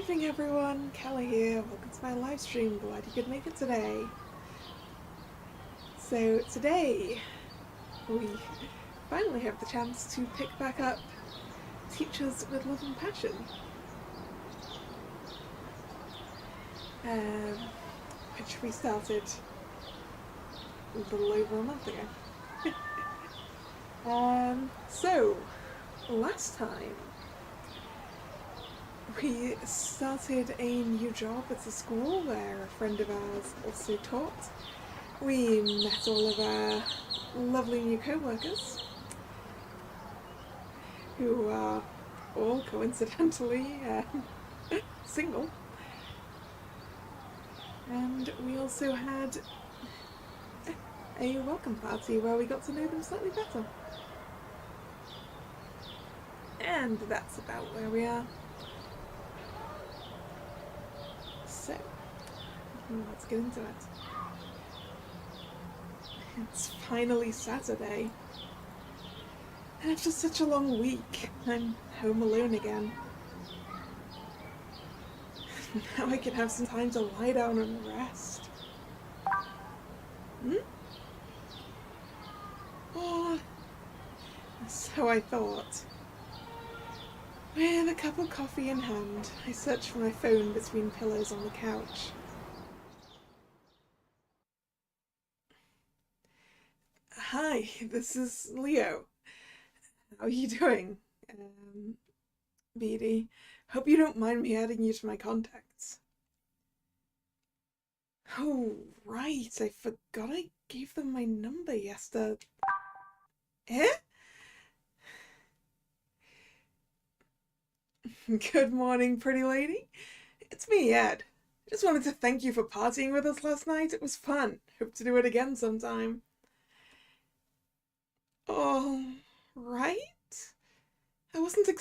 evening everyone, Kalla here, welcome to my live stream, glad you could make it today. So today, we finally have the chance to pick back up Teachers with Love and Passion. Which we started a little over a month ago. So, last time, we started a new job at a school where a friend of ours also taught. We met all of our lovely new co-workers, who are all coincidentally single. And we also had a welcome party where we got to know them slightly better. And that's about where we are. So, let's get into it. It's finally Saturday. And after such a long week, I'm home alone again. Now I can have some time to lie down and rest. Oh, so I thought. With a cup of coffee in hand, I searched for my phone between pillows on the couch. Hi, this is Leo. How are you doing? Beady. Hope you don't mind me adding you to my contacts. Oh, right, I forgot I gave them my number yesterday. Eh? Good morning, pretty lady. It's me, Ed. I just wanted to thank you for partying with us last night. It was fun. Hope to do it again sometime. Oh, right? I wasn't a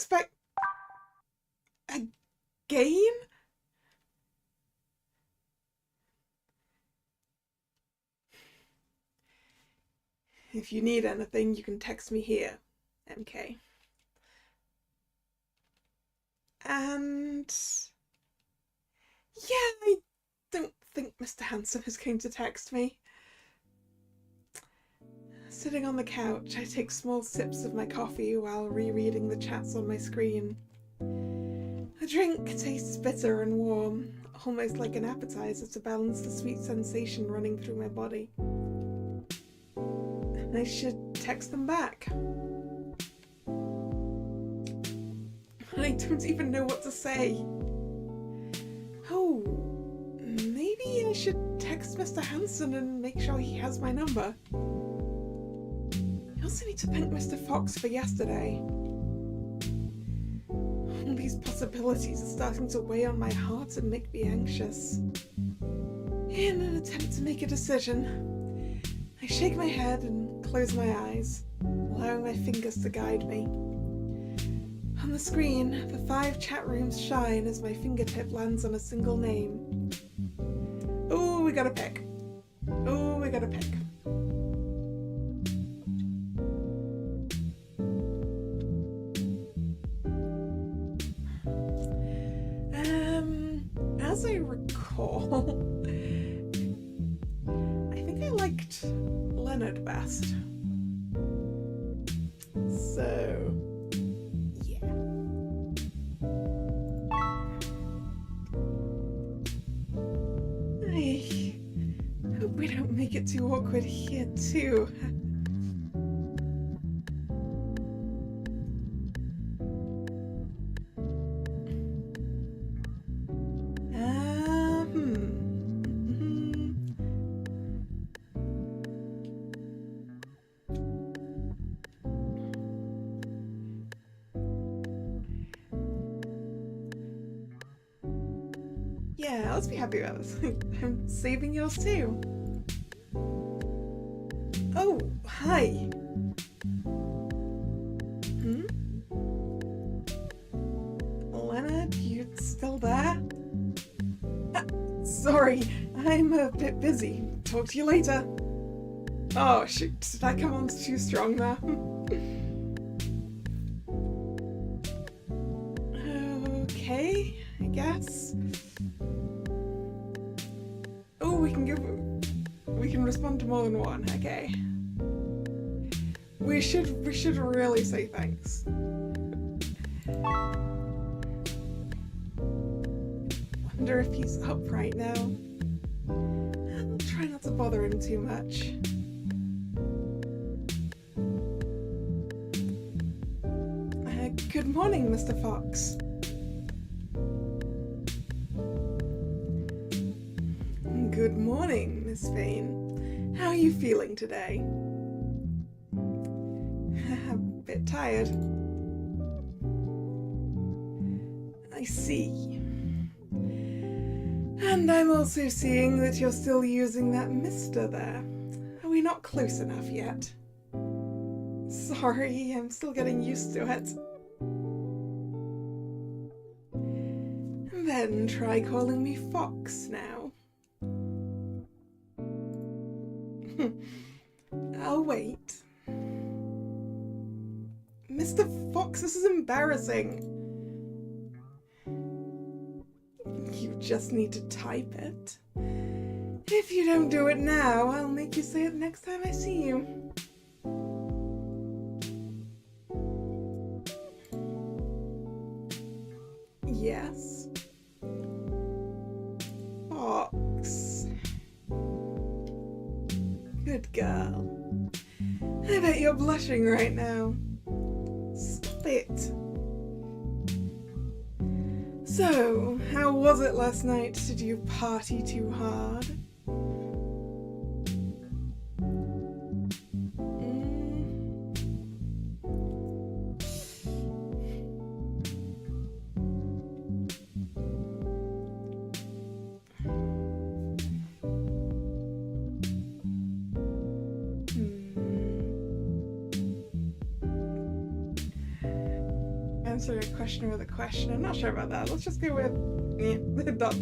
game? If you need anything, you can text me here, MK. And yeah, I don't think Mr. Handsome is going to text me. Sitting on the couch, I take small sips of my coffee while rereading the chats on my screen. The drink tastes bitter and warm, almost like an appetizer to balance the sweet sensation running through my body. I should text them back. I don't even know what to say. Oh, maybe I should text Mr. Hanson and make sure he has my number. I also need to thank Mr. Fox for yesterday. All these possibilities are starting to weigh on my heart and make me anxious. In an attempt to make a decision, I shake my head and close my eyes, allowing my fingers to guide me. On the screen, the 5 chat rooms shine as my fingertip lands on a single name. Oh, we gotta pick. Oh, we gotta pick. As I recall, I think I liked Leonard best. So, yeah. I hope we don't make it too awkward here, too. Yeah, let's be happy about this. I'm saving yours too. Oh, hi. Leonard, you still there? Sorry, I'm a bit busy. Talk to you later. Oh shoot, did I come on too strong there? Okay, I guess. Oh, we can respond to more than one. Okay. We should really say thanks. Wonder if he's up right now. I'll try not to bother him too much. Good morning, Mr. Fox. Good morning, Miss Vane. How are you feeling today? A bit tired. I see. And I'm also seeing that you're still using that Mr. there. Are we not close enough yet? Sorry, I'm still getting used to it. Then try calling me Fox now. I'll wait. Mr. Fox, this is embarrassing. You just need to type it. If you don't do it now, I'll make you say it next time I see you. Yes. Fox. Good girl. I bet you're blushing right now. Stop it. So, how was it last night? Did you party too hard? Answer a question with a question. I'm not sure about that. Let's just go with dot.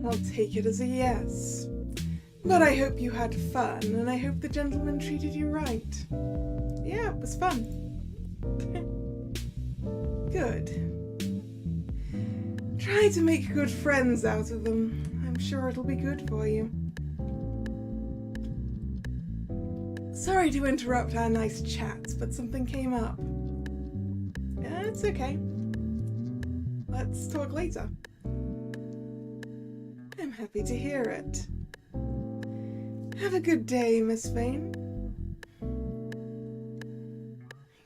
I'll take it as a yes. But I hope you had fun, and I hope the gentleman treated you right. Yeah, it was fun. Good. Try to make good friends out of them. I'm sure it'll be good for you. Sorry to interrupt our nice chats, but something came up. It's okay. Let's talk later. I'm happy to hear it. Have a good day, Miss Vane.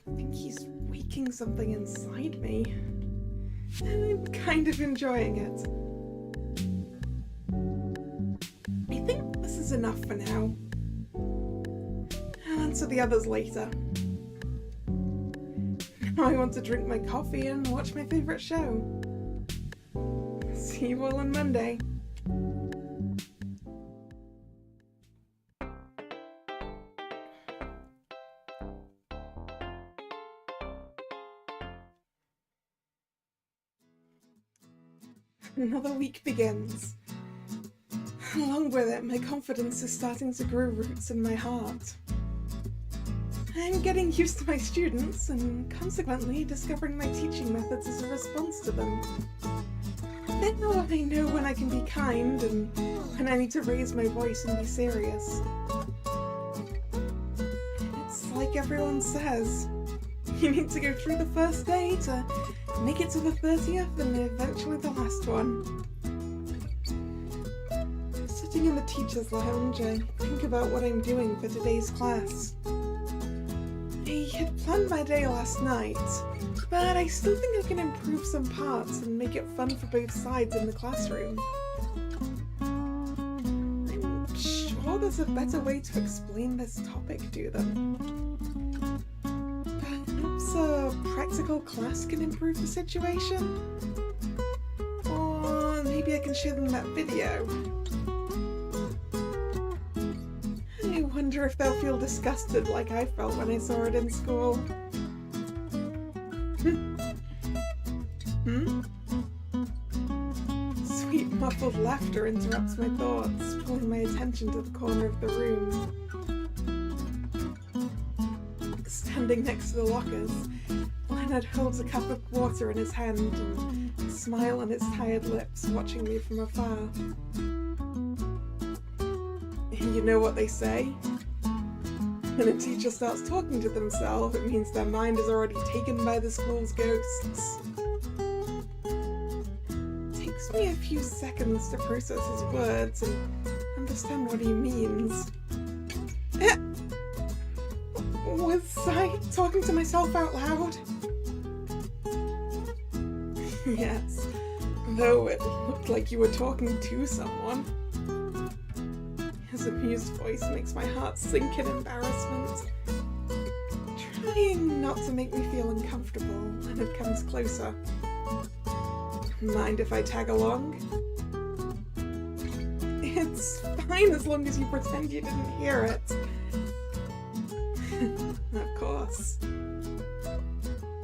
I think he's waking something inside me, and I'm kind of enjoying it. I think this is enough for now. I'll answer the others later. Now I want to drink my coffee and watch my favourite show. See you all on Monday. Another week begins. Along with it, my confidence is starting to grow roots in my heart. I'm getting used to my students and consequently discovering my teaching methods as a response to them. Now I know when I can be kind and when I need to raise my voice and be serious. It's like everyone says, you need to go through the first day to make it to the 30th and eventually the last one. Sitting in the teacher's lounge, I think about what I'm doing for today's class. I had planned my day last night, but I still think I can improve some parts and make it fun for both sides in the classroom. I'm sure there's a better way to explain this topic to them. Perhaps a practical class can improve the situation? Or maybe I can show them that video. I wonder if they'll feel disgusted like I felt when I saw it in school. Sweet muffled laughter interrupts my thoughts, pulling my attention to the corner of the room. Standing next to the lockers, I Leonard holds a cup of water in his hand and a smile on his tired lips, watching me from afar. You know what they say? When a teacher starts talking to themselves, it means their mind is already taken by the school's ghosts. It takes me a few seconds to process his words and understand what he means. Was I talking to myself out loud? Yes, though it looked like you were talking to someone. His amused voice makes my heart sink in embarrassment. Trying not to make me feel uncomfortable, Leonard comes closer. Mind if I tag along? It's fine as long as you pretend you didn't hear it. Of course.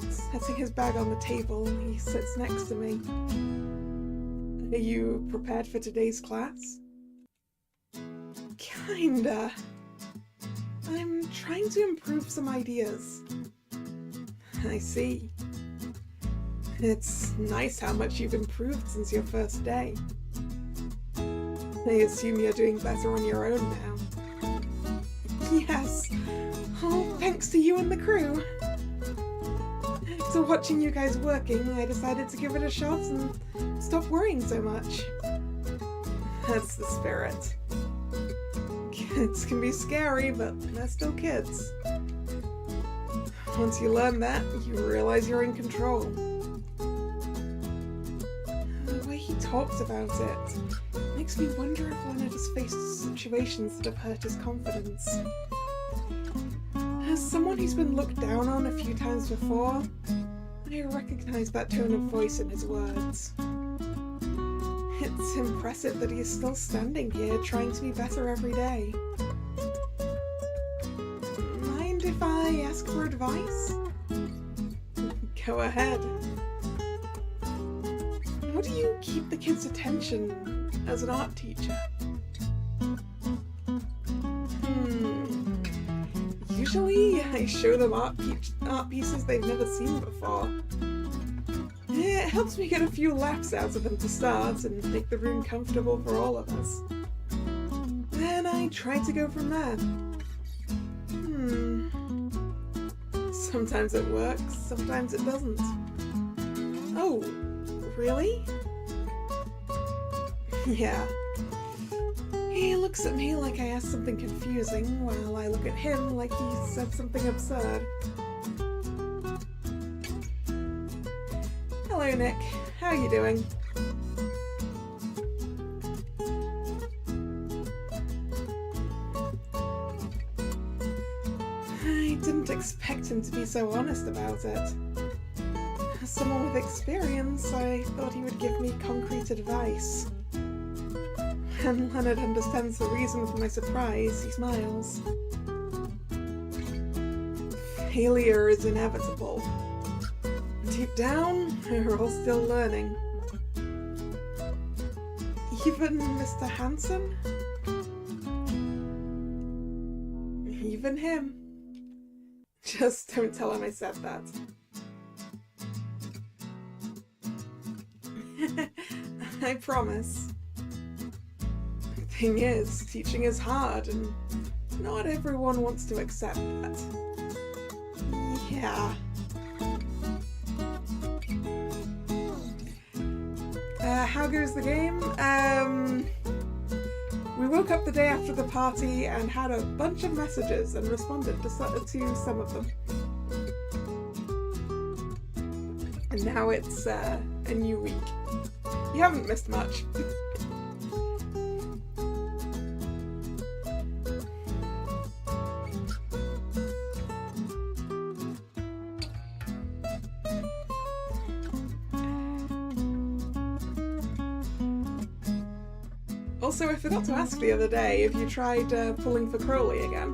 Setting his bag on the table, he sits next to me. Are you prepared for today's class? Kinda. I'm trying to improve some ideas. I see. It's nice how much you've improved since your first day. I assume you're doing better on your own now. Yes. Oh, thanks to you and the crew. After watching you guys working, I decided to give it a shot and stop worrying so much. That's the spirit. Kids can be scary, but they're still kids. Once you learn that, you realize you're in control. The way he talks about it makes me wonder if Leonard has faced situations that have hurt his confidence. As someone who's been looked down on a few times before, I recognize that tone of voice in his words. It's impressive that he is still standing here trying to be better every day. Mind if I ask for advice? Go ahead. How do you keep the kids' attention as an art teacher? Usually, I show them art pieces they've never seen before. It helps me get a few laughs out of them to start and make the room comfortable for all of us. Then I try to go from there. Sometimes it works, sometimes it doesn't. Oh, really? Yeah. He looks at me like I asked something confusing, while I look at him like he said something absurd. Hello, Nick. How are you doing? I didn't expect him to be so honest about it. As someone with experience, I thought he would give me concrete advice. When Leonard understands the reason for my surprise, he smiles. Failure is inevitable. Deep down, we're all still learning. Even Mr. Hanson? Even him. Just don't tell him I said that. I promise. Thing is, teaching is hard, and not everyone wants to accept that. Yeah. How goes the game? We woke up the day after the party and had a bunch of messages and responded to some of them. And now it's a new week. You haven't missed much. Also, I forgot to ask the other day if you tried pulling for Crowley again.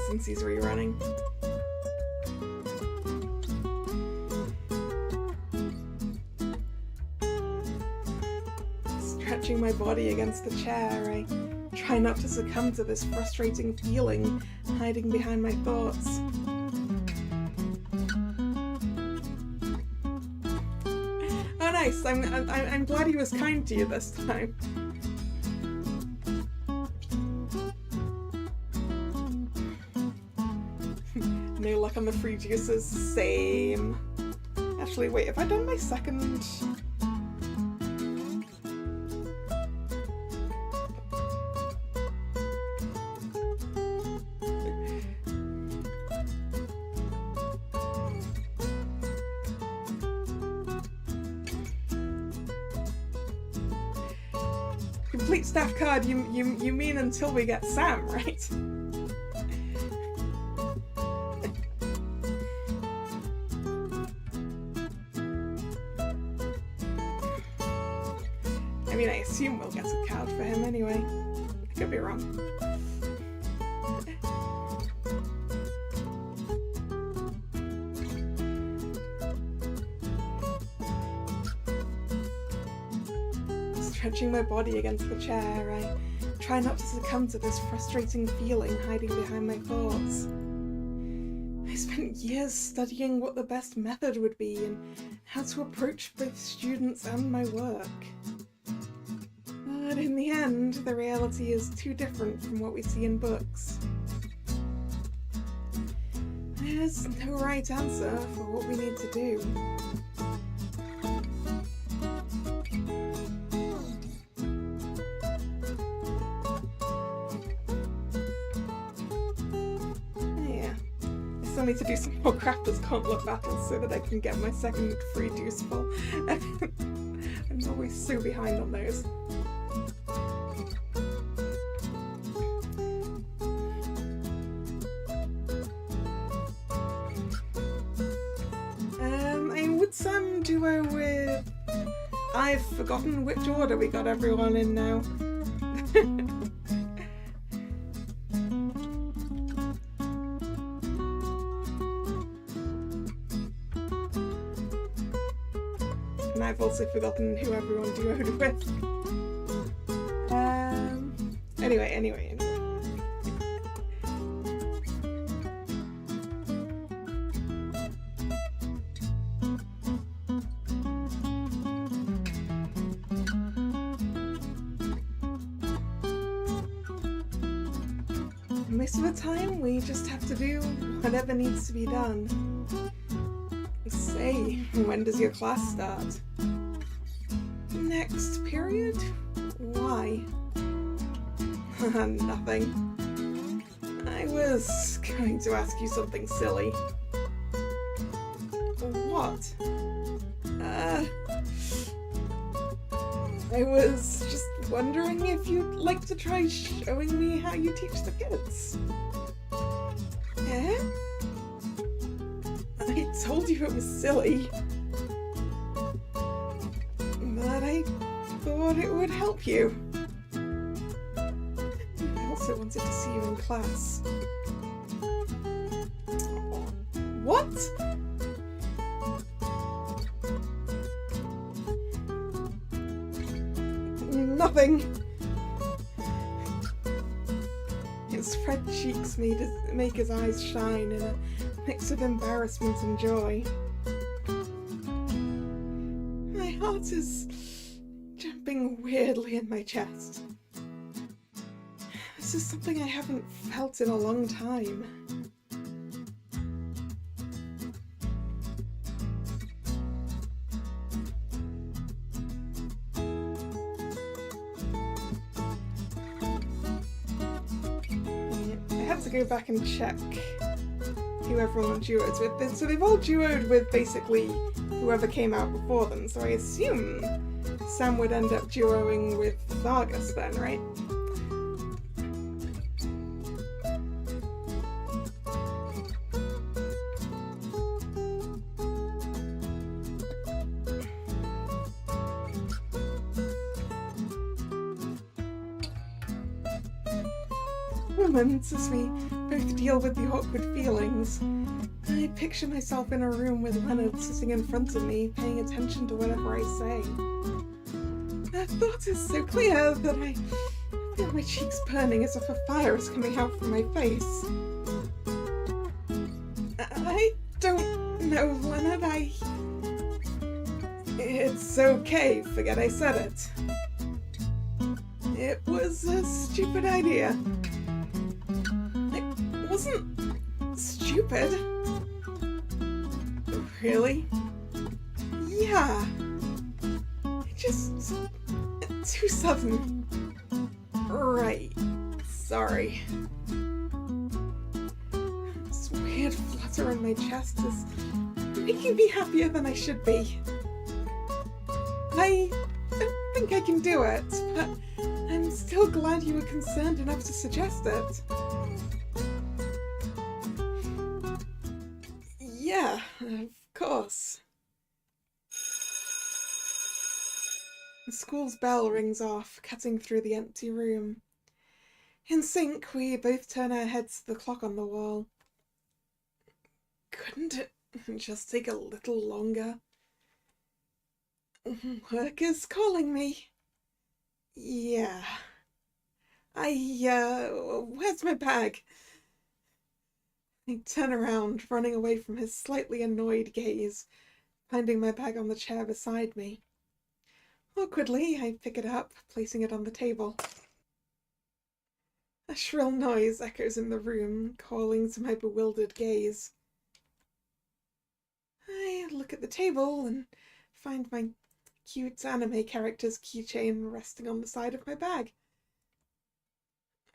Since he's rerunning. Stretching my body against the chair, I try not to succumb to this frustrating feeling hiding behind my thoughts. nice. I'm glad he was kind to you this time. No luck on the free juices. Same. Actually, wait, have I done my second? Complete staff card, you mean until we get Sam, right? I mean, I assume we'll get a card for him anyway. I could be wrong. Stretching my body against the chair, I try not to succumb to this frustrating feeling hiding behind my thoughts. I spent years studying what the best method would be and how to approach both students and my work. But in the end, the reality is too different from what we see in books. There's no right answer for what we need to do. I need to do some more Crafters Gauntlet battles so that I can get my second free juice full. I'm always so behind on those. I would some duo with... I've forgotten which order we got everyone in now. And I've also forgotten who everyone duoed with. Anyway. Most of the time, we just have to do whatever needs to be done. Say, when does your class start? Next period? Why? Nothing. I was going to ask you something silly. What? I was just wondering if you'd like to try showing me how you teach the kids. Eh? I told you it was silly, but I thought it would help you. I also wanted to see you in class. What? Nothing. His red cheeks make his eyes shine in a mix of embarrassment and joy. My heart is jumping weirdly in my chest. This is something I haven't felt in a long time. I had to go back and check who everyone duoed with. So they've all duoed with basically whoever came out before them, so I assume Sam would end up duoing with Vargas then, right? Moments as we both deal with the awkward feelings, I picture myself in a room with Leonard sitting in front of me, paying attention to whatever I say. That thought is so clear that I feel my cheeks burning as if a fire is coming out from my face. I don't know, Leonard, It's okay, forget I said it. It was a stupid idea. It wasn't stupid. Really? Yeah. It just... too sudden. Right. Sorry. This weird flutter in my chest is making me happier than I should be. I don't think I can do it, but I'm still glad you were concerned enough to suggest it. Yeah, of course. The school's bell rings off, cutting through the empty room. In sync, we both turn our heads to the clock on the wall. Couldn't it just take a little longer? Work is calling me. Yeah. Where's my bag? I turn around, running away from his slightly annoyed gaze, finding my bag on the chair beside me. Awkwardly, I pick it up, placing it on the table. A shrill noise echoes in the room, calling to my bewildered gaze. I look at the table and find my cute anime character's keychain resting on the side of my bag.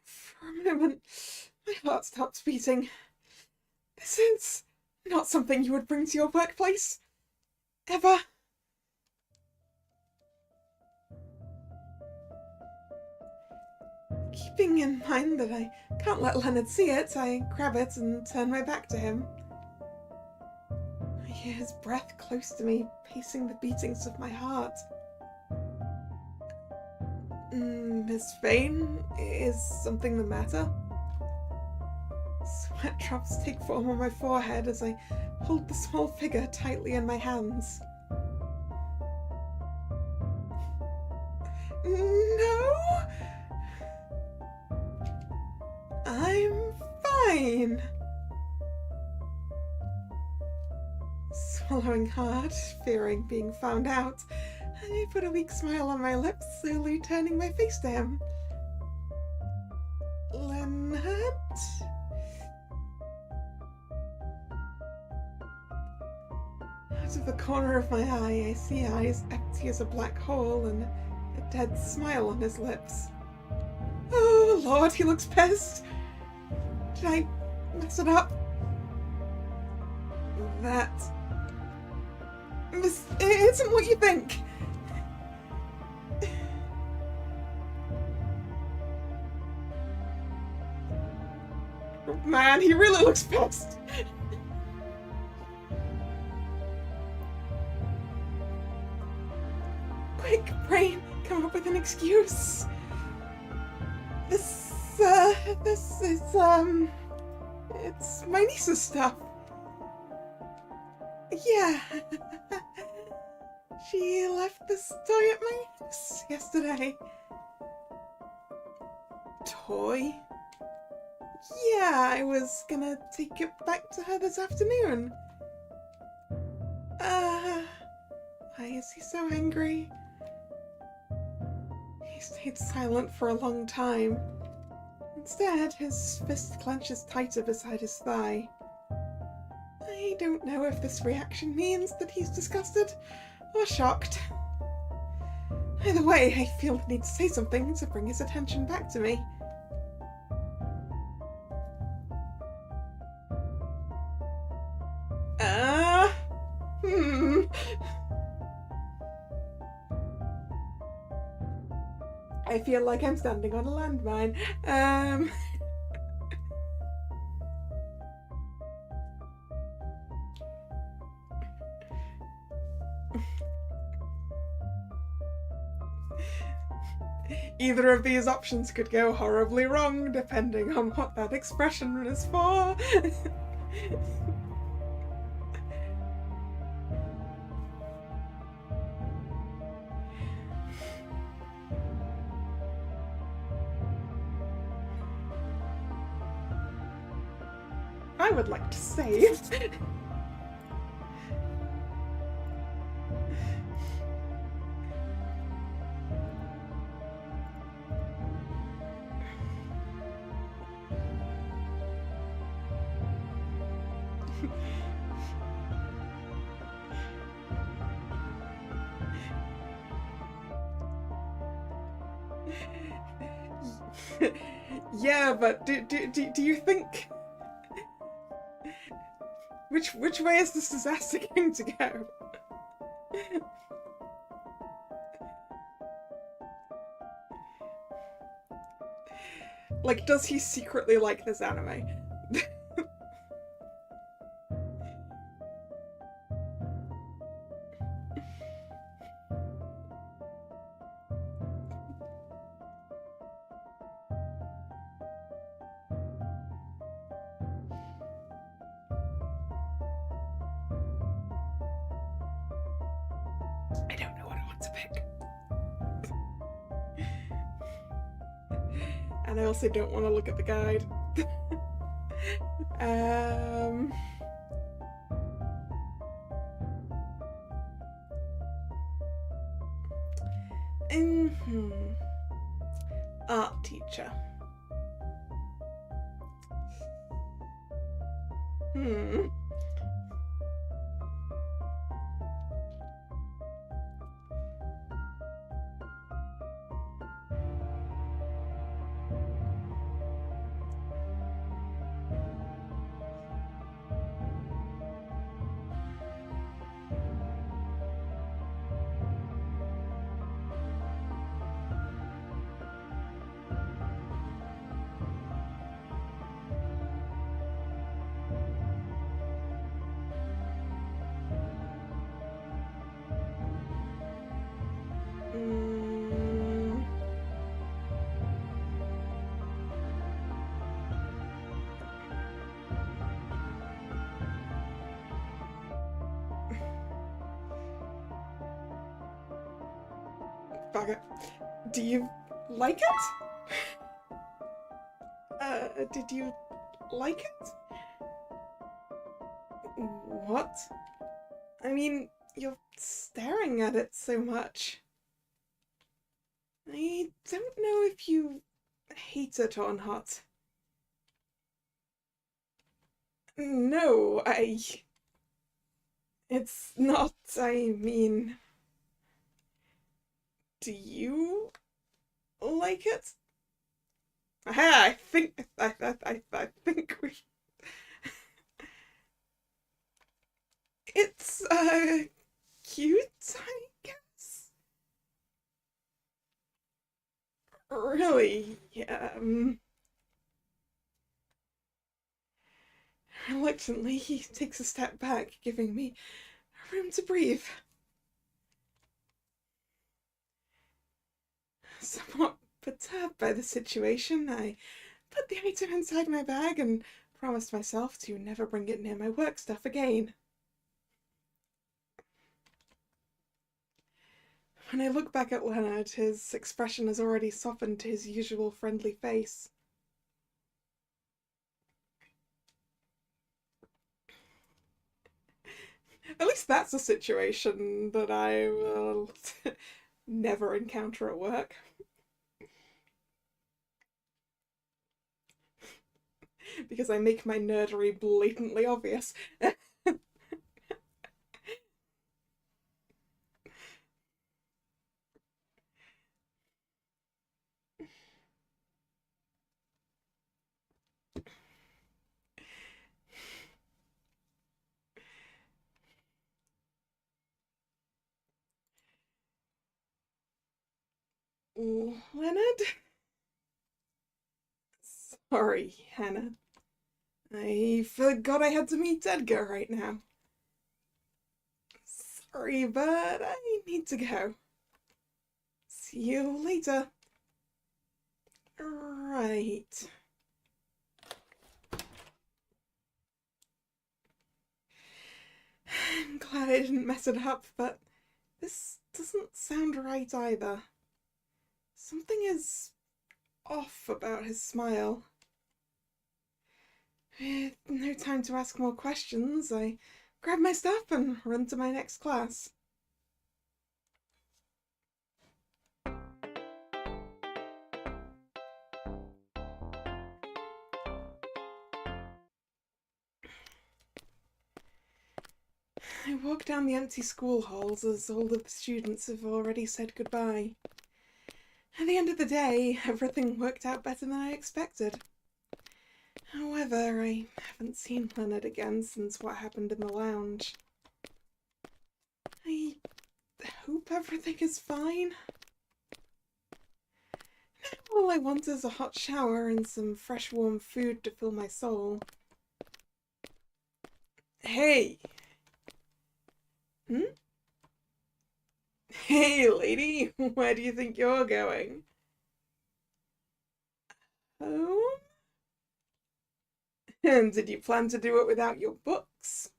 For a moment, my heart stops beating. This is not something you would bring to your workplace. Ever. Keeping in mind that I can't let Leonard see it, I grab it and turn my back to him. I hear his breath close to me, pacing the beatings of my heart. Miss Vane, is something the matter? Sweat drops take form on my forehead as I hold the small figure tightly in my hands. No! I'm fine. Swallowing hard, fearing being found out, I put a weak smile on my lips, slowly turning my face to him. Leonard? Out of the corner of my eye, I see eyes empty as a black hole and a dead smile on his lips. Oh Lord, he looks pissed. Did I mess it up? That it isn't what you think. Oh, man, he really looks pissed. Quick, brain, come up with an excuse. This is, it's my niece's stuff. Yeah. She left this toy at my house yesterday. Toy? Yeah, I was gonna take it back to her this afternoon. Why is he so angry? He stayed silent for a long time. Instead, his fist clenches tighter beside his thigh. I don't know if this reaction means that he's disgusted or shocked. Either way, I feel the need to say something to bring his attention back to me. I feel like I'm standing on a landmine. Either of these options could go horribly wrong, depending on what that expression is for. I would like to say Yeah, but do you think which way is this disaster going to go? Like, does he secretly like this anime? I don't know what I want to pick. And I also don't want to look at the guide. Art teacher. Hmm. Fuck it. Do you like it? Did you like it? What? I mean, you're staring at it so much. I don't know if you hate it or not. No, It's not, I mean... Do you like it? Aha, I think we... It's, cute, I guess? Really, Reluctantly, he takes a step back, giving me room to breathe. Somewhat perturbed by the situation, I put the item inside my bag and promised myself to never bring it near my work stuff again. When I look back at Leonard, his expression has already softened to his usual friendly face. At least that's a situation that I will never encounter at work. Because I make my nerdery blatantly obvious. Leonard? Sorry, Hannah. I forgot I had to meet Edgar right now. Sorry, but I need to go. See you later. Right. I'm glad I didn't mess it up, but this doesn't sound right either. Something is off about his smile. With no time to ask more questions, I grab my stuff and run to my next class. I walk down the empty school halls as all of the students have already said goodbye. At the end of the day, everything worked out better than I expected. However, I haven't seen Leonard again since what happened in the lounge. I hope everything is fine. Now all I want is a hot shower and some fresh warm food to fill my soul. Hey! Hey, lady, where do you think you're going? Home? And did you plan to do it without your books?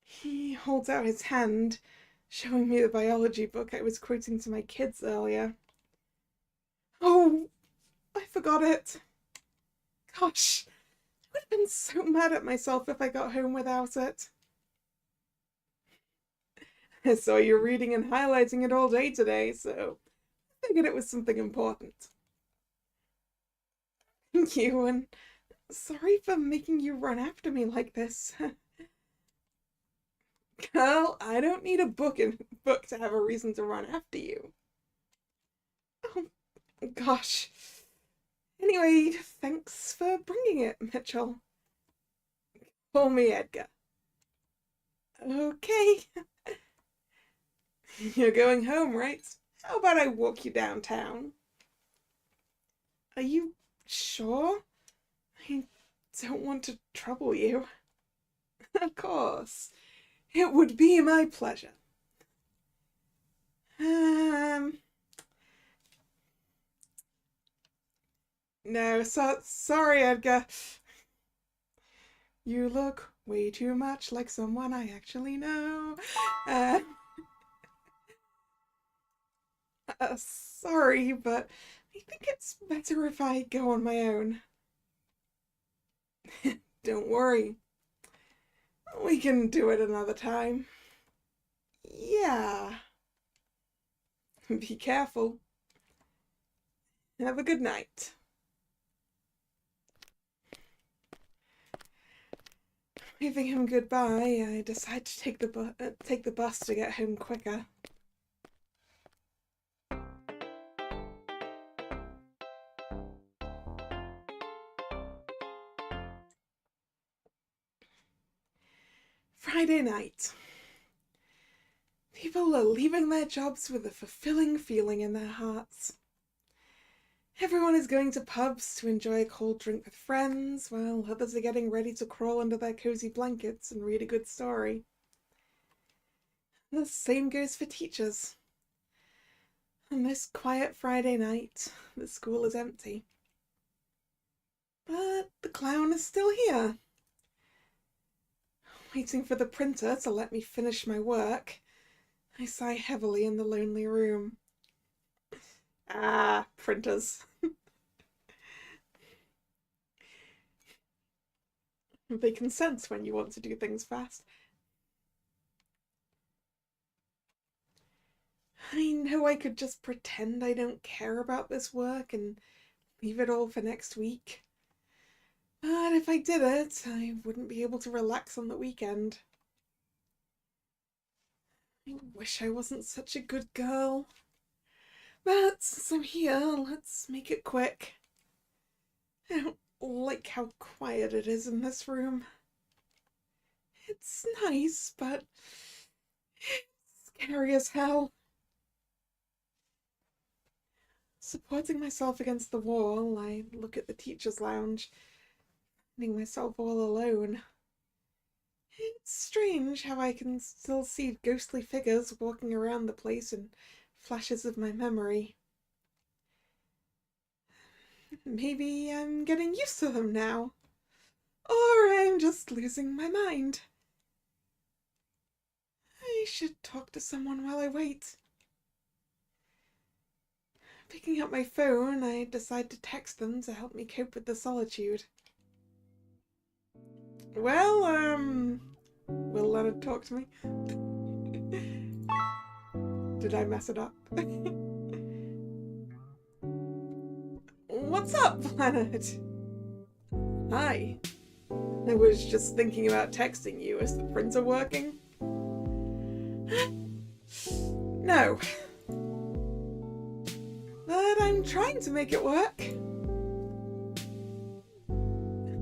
He holds out his hand, showing me the biology book I was quoting to my kids earlier. Oh, I forgot it. Gosh, I would have been so mad at myself if I got home without it. I saw you reading and highlighting it all day today, so I figured it was something important. Thank you, and sorry for making you run after me like this. Girl, I don't need a book to have a reason to run after you. Oh, gosh. Anyway, thanks for bringing it, Mitchell. Call me Edgar. Okay. You're going home, right? How about I walk you downtown? Are you sure? I don't want to trouble you. Of course. It would be my pleasure. No, sorry, Edgar. You look way too much like someone I actually know. Sorry, but I think it's better if I go on my own. Don't worry. We can do it another time. Yeah. Be careful. Have a good night. Waving him goodbye, I decide to take the bus to get home quicker. Friday night. People are leaving their jobs with a fulfilling feeling in their hearts. Everyone is going to pubs to enjoy a cold drink with friends, while others are getting ready to crawl under their cozy blankets and read a good story. The same goes for teachers. On this quiet Friday night, the school is empty. But the clown is still here. Waiting for the printer to let me finish my work, I sigh heavily in the lonely room. Ah, printers. They can sense when you want to do things fast. I know I could just pretend I don't care about this work and leave it all for next week. But if I did it, I wouldn't be able to relax on the weekend. I wish I wasn't such a good girl. But since I'm here, let's make it quick. I don't like how quiet it is in this room. It's nice, but it's scary as hell. Supporting myself against the wall, I look at the teacher's lounge, finding myself all alone. It's strange how I can still see ghostly figures walking around the place in flashes of my memory. Maybe I'm getting used to them now. Or I'm just losing my mind. I should talk to someone while I wait. Picking up my phone, I decide to text them to help me cope with the solitude. Well, will Leonard talk to me? Did I mess it up? What's up, Leonard? Hi. I was just thinking about texting you. Is the printer working? No. But I'm trying to make it work.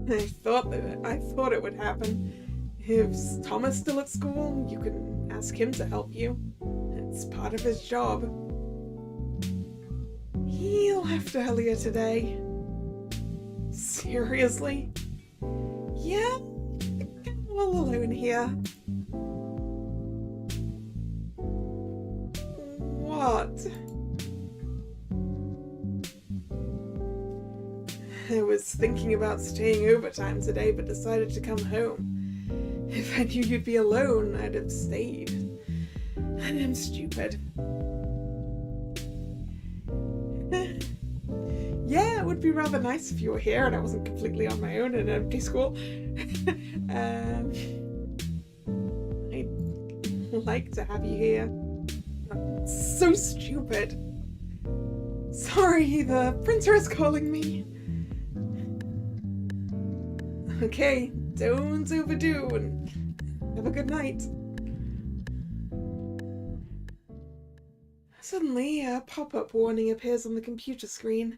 I thought it would happen. If Thomas still at school, you can ask him to help you. It's part of his job. He left earlier today. Seriously? Yeah, I'm all alone here. What? I was thinking about staying overtime today, but decided to come home. If I knew you'd be alone, I'd have stayed. And I'm stupid. Yeah, it would be rather nice if you were here and I wasn't completely on my own in an empty school. I'd like to have you here. I'm so stupid. Sorry, the printer is calling me. Okay, don't overdo and have a good night. Suddenly, a pop-up warning appears on the computer screen,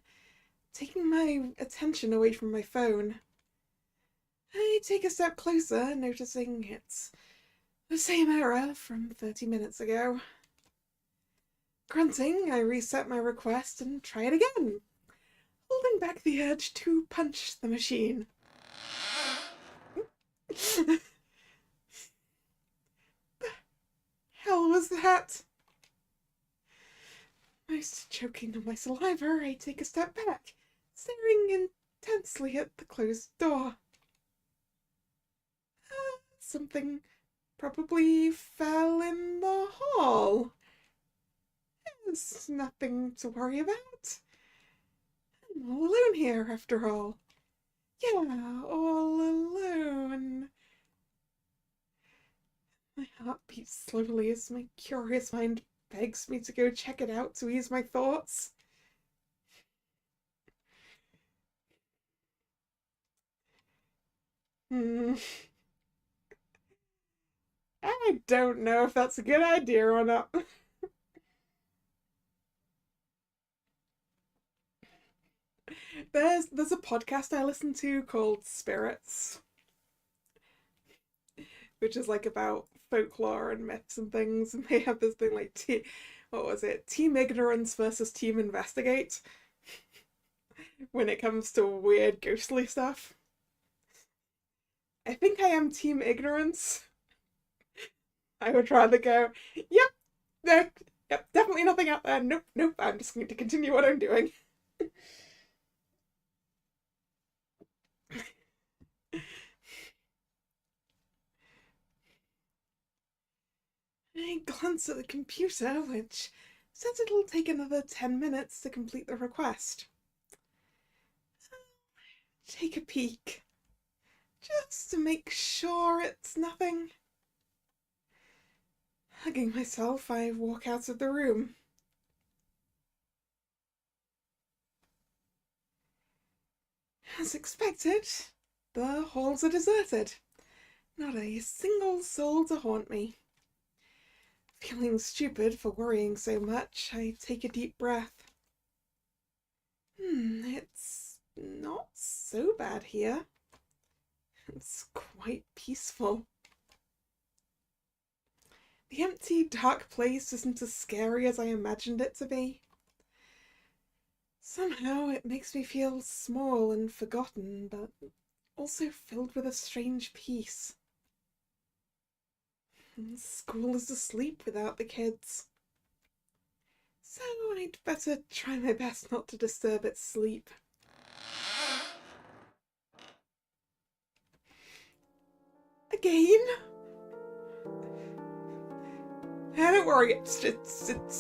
taking my attention away from my phone. I take a step closer, noticing it's the same error from 30 minutes ago. Grunting, I reset my request and try it again, holding back the urge to punch the machine. The hell was that? Most choking on my saliva, I take a step back, staring intensely at the closed door. Something probably fell in the hall. There's nothing to worry about. I'm all alone here, after all. Yeah, all alone. My heart beats slowly as my curious mind begs me to go check it out to ease my thoughts. I don't know if that's a good idea or not. There's a podcast I listen to called Spirits, which is like about folklore and myths and things, and they have this thing like Team Ignorance versus Team Investigate when it comes to weird ghostly stuff. I think I am Team Ignorance. I would rather go, yep, definitely nothing out there. Nope, I'm just going to continue what I'm doing. I glance at the computer, which says it'll take another 10 minutes to complete the request. Take a peek, just to make sure it's nothing. Hugging myself, I walk out of the room. As expected, the halls are deserted. Not a single soul to haunt me. Feeling stupid for worrying so much, I take a deep breath. It's not so bad here. It's quite peaceful. The empty, dark place isn't as scary as I imagined it to be. Somehow it makes me feel small and forgotten, but also filled with a strange peace. School is asleep without the kids, so I'd better try my best not to disturb its sleep. Again? Don't worry, it's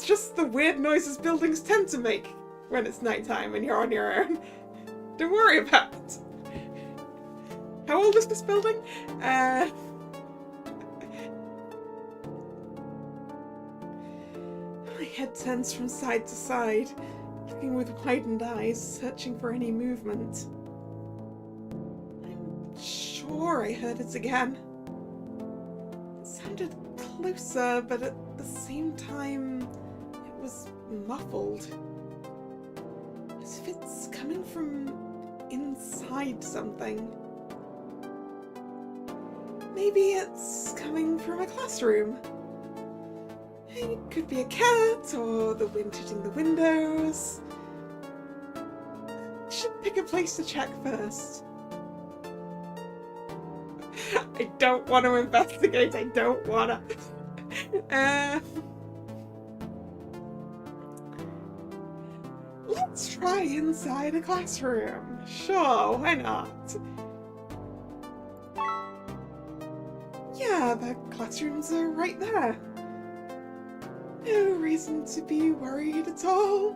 just the weird noises buildings tend to make when it's nighttime and you're on your own. Don't worry about it. How old is this building? My head turns from side to side, looking with widened eyes, searching for any movement. I'm sure sure I heard it again. It sounded closer, but at the same time, it was muffled. As if it's coming from inside something. Maybe it's coming from a classroom. It could be a cat, or the wind hitting the windows. I should pick a place to check first. I don't want to investigate, I don't want to. Let's try inside a classroom. Sure, why not? Yeah, the classrooms are right there. No reason to be worried at all.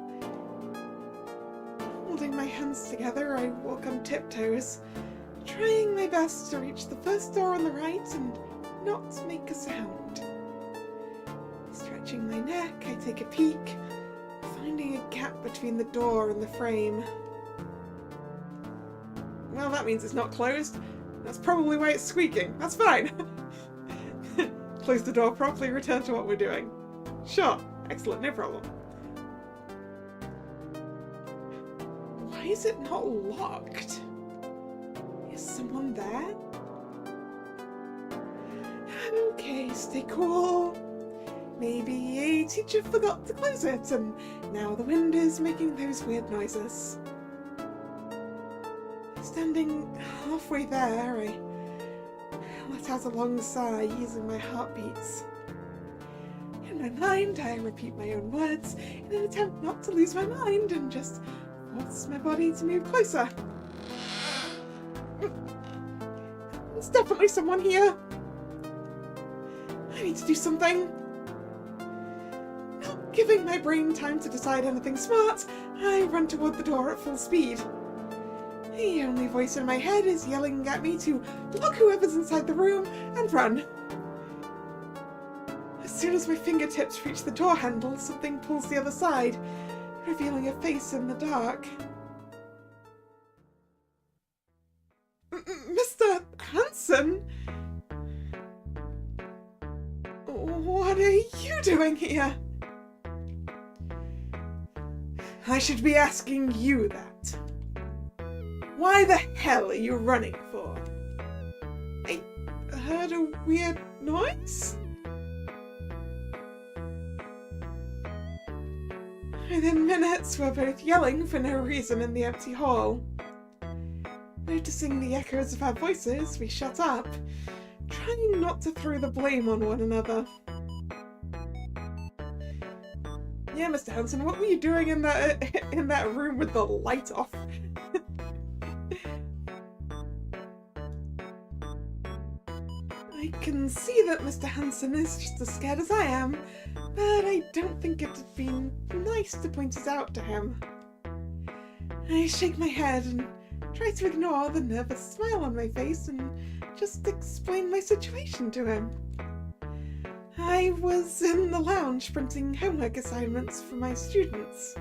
Holding my hands together, I walk on tiptoes, trying my best to reach the first door on the right and not make a sound. Stretching my neck, I take a peek, finding a gap between the door and the frame. Well, that means it's not closed. That's probably why it's squeaking. That's fine. Close the door properly, return to what we're doing. Sure. Excellent, no problem. Why is it not locked? Is someone there? Okay, stay cool. Maybe a teacher forgot to close it, and now the wind is making those weird noises. Standing halfway there, I let out a long sigh using my heartbeats. In my mind, I repeat my own words in an attempt not to lose my mind and just force my body to move closer. There's definitely someone here. I need to do something. Not giving my brain time to decide anything smart, I run toward the door at full speed. The only voice in my head is yelling at me to block whoever's inside the room and run. As soon as my fingertips reach the door handle, something pulls the other side, revealing a face in the dark. Mr. Hanson? What are you doing here? I should be asking you that. Why the hell are you running for? I heard a weird noise? Within minutes, we're both yelling for no reason in the empty hall. Noticing the echoes of our voices, we shut up, trying not to throw the blame on one another. Yeah, Mr. Hanson, what were you doing in that room with the light off? I can see that Mr. Hanson is just as scared as I am, but I don't think it'd be nice to point it out to him. I shake my head and try to ignore the nervous smile on my face and just explain my situation to him. I was in the lounge printing homework assignments for my students.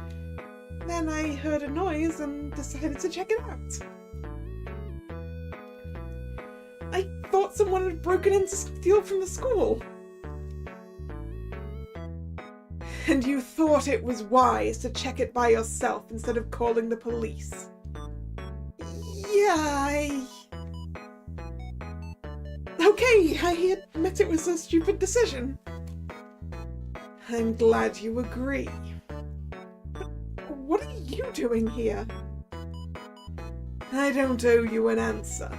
Then I heard a noise and decided to check it out. I thought someone had broken in to steal from the school. And you thought it was wise to check it by yourself instead of calling the police? Yeah, Okay, I admit it was a stupid decision. I'm glad you agree. But what are you doing here? I don't owe you an answer.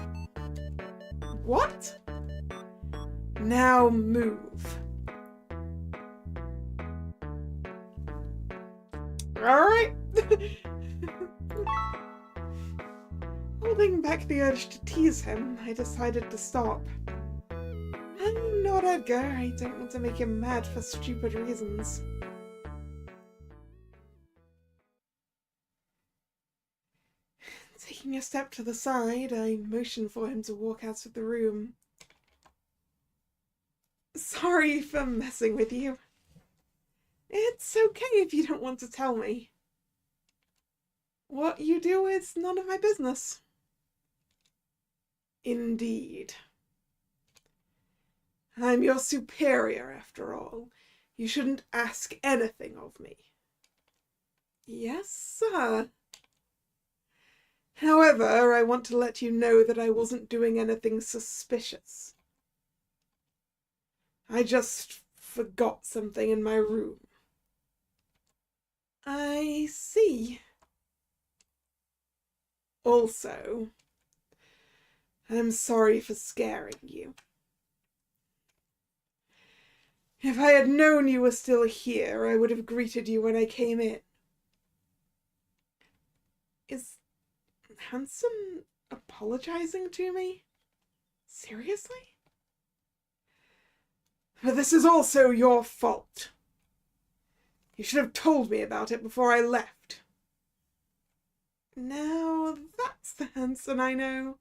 What? Now move. Alright. Holding back the urge to tease him, I decided to stop. I'm not Edgar, I don't want to make him mad for stupid reasons. Taking a step to the side, I motion for him to walk out of the room. Sorry for messing with you. It's okay if you don't want to tell me. What you do is none of my business. Indeed. I'm your superior, after all. You shouldn't ask anything of me. Yes, sir. However, I want to let you know that I wasn't doing anything suspicious. I just forgot something in my room. I see. Also, I'm sorry for scaring you. If I had known you were still here, I would have greeted you when I came in. Is Hanson apologizing to me? Seriously? But this is also your fault. You should have told me about it before I left. Now, that's the Hanson I know.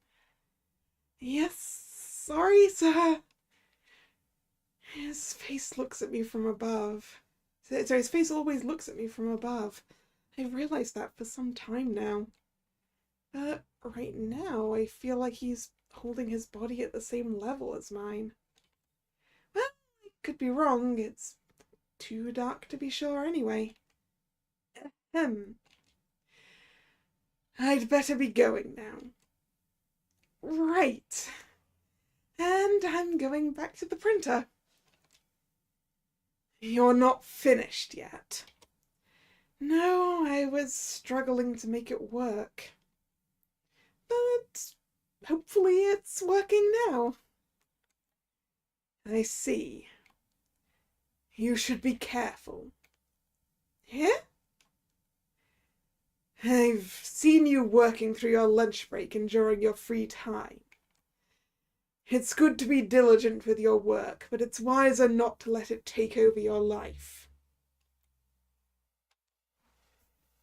Yes, sorry, sir. His face looks at me from above. So his face always looks at me from above. I've realized that for some time now. But right now, I feel like he's holding his body at the same level as mine. Well, I could be wrong. It's too dark to be sure anyway. I'd better be going now. Right. And I'm going back to the printer. You're not finished yet. No, I was struggling to make it work. But hopefully it's working now. I see. You should be careful. Here? I've seen you working through your lunch break and during your free time. It's good to be diligent with your work, but it's wiser not to let it take over your life.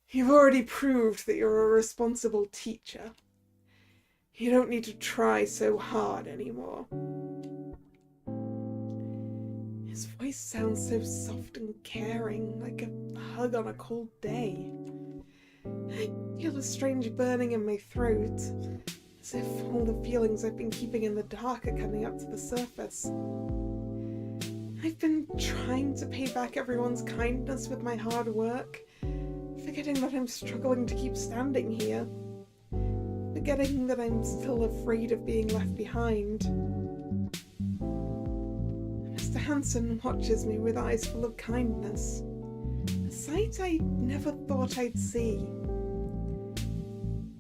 You've already proved that you're a responsible teacher. You don't need to try so hard anymore. His voice sounds so soft and caring, like a hug on a cold day. I feel a strange burning in my throat, as if all the feelings I've been keeping in the dark are coming up to the surface. I've been trying to pay back everyone's kindness with my hard work, forgetting that I'm struggling to keep standing here, forgetting that I'm still afraid of being left behind. Mr. Hanson watches me with eyes full of kindness, a sight I never thought I'd see.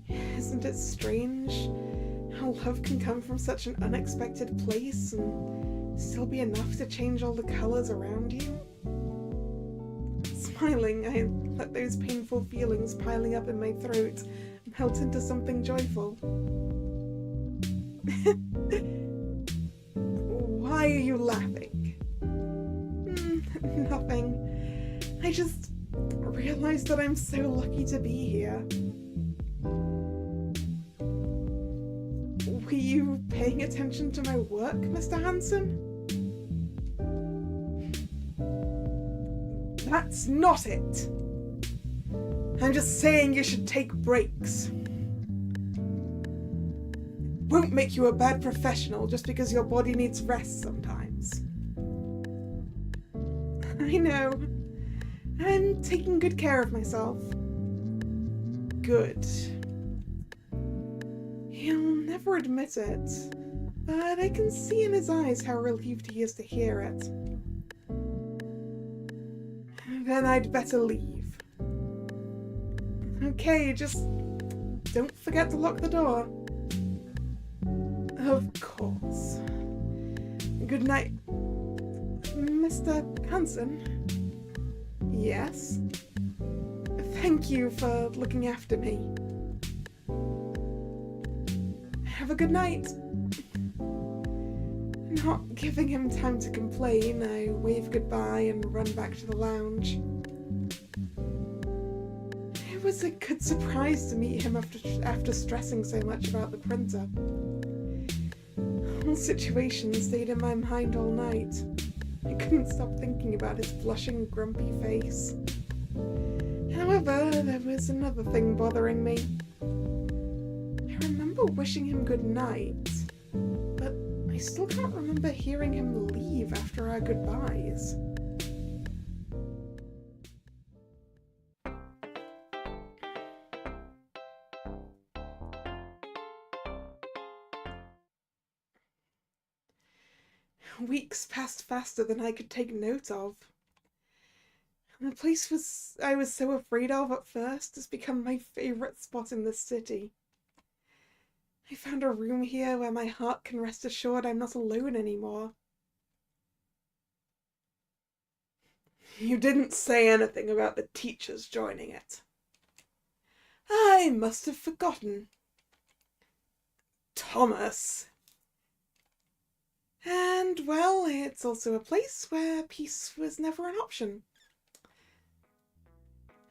Isn't it strange how love can come from such an unexpected place and still be enough to change all the colours around you? Smiling, I let those painful feelings piling up in my throat melt into something joyful. Why are you laughing? Nothing. I just realized that I'm so lucky to be here. Were you paying attention to my work, Mr. Hanson? That's not it. I'm just saying you should take breaks. Won't make you a bad professional just because your body needs rest sometimes. I know. I'm taking good care of myself. Good. He'll never admit it, but I can see in his eyes how relieved he is to hear it. Then I'd better leave. Okay, just don't forget to lock the door. Of course. Good night. Mr. Hanson? Yes? Thank you for looking after me. Have a good night. Not giving him time to complain, I wave goodbye and run back to the lounge. It was a good surprise to meet him after stressing so much about the printer. The whole situation stayed in my mind all night. I couldn't stop thinking about his blushing, grumpy face. However, there was another thing bothering me. I remember wishing him good night, still can't remember hearing him leave after our goodbyes. Weeks passed faster than I could take note of. The place I was so afraid of at first has become my favourite spot in the city. I found a room here where my heart can rest assured I'm not alone anymore. You didn't say anything about the teachers joining it. I must have forgotten. Thomas. And, well, it's also a place where peace was never an option.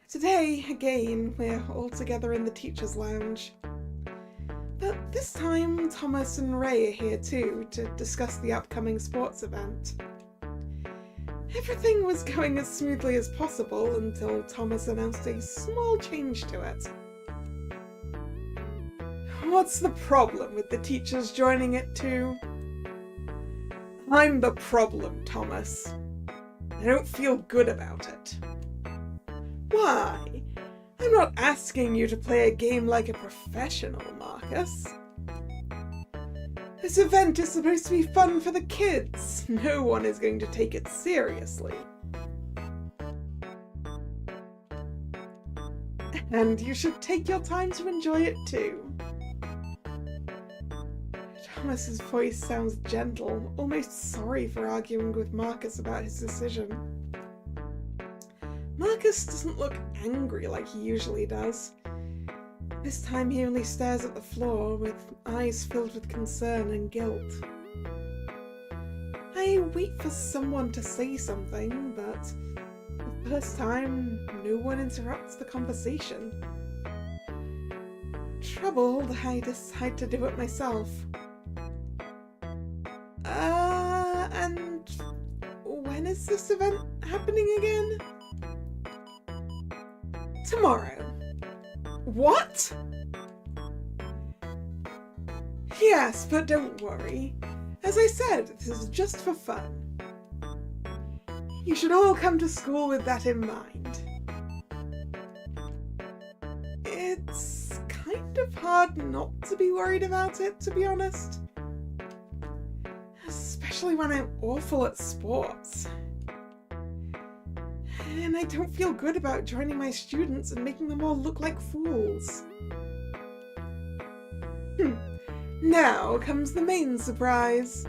Today, again, we're all together in the teacher's lounge. But this time, Thomas and Ray are here too, to discuss the upcoming sports event. Everything was going as smoothly as possible until Thomas announced a small change to it. What's the problem with the teachers joining it too? I'm the problem, Thomas. I don't feel good about it. Why? I'm not asking you to play a game like a professional, Marcus. This event is supposed to be fun for the kids. No one is going to take it seriously. And you should take your time to enjoy it too. Thomas's voice sounds gentle, almost sorry for arguing with Marcus about his decision. Marcus doesn't look angry like he usually does. This time he only stares at the floor with eyes filled with concern and guilt. I wait for someone to say something, but the first time no one interrupts the conversation. Troubled, I decide to do it myself. And when is this event happening again? Tomorrow. What? Yes, but don't worry. As I said, this is just for fun. You should all come to school with that in mind. It's kind of hard not to be worried about it, to be honest. Especially when I'm awful at sports. And I don't feel good about joining my students and making them all look like fools. Now comes the main surprise.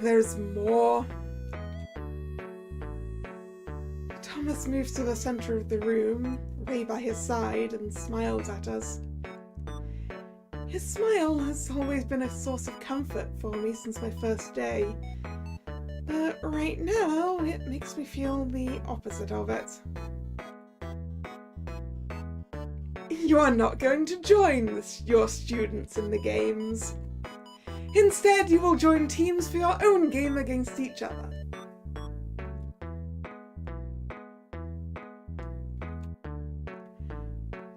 There's more. Thomas moves to the center of the room, Ray by his side, and smiles at us. His smile has always been a source of comfort for me since my first day. But right now, it makes me feel the opposite of it. You are not going to join your students in the games. Instead, you will join teams for your own game against each other.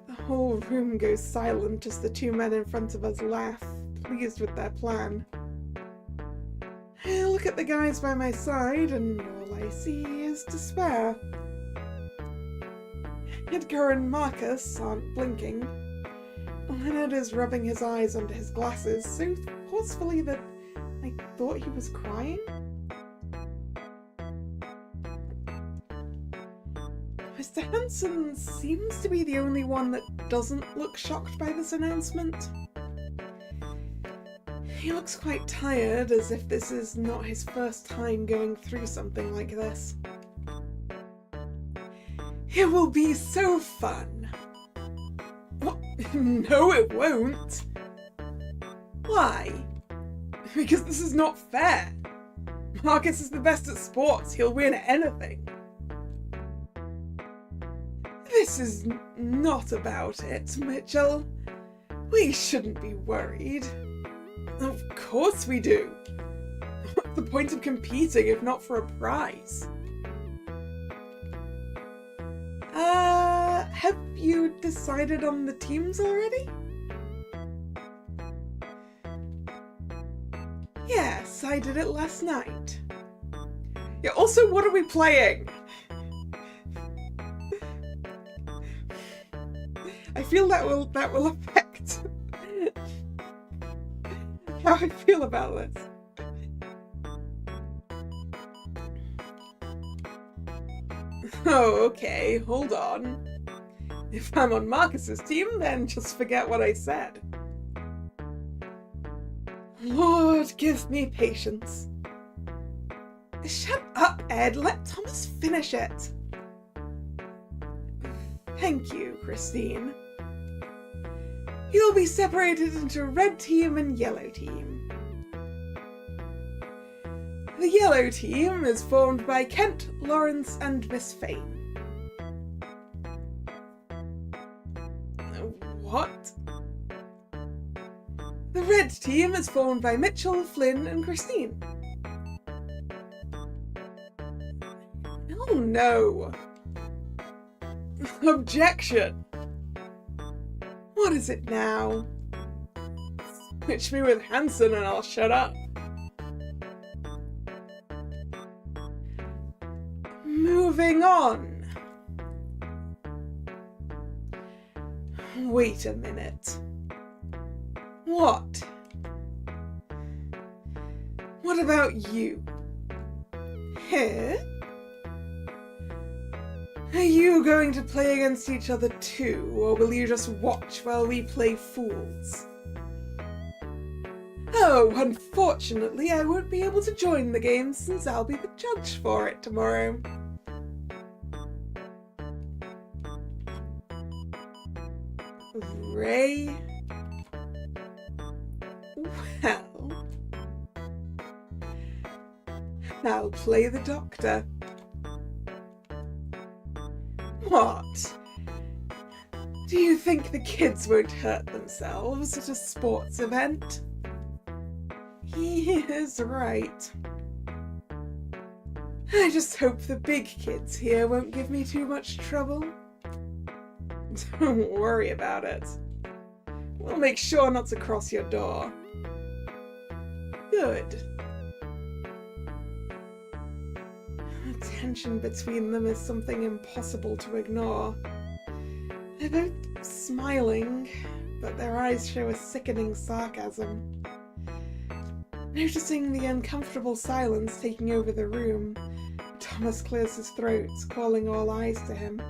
The whole room goes silent as the two men in front of us laugh, pleased with their plan. I look at the guys by my side and all I see is despair. Edgar and Marcus aren't blinking. Leonard is rubbing his eyes under his glasses so forcefully that I thought he was crying. Mr. Hanson seems to be the only one that doesn't look shocked by this announcement. He looks quite tired, as if this is not his first time going through something like this. It will be so fun. What? No, it won't. Why? Because this is not fair. Marcus is the best at sports. He'll win anything. This is not about it, Mitchell. We shouldn't be worried. Of course we do. What's the point of competing if not for a prize? Have you decided on the teams already? I did it last night. Yeah, also, what are we playing? I feel that will affect how I feel about this. Oh, okay, hold on. If I'm on Marcus's team, then just forget what I said. Lord, give me patience. Shut up, Ed. Let Thomas finish it. Thank you, Christine. You'll be separated into red team and yellow team. The yellow team is formed by Kent, Lawrence, and Miss Fane. What? The red team is formed by Mitchell, Flynn, and Christine. Oh no! Objection! What is it now? Switch me with Hanson and I'll shut up. Moving on. Wait a minute. What? What about you? Here? Are you going to play against each other too, or will you just watch while we play fools? Oh, unfortunately I won't be able to join the game since I'll be the judge for it tomorrow. Ray? Well, I'll play the doctor. What? Do you think the kids won't hurt themselves at a sports event? He is right. I just hope the big kids here won't give me too much trouble. Don't worry about it. We'll make sure not to cross your door. Good. The tension between them is something impossible to ignore. They're both smiling, but their eyes show a sickening sarcasm. Noticing the uncomfortable silence taking over the room, Thomas clears his throat, calling all eyes to him.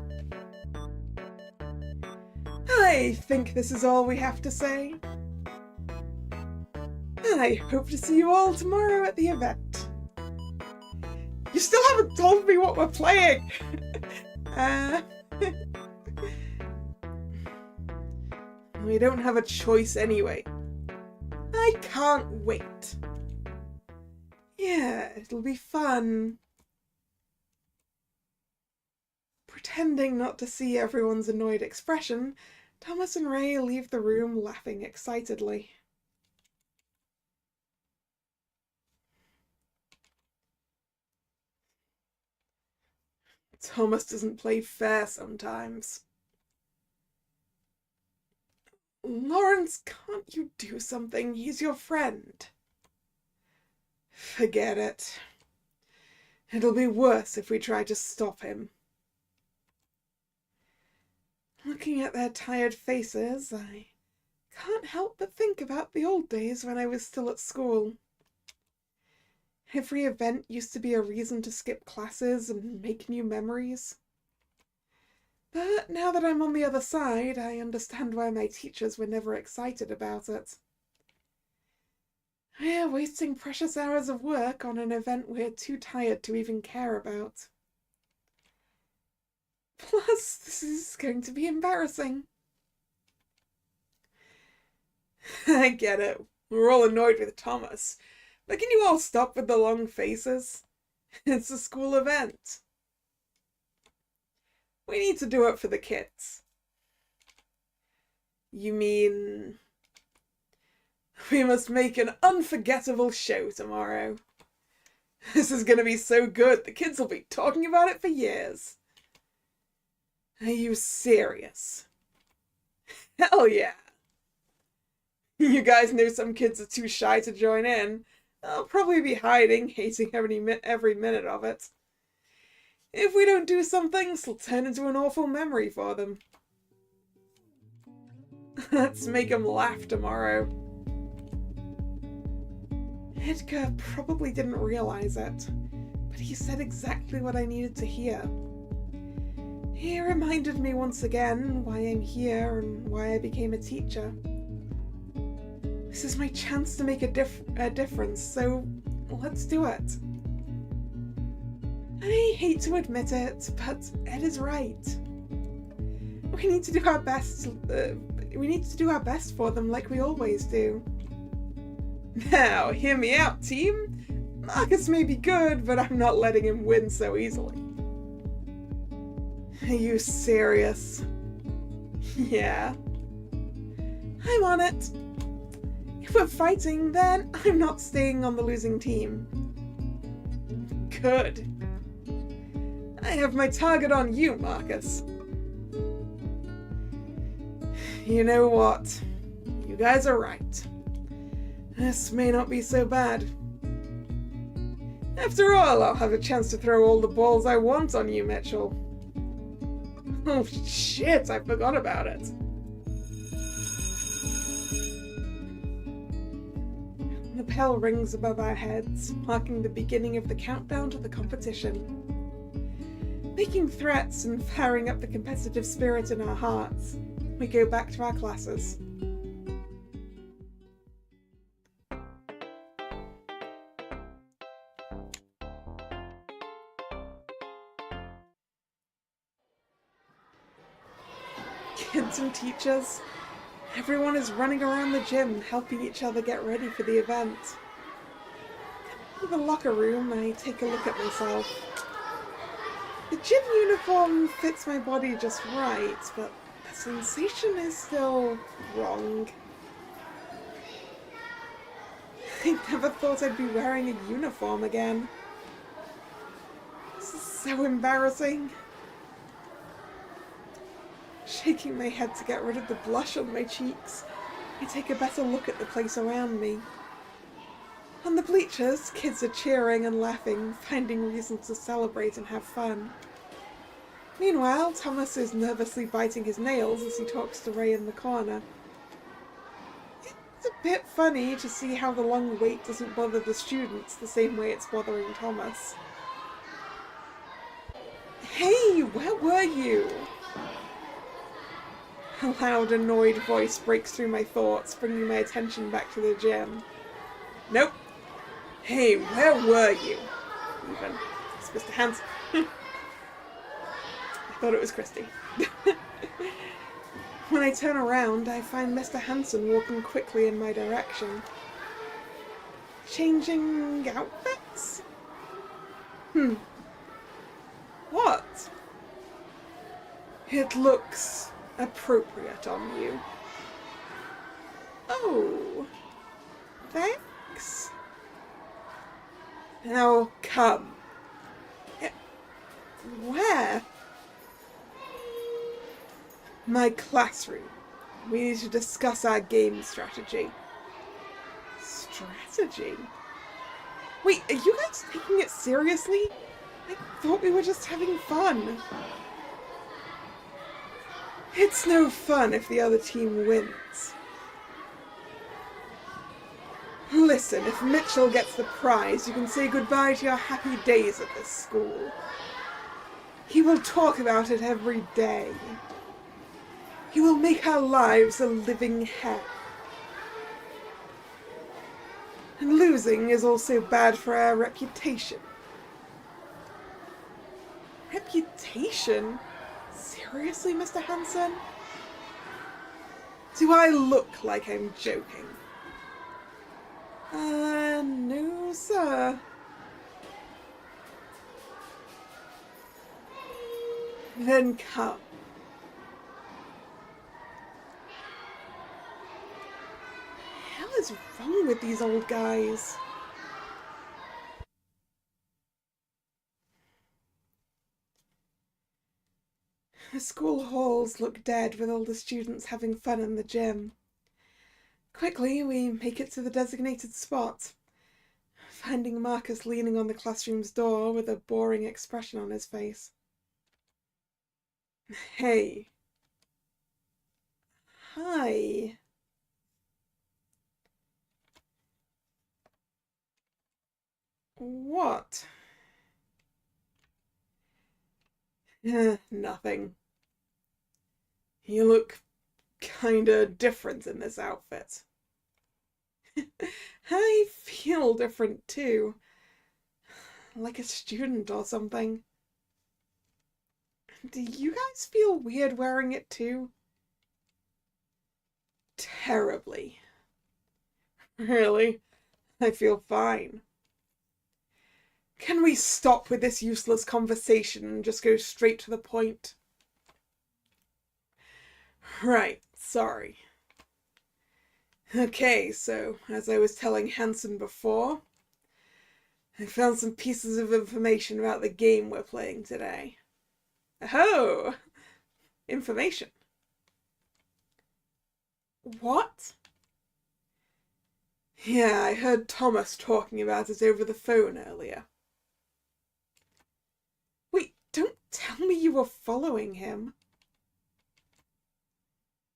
I think this is all we have to say. I hope to see you all tomorrow at the event. You still haven't told me what we're playing! We don't have a choice anyway. I can't wait. Yeah, it'll be fun. Pretending not to see everyone's annoyed expression, Thomas and Ray leave the room laughing excitedly. Thomas doesn't play fair sometimes. Lawrence, can't you do something? He's your friend. Forget it. It'll be worse if we try to stop him. Looking at their tired faces, I can't help but think about the old days when I was still at school. Every event used to be a reason to skip classes and make new memories. But now that I'm on the other side, I understand why my teachers were never excited about it. We're wasting precious hours of work on an event we're too tired to even care about. Plus, this is going to be embarrassing. I get it. We're all annoyed with Thomas. But can you all stop with the long faces? It's a school event. We need to do it for the kids. You mean... we must make an unforgettable show tomorrow. This is going to be so good. The kids will be talking about it for years. Are you serious? Hell yeah. You guys know some kids are too shy to join in. I'll probably be hiding, hating every minute of it. If we don't do something, it'll turn into an awful memory for them. Let's make them laugh tomorrow. Edgar probably didn't realize it, but he said exactly what I needed to hear. He reminded me once again why I'm here and why I became a teacher. This is my chance to make a difference, so let's do it. I hate to admit it, but Ed is right. We need to do our best. We need to do our best for them like we always do. Now, hear me out, team. Marcus may be good, but I'm not letting him win so easily. Are you serious? Yeah. I'm on it. If we're fighting, then I'm not staying on the losing team. Good. I have my target on you, Marcus. You know what? You guys are right. This may not be so bad. After all, I'll have a chance to throw all the balls I want on you, Mitchell. Oh shit, I forgot about it. The bell rings above our heads, marking the beginning of the countdown to the competition. Making threats and firing up the competitive spirit in our hearts, we go back to our classes. Kids and teachers, everyone is running around the gym, helping each other get ready for the event. In the locker room, I take a look at myself. The gym uniform fits my body just right, but the sensation is still wrong. I never thought I'd be wearing a uniform again. This is so embarrassing. Shaking my head to get rid of the blush on my cheeks, I take a better look at the place around me. On the bleachers, kids are cheering and laughing, finding reasons to celebrate and have fun. Meanwhile, Thomas is nervously biting his nails as he talks to Ray in the corner. It's a bit funny to see how the long wait doesn't bother the students the same way it's bothering Thomas. Hey, where were you? A loud, annoyed voice breaks through my thoughts, bringing my attention back to the gym. Nope. Hey, where were you? Even. It's Mr. Hanson. I thought it was Christy. When I turn around, I find Mr. Hanson walking quickly in my direction. Changing outfits? What? It looks appropriate on you. Oh, thanks. Now come. Where? My classroom. We need to discuss our game strategy. Strategy? Wait, are you guys taking it seriously? I thought we were just having fun. It's no fun if the other team wins. Listen, if Mitchell gets the prize, you can say goodbye to your happy days at this school. He will talk about it every day. He will make our lives a living hell. And losing is also bad for our reputation. Reputation? Seriously, Mr. Hanson? Do I look like I'm joking? No, sir. Then come. What the hell is wrong with these old guys? The school halls look dead with all the students having fun in the gym. Quickly, we make it to the designated spot. finding Marcus leaning on the classroom's door with a boring expression on his face. Hey. Hi. What? Nothing. You look kinda different in this outfit. I feel different too. Like a student or something. Do you guys feel weird wearing it too? Terribly. Really? I feel fine. Can we stop with this useless conversation and just go straight to the point? Right, sorry. Okay, so as I was telling Hanson before, I found some pieces of information about the game we're playing today. Oh, information. What? Yeah, I heard Thomas talking about it over the phone earlier. Wait, don't tell me you were following him.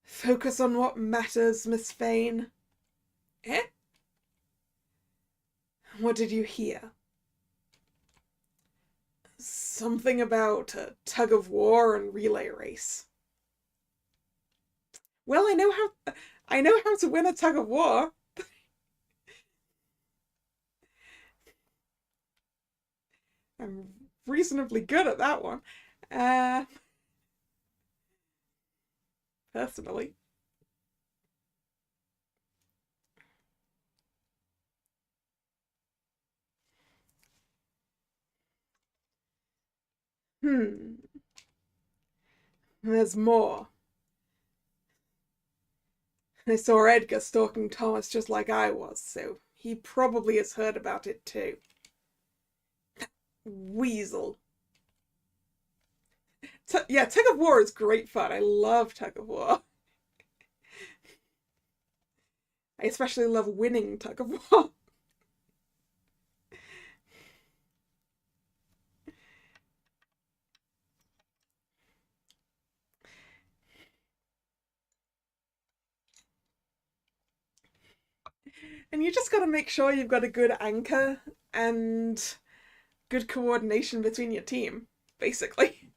Focus on what matters, Miss Fane. Eh? What did you hear? Something about a tug of war and relay race. Well, I know how to win a tug of war. I'm reasonably good at that one. Personally. There's more. I saw Edgar stalking Thomas just like I was, so he probably has heard about it too. Weasel. Yeah, Tug of War is great fun. I love Tug of War. I especially love winning Tug of War. And you just gotta make sure you've got a good anchor and good coordination between your team, basically.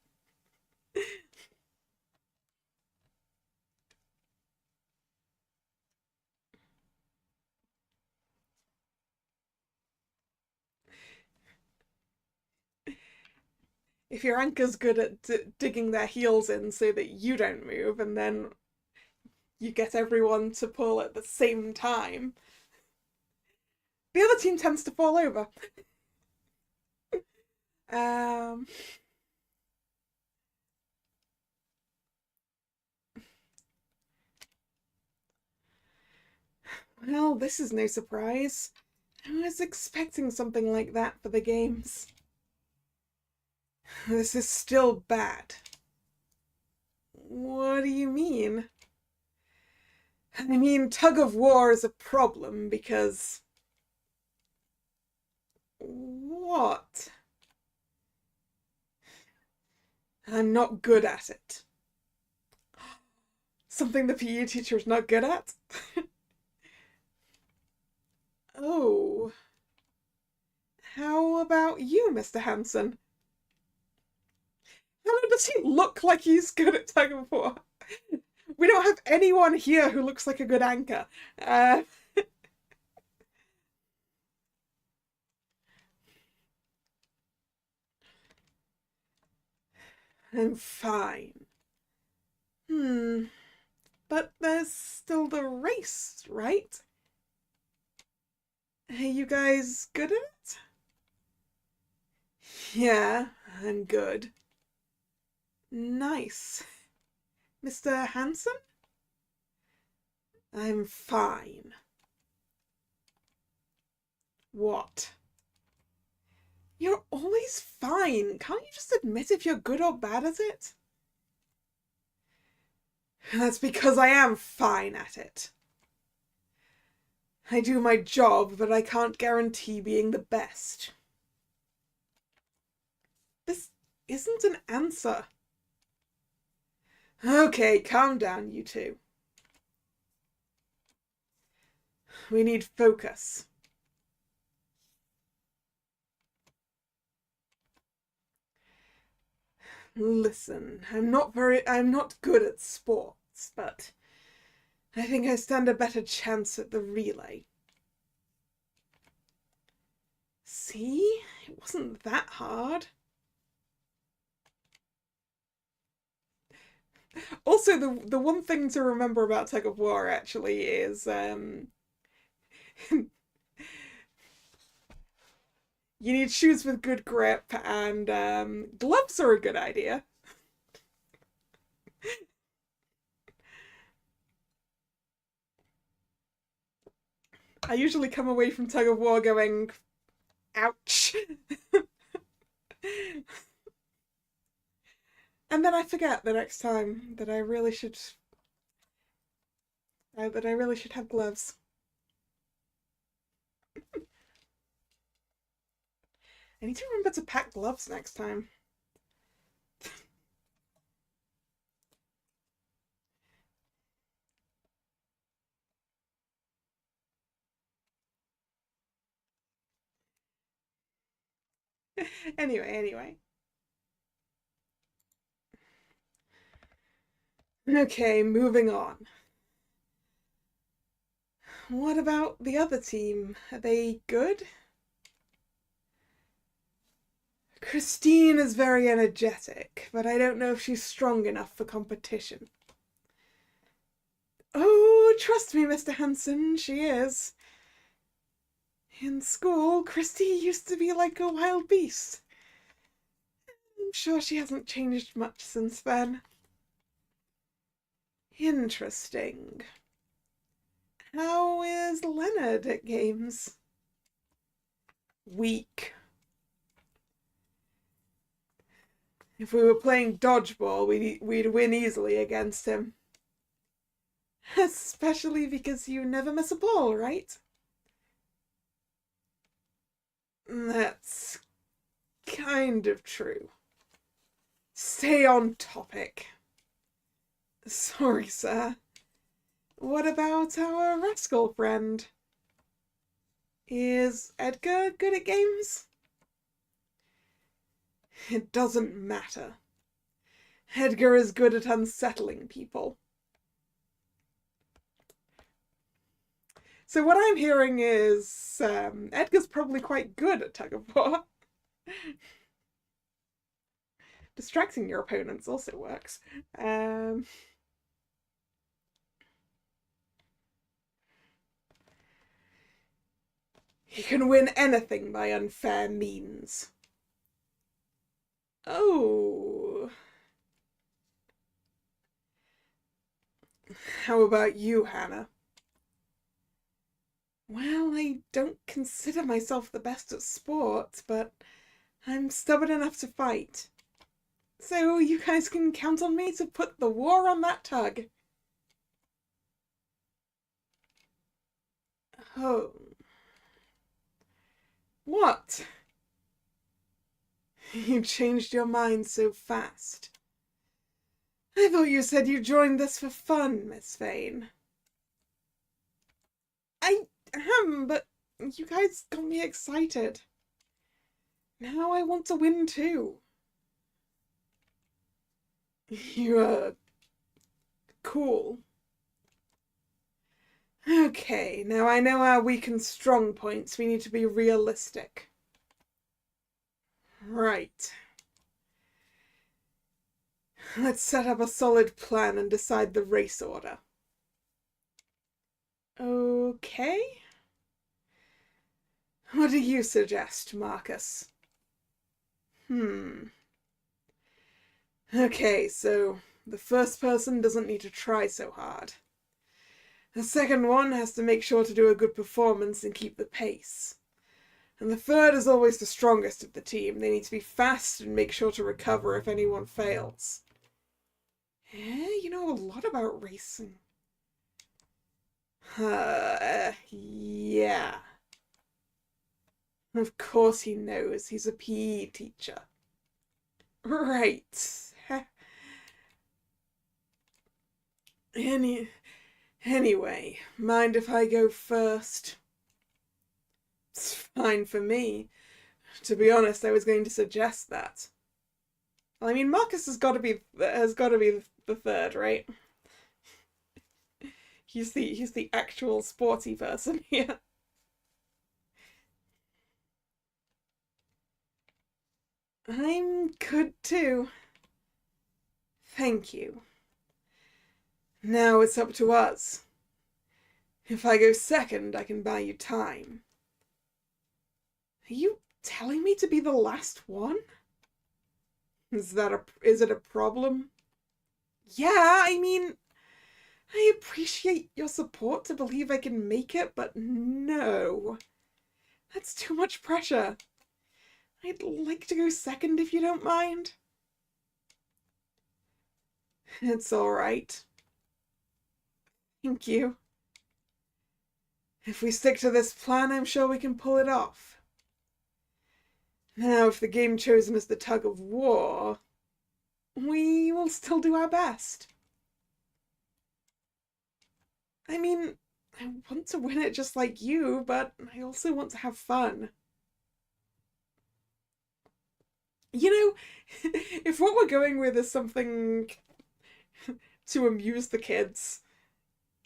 If your anchor's good at digging their heels in so that you don't move, and then you get everyone to pull at the same time, the other team tends to fall over. Um, well, this is no surprise. I was expecting something like that for the games. This is still bad. What do you mean? I mean, tug of war is a problem because... What? I'm not good at it. Something the PE teacher is not good at? Oh. How about you, Mr. Hanson? How does he look like he's good at tug of war? We don't have anyone here who looks like a good anchor. I'm fine. But there's still the race, right? Are you guys good at it? Yeah, I'm good. Nice. Mr. Hanson? I'm fine. What? You're always fine. Can't you just admit if you're good or bad at it? That's because I am fine at it. I do my job, but I can't guarantee being the best. This isn't an answer. Okay, calm down, you two. We need focus. Listen, I'm not good at sports, but I think I stand a better chance at the relay. See? It wasn't that hard. Also, the one thing to remember about tug of war actually is you need shoes with good grip, and gloves are a good idea. I usually come away from tug of war going, ouch. And then I forget the next time that I really should have gloves. I need to remember to pack gloves next time. Anyway. Okay, moving on. What about the other team? Are they good? Christine is very energetic, but I don't know if she's strong enough for competition. Oh, trust me, Mr. Hanson, she is. In school, Christy used to be like a wild beast. I'm sure she hasn't changed much since then. Interesting. How is Leonard at games? Weak. If we were playing dodgeball, we'd win easily against him. Especially because you never miss a ball, right? That's kind of true. Stay on topic. Sorry, sir. What about our rascal friend? Is Edgar good at games? It doesn't matter. Edgar is good at unsettling people. So what I'm hearing is Edgar's probably quite good at tug of war. Distracting your opponents also works. He can win anything by unfair means. Oh. How about you, Hannah? Well, I don't consider myself the best at sport, but I'm stubborn enough to fight. So you guys can count on me to put the war on that tug. Oh. What? You changed your mind so fast. I thought you said you joined this for fun, Miss Vane. I am, but you guys got me excited. Now I want to win too. You're cool. Okay, now I know our weak and strong points. We need to be realistic. Right. Let's set up a solid plan and decide the race order. Okay. What do you suggest, Marcus? Okay, so the first person doesn't need to try so hard. The second one has to make sure to do a good performance and keep the pace. And the third is always the strongest of the team. They need to be fast and make sure to recover if anyone fails. You know a lot about racing. Yeah. Of course he knows. He's a PE teacher. Right. Anyway, mind if I go first? It's fine for me. To be honest, I was going to suggest that. I mean, Marcus has got to be the third, right? He's the actual sporty person here. I'm good too. Thank you. Now it's up to us. If I go second, I can buy you time. Are you telling me to be the last one? Is it a problem? Yeah, I mean, I appreciate your support to believe I can make it, but no. That's too much pressure. I'd like to go second if you don't mind. It's all right. Thank you. If we stick to this plan, I'm sure we can pull it off. Now, if the game chosen is the tug of war, we will still do our best. I mean, I want to win it just like you, but I also want to have fun. You know, if what we're going with is something to amuse the kids,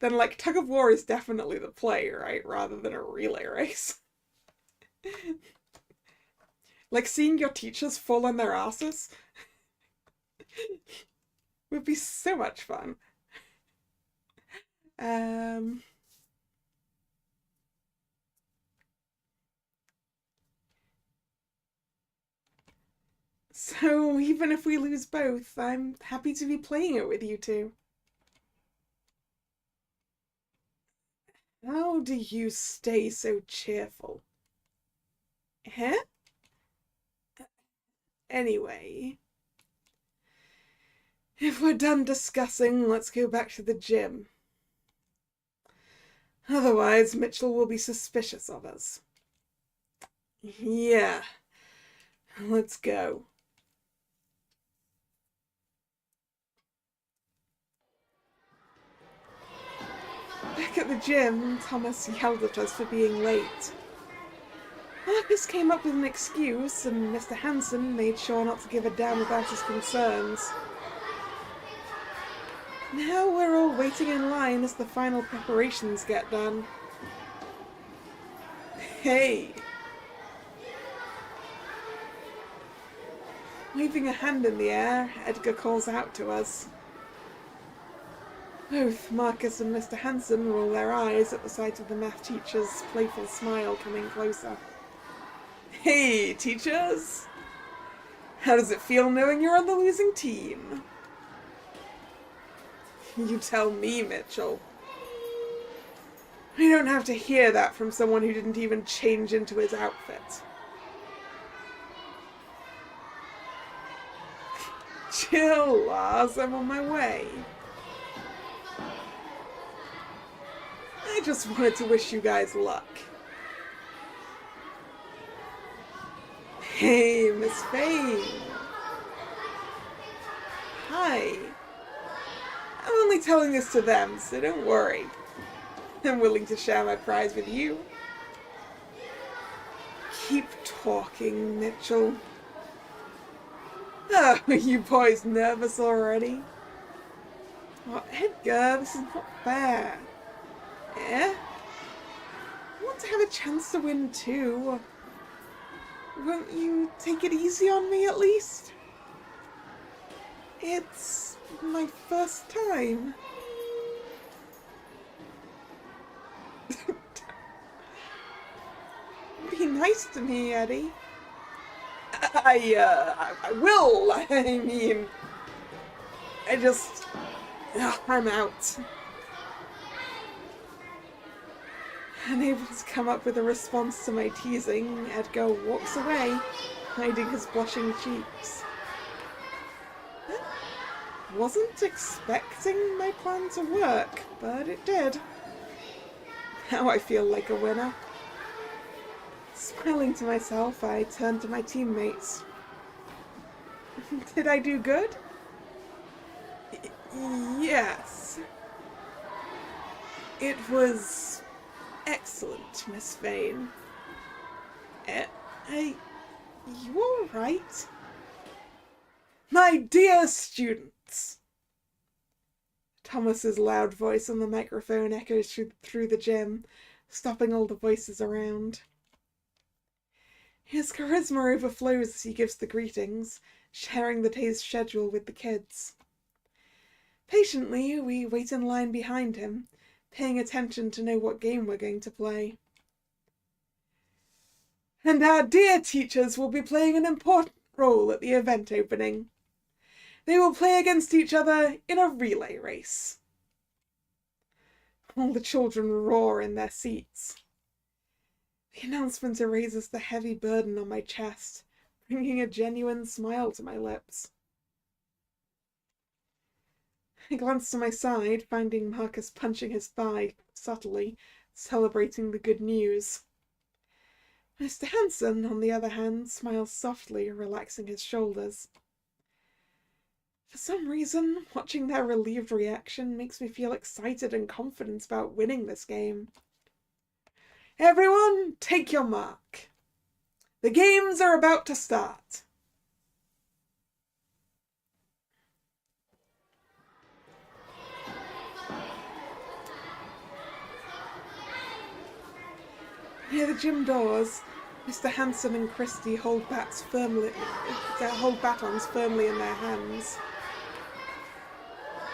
then like tug of war is definitely the play, right? Rather than a relay race. Like seeing your teachers fall on their asses would be so much fun. So even if we lose both, I'm happy to be playing it with you two. How do you stay so cheerful? Huh? Anyway, if we're done discussing, let's go back to the gym. Otherwise, Mitchell will be suspicious of us. Yeah, let's go. Back at the gym, Thomas yelled at us for being late. Marcus came up with an excuse, and Mr. Hanson made sure not to give a damn about his concerns. Now we're all waiting in line as the final preparations get done. Hey! Waving a hand in the air, Edgar calls out to us. Both Marcus and Mr. Hanson roll their eyes at the sight of the math teacher's playful smile coming closer. Hey, teachers! How does it feel knowing you're on the losing team? You tell me, Mitchell. I don't have to hear that from someone who didn't even change into his outfit. Chill, Lars, I'm on my way. I just wanted to wish you guys luck. Hey, Miss Fane. Hi. I'm only telling this to them, so don't worry. I'm willing to share my prize with you. Keep talking, Mitchell. Oh, are you boys nervous already? Oh, Edgar, this is not fair. Eh? I want to have a chance to win too. Won't you take it easy on me at least? It's my first time. Be nice to me, Eddie. I will. I mean, I'm out. Unable to come up with a response to my teasing, Edgar walks away, hiding his blushing cheeks. Wasn't expecting my plan to work, but it did. Now I feel like a winner. Smiling to myself, I turned to my teammates. Did I do good? Yes. It was excellent, Miss Vane. You all right? My dear students! Thomas's loud voice on the microphone echoes through the gym, stopping all the voices around. His charisma overflows as he gives the greetings, sharing the day's schedule with the kids. Patiently, we wait in line behind him, paying attention to know what game we're going to play. And our dear teachers will be playing an important role at the event opening. They will play against each other in a relay race. All the children roar in their seats. The announcement erases the heavy burden on my chest, bringing a genuine smile to my lips. I glance to my side, finding Marcus punching his thigh subtly, celebrating the good news. Mr. Hanson, on the other hand, smiles softly, relaxing his shoulders. For some reason, watching their relieved reaction makes me feel excited and confident about winning this game. Everyone, take your mark. The games are about to start. Near the gym doors, Mr. Hanson and Christy hold batons firmly in their hands.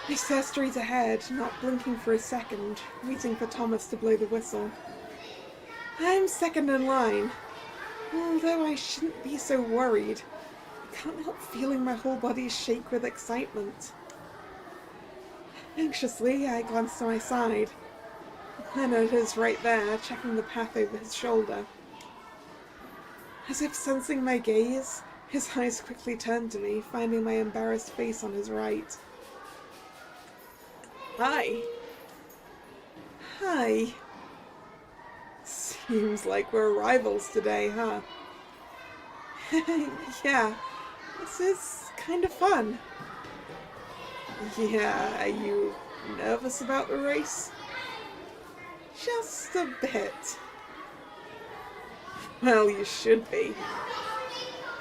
They stare straight ahead, not blinking for a second, waiting for Thomas to blow the whistle. I'm second in line, although I shouldn't be so worried. I can't help feeling my whole body shake with excitement. Anxiously, I glance to my side. Leonard is right there, checking the path over his shoulder. As if sensing my gaze, his eyes quickly turn to me, finding my embarrassed face on his right. Hi. Hi. Seems like we're rivals today, huh? Yeah, this is kind of fun. Yeah, are you nervous about the race? Just a bit. Well, you should be.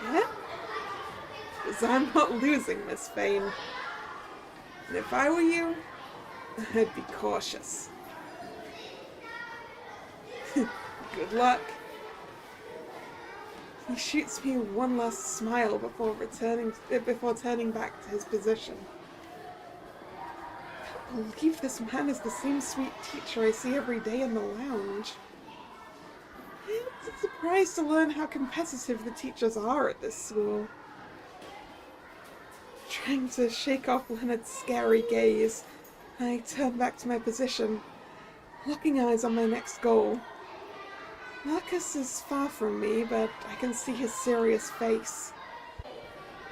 Yeah? Because I'm not losing, Miss Vane. And if I were you, I'd be cautious. Good luck. He shoots me one last smile before turning back to his position. I can't believe this man is the same sweet teacher I see every day in the lounge. I'm surprised to learn how competitive the teachers are at this school. Trying to shake off Leonard's scary gaze, I turn back to my position, locking eyes on my next goal. Marcus is far from me, but I can see his serious face.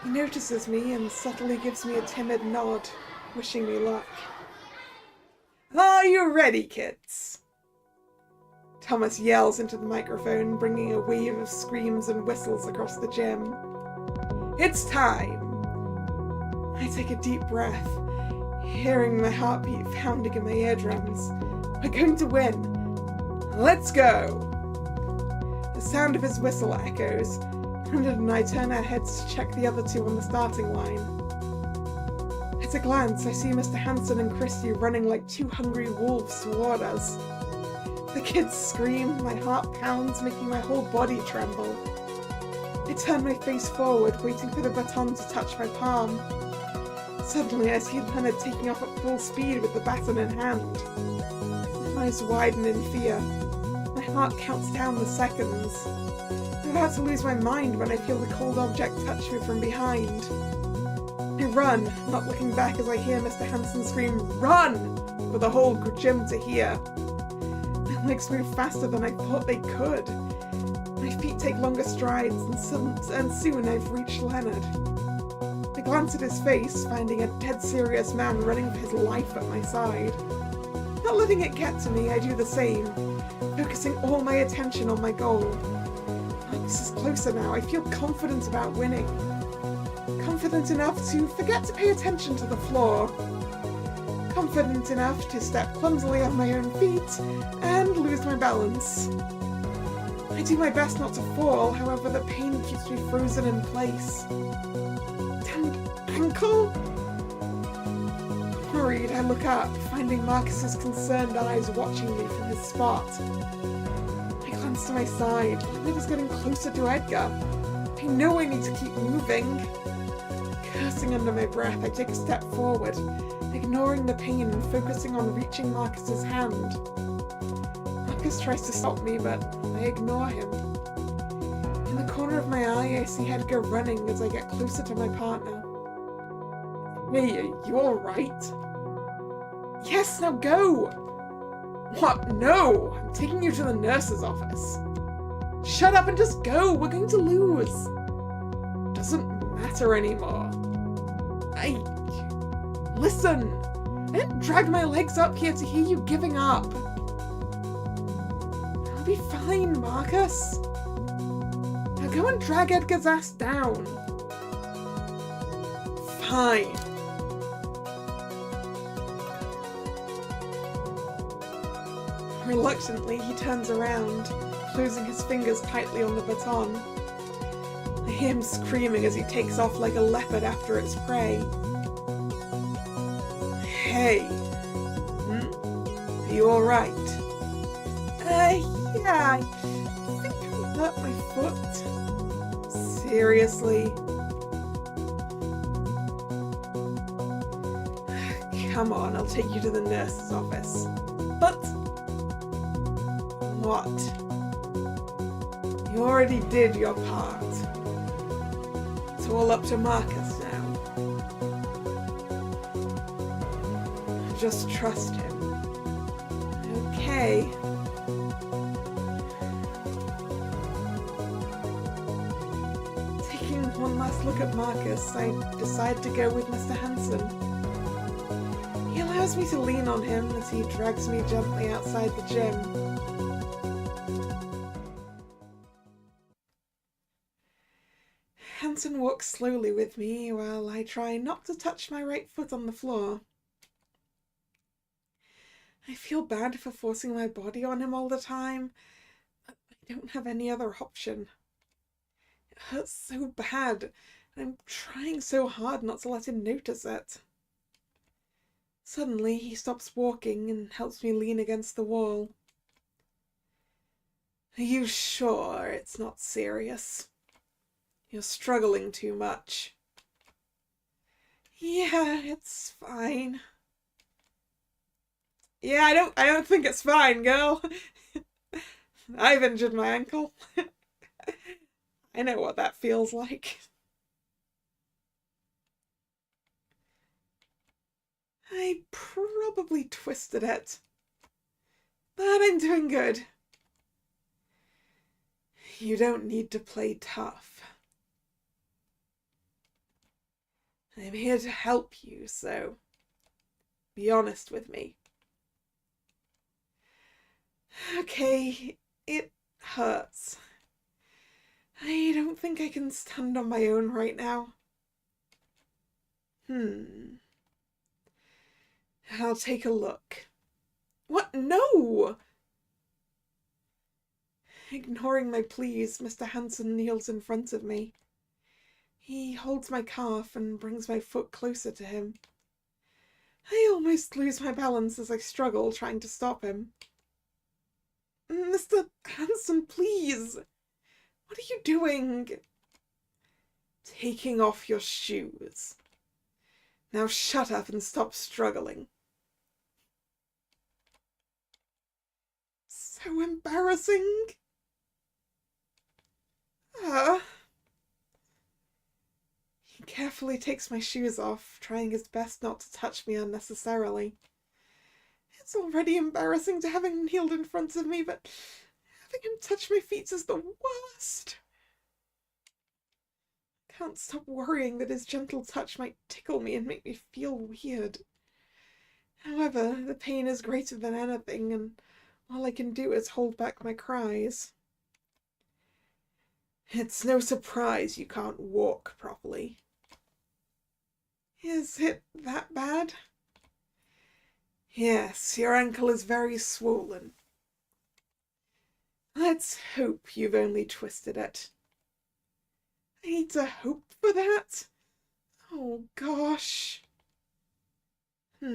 He notices me and subtly gives me a timid nod, wishing me luck. Are you ready, kids? Thomas yells into the microphone, bringing a wave of screams and whistles across the gym. It's time! I take a deep breath, hearing my heartbeat pounding in my eardrums. We're going to win! Let's go! The sound of his whistle echoes. Leonard and I turn our heads to check the other two on the starting line. At a glance, I see Mr. Hanson and Christy running like two hungry wolves toward us. The kids scream, my heart pounds, making my whole body tremble. I turn my face forward, waiting for the baton to touch my palm. Suddenly, I see Leonard taking off at full speed with the baton in hand. My eyes widen in fear. My heart counts down the seconds. I'm about to lose my mind when I feel the cold object touch me from behind. I run, not looking back as I hear Mr. Hanson scream, "Run!" for the whole gym to hear. My legs move faster than I thought they could. My feet take longer strides, and soon I've reached Leonard. I glance at his face, finding a dead serious man running for his life at my side. Not letting it get to me, I do the same, focusing all my attention on my goal. Marcus is closer now. I feel confident about winning. Confident enough to forget to pay attention to the floor. Confident enough to step clumsily on my own feet and lose my balance. I do my best not to fall, however the pain keeps me frozen in place. Damn ankle! Worried, I look up, finding Marcus's concerned eyes watching me from his spot. I glance to my side. Limit is getting closer to Edgar. I know I need to keep moving. Cursing under my breath, I take a step forward, ignoring the pain and focusing on reaching Marcus's hand. Marcus tries to stop me, but I ignore him. In the corner of my eye, I see Edgar running as I get closer to my partner. Hey, are you alright? Yes, now go! What? No! I'm taking you to the nurse's office. Shut up and just go! We're going to lose! Doesn't matter anymore. Listen! I didn't drag my legs up here to hear you giving up. I'll be fine, Marcus. Now go and drag Edgar's ass down. Fine. Reluctantly, he turns around, closing his fingers tightly on the baton. I hear him screaming as he takes off like a leopard after its prey. Hey. Are you alright? Yeah, I think I hurt my foot. Seriously? Come on, I'll take you to the nurse's office. But... what? You already did your part. It's all up to Marcus now. Just trust him. Okay. Taking one last look at Marcus, I decide to go with Mr. Hansen. He allows me to lean on him as he drags me gently outside the gym. Hansen walks slowly with me while I try not to touch my right foot on the floor. I feel bad for forcing my body on him all the time, but I don't have any other option. It hurts so bad, and I'm trying so hard not to let him notice it. Suddenly, he stops walking and helps me lean against the wall. Are you sure it's not serious? You're struggling too much. Yeah, it's fine. Yeah, I don't think it's fine, girl. I've injured my ankle. I know what that feels like. I probably twisted it. But I'm doing good. You don't need to play tough. I'm here to help you, so be honest with me. Okay, it hurts. I don't think I can stand on my own right now. I'll take a look. What? No! Ignoring my pleas, Mr. Hansen kneels in front of me. He holds my calf and brings my foot closer to him. I almost lose my balance as I struggle trying to stop him. Mr. Hansen, please! What are you doing? Taking off your shoes. Now shut up and stop struggling. So embarrassing. He carefully takes my shoes off, trying his best not to touch me unnecessarily. It's already embarrassing to have him kneeled in front of me, but having him touch my feet is the worst. I can't stop worrying that his gentle touch might tickle me and make me feel weird. However, the pain is greater than anything, and All I can do is hold back my cries. It's no surprise you can't walk properly. Is it that bad? Yes, your ankle is very swollen. Let's hope you've only twisted it. I need to hope for that? Oh gosh. I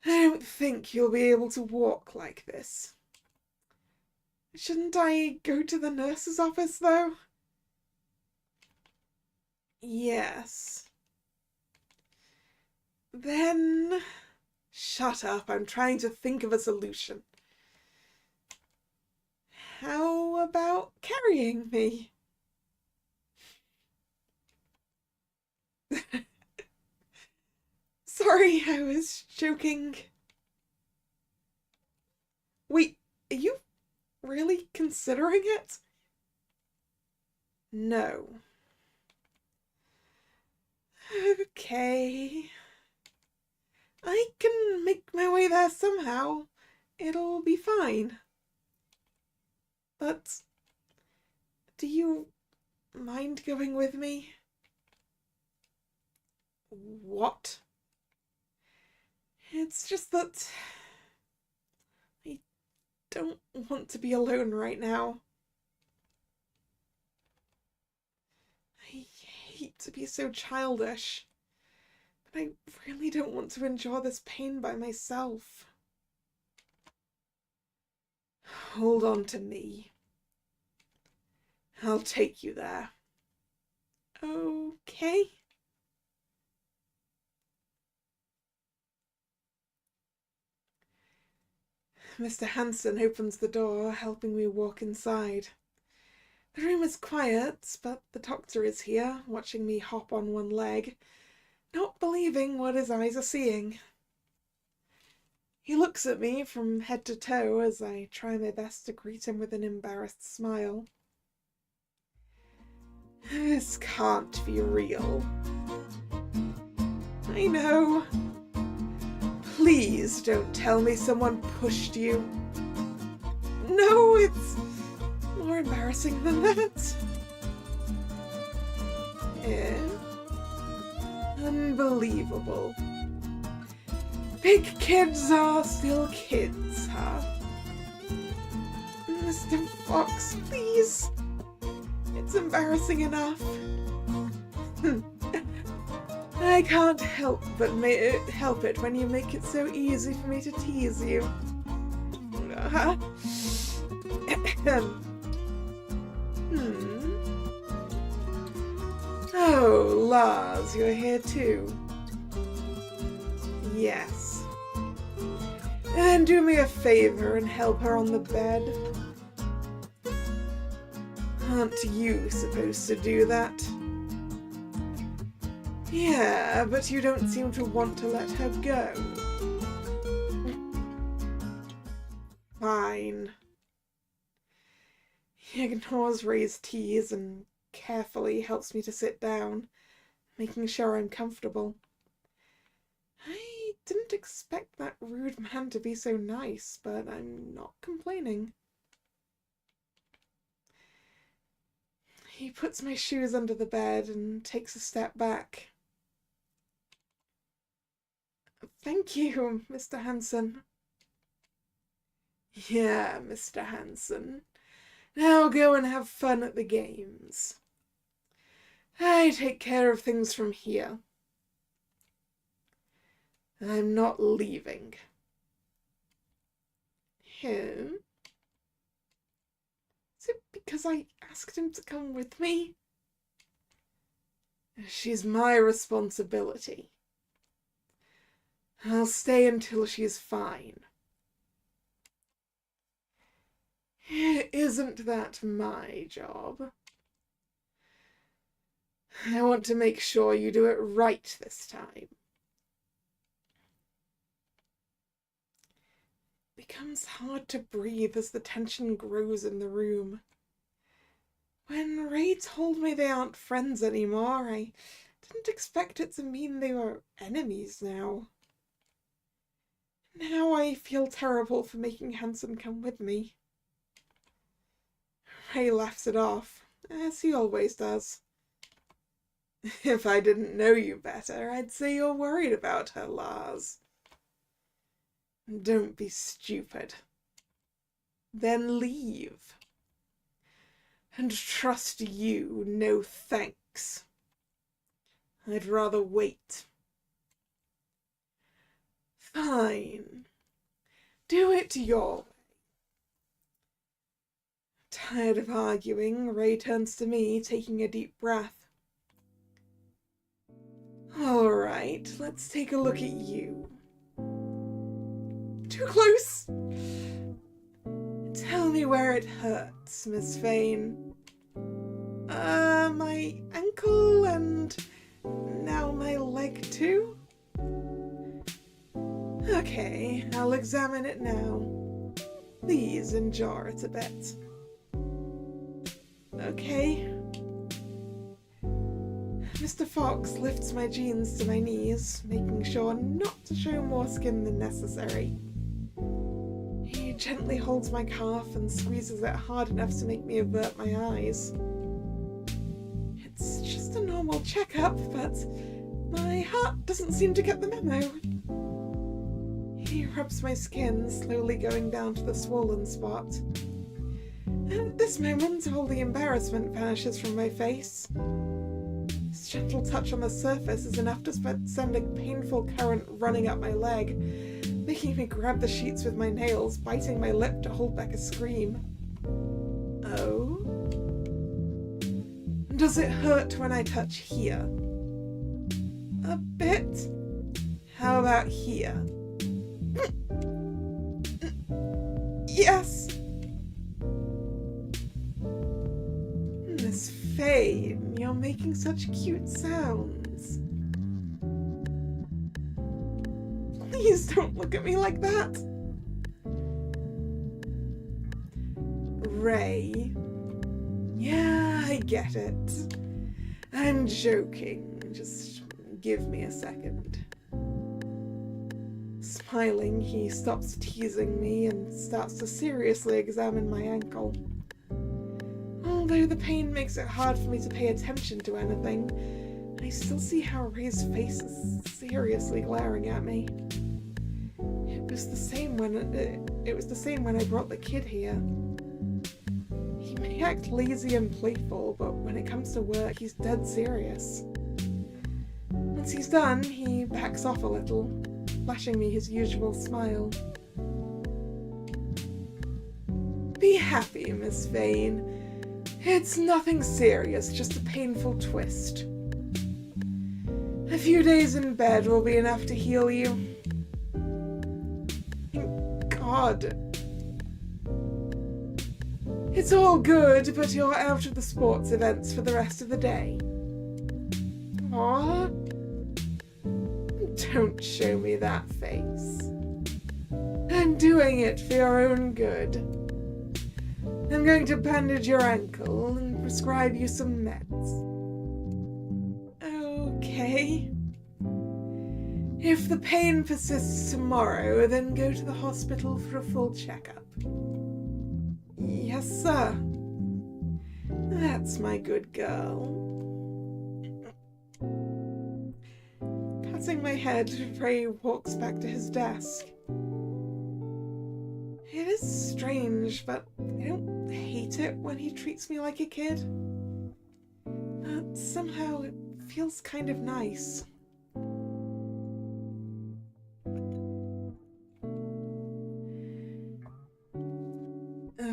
don't think you'll be able to walk like this. Shouldn't I go to the nurse's office though? Yes. Then... Shut up, I'm trying to think of a solution. How about carrying me? Sorry, I was joking. Wait, are you really considering it? No. Okay. I can make my way there somehow. It'll be fine. But do you mind going with me? What? It's just that I don't want to be alone right now. I hate to be so childish, but I really don't want to endure this pain by myself. Hold on to me. I'll take you there. Okay. Mr. Hanson opens the door, helping me walk inside. The room is quiet, but the doctor is here, watching me hop on one leg, not believing what his eyes are seeing. He looks at me from head to toe as I try my best to greet him with an embarrassed smile. This can't be real. I know. Please don't tell me someone pushed you. No, it's more embarrassing than that. Unbelievable. Big kids are still kids, huh? Mr. Fox, please. It's embarrassing enough. I can't help it when you make it so easy for me to tease you. Oh, Lars, you're here too. Yes. And do me a favor and help her on the bed. Aren't you supposed to do that? Yeah, but you don't seem to want to let her go. Fine. He ignores Ray's tease and carefully helps me to sit down, making sure I'm comfortable. I didn't expect that rude man to be so nice, but I'm not complaining. He puts my shoes under the bed and takes a step back. Thank you, Mr. Hanson. Yeah, Mr. Hanson. Now go and have fun at the games. I take care of things from here. I'm not leaving. Him? Is it because I asked him to come with me? She's my responsibility. I'll stay until she's fine. Isn't that my job? I want to make sure you do it right this time. It becomes hard to breathe as the tension grows in the room. When Ray told me they aren't friends anymore, I didn't expect it to mean they were enemies now. Now I feel terrible for making Hanson come with me. Ray laughs it off, as he always does. If I didn't know you better, I'd say you're worried about her, Lars. Don't be stupid. Then leave. And trust you, no thanks. I'd rather wait. Fine. Do it your way. Tired of arguing, Ray turns to me, taking a deep breath. All right, let's take a look at you. Too close! Tell me where it hurts, Miss Vane. My ankle and now my leg too? Okay, I'll examine it now. Please endure it a bit. Okay. Mr. Fox lifts my jeans to my knees, making sure not to show more skin than necessary. He gently holds my calf and squeezes it hard enough to make me avert my eyes. It's just a normal checkup, but my heart doesn't seem to get the memo. He rubs my skin, slowly going down to the swollen spot. And at this moment, all the embarrassment vanishes from my face. His gentle touch on the surface is enough to send a painful current running up my leg, making me grab the sheets with my nails, biting my lip to hold back a scream. Oh? Does it hurt when I touch here? A bit? How about here? Yes! Miss Vane, you're making such cute sounds. Please don't look at me like that. Ray. Yeah, I get it. I'm joking. Just give me a second. Smiling, he stops teasing me and starts to seriously examine my ankle. Although the pain makes it hard for me to pay attention to anything, I still see how Ray's face is seriously glaring at me. It was the same when I brought the kid here. He may act lazy and playful, but when it comes to work, he's dead serious. Once he's done, he backs off a little, flashing me his usual smile. Be happy, Miss Vane. It's nothing serious, just a painful twist. A few days in bed will be enough to heal you. Thank God. It's all good, but you're out of the sports events for the rest of the day. Aw. Don't show me that face. I'm doing it for your own good. I'm going to bandage your ankle and prescribe you some meds. Okay. If the pain persists tomorrow, then go to the hospital for a full checkup. Yes, sir. That's my good girl. Patting my head, Ray walks back to his desk. It is strange, but I don't hate it when he treats me like a kid. But somehow it feels kind of nice.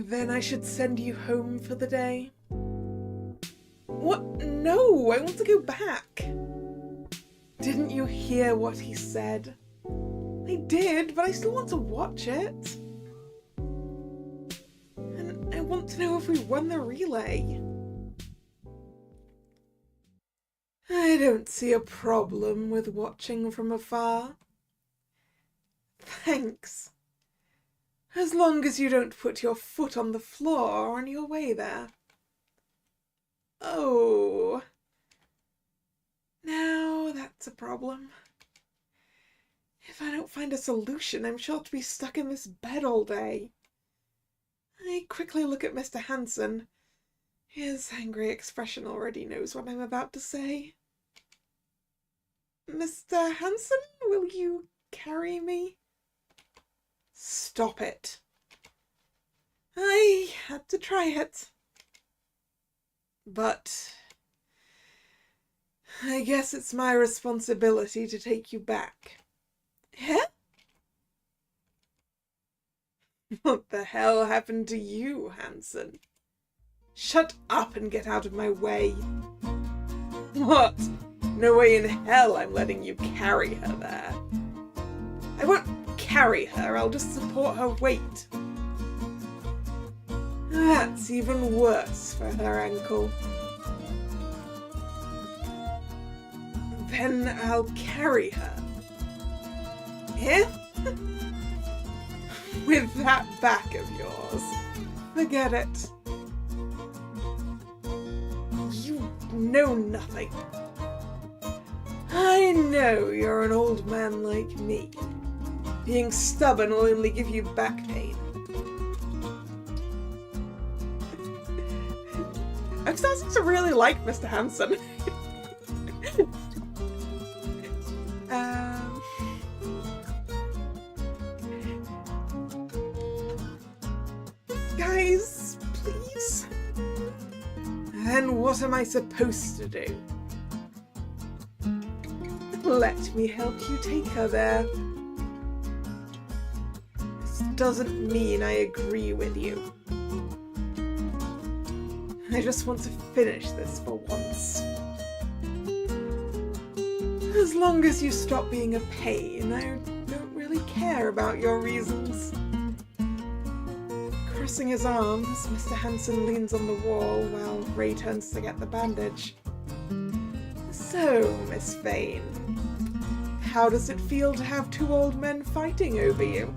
Then I should send you home for the day? What? No, I want to go back. Didn't you hear what he said? I did, but I still want to watch it. And I want to know if we won the relay. I don't see a problem with watching from afar. Thanks. As long as you don't put your foot on the floor on your way there. Oh. Now that's a problem. If If I don't find a solution, I'm sure to be stuck in this bed all day. I quickly look at Mr. Hanson. His angry expression already knows what I'm about to say. Mr. Hanson, will you carry me? Stop it. I had to try it. But I guess it's my responsibility to take you back. Huh? What the hell happened to you, Hanson? Shut up and get out of my way. What? No way in hell I'm letting you carry her there. I won't carry her, I'll just support her weight. That's even worse for her ankle. Then I'll carry her. Here? With that back of yours. Forget it. You know nothing. I know you're an old man like me. Being stubborn will only give you back pain. I'm starting to really like Mr. Hanson. Guys, please. Then what am I supposed to do? Let me help you take her there. This doesn't mean I agree with you. I just want to finish this for once. As long as you stop being a pain, I don't really care about your reasons. Crossing his arms, Mr. Hanson leans on the wall while Ray turns to get the bandage. So, Miss Vane, how does it feel to have two old men fighting over you?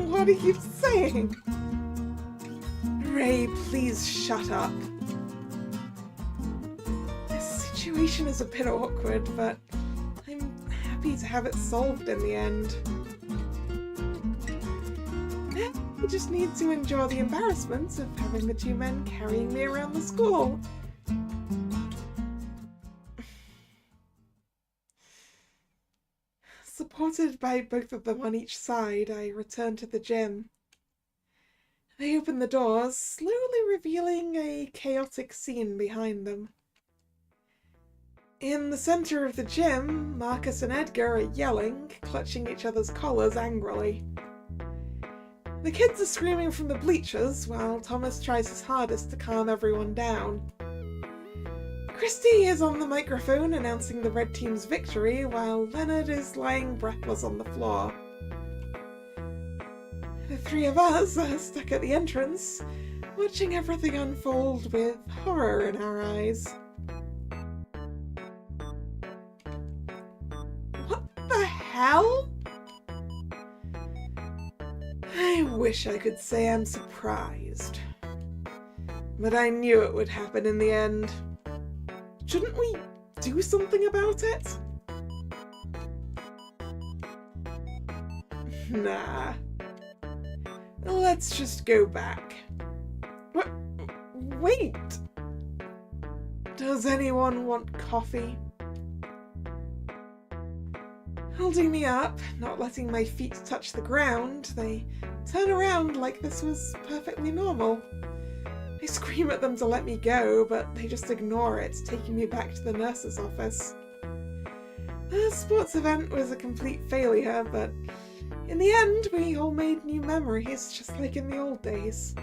What are you saying? Ray, please shut up. This situation is a bit awkward, but I'm happy to have it solved in the end. I just need to endure the embarrassment of having the two men carrying me around the school. Supported by both of them on each side, I return to the gym. They open the doors, slowly revealing a chaotic scene behind them. In the center of the gym, Marcus and Edgar are yelling, clutching each other's collars angrily. The kids are screaming from the bleachers, while Thomas tries his hardest to calm everyone down. Christy is on the microphone announcing the red team's victory, while Leonard is lying breathless on the floor. The three of us are stuck at the entrance, watching everything unfold with horror in our eyes. What the hell? I wish I could say I'm surprised. But I knew it would happen in the end. Shouldn't we do something about it? Nah. Let's just go back. What? Wait! Does anyone want coffee? Holding me up, not letting my feet touch the ground, they turn around like this was perfectly normal. I scream at them to let me go, but they just ignore it, taking me back to the nurse's office. The sports event was a complete failure, but in the end, we all made new memories, just like in the old days.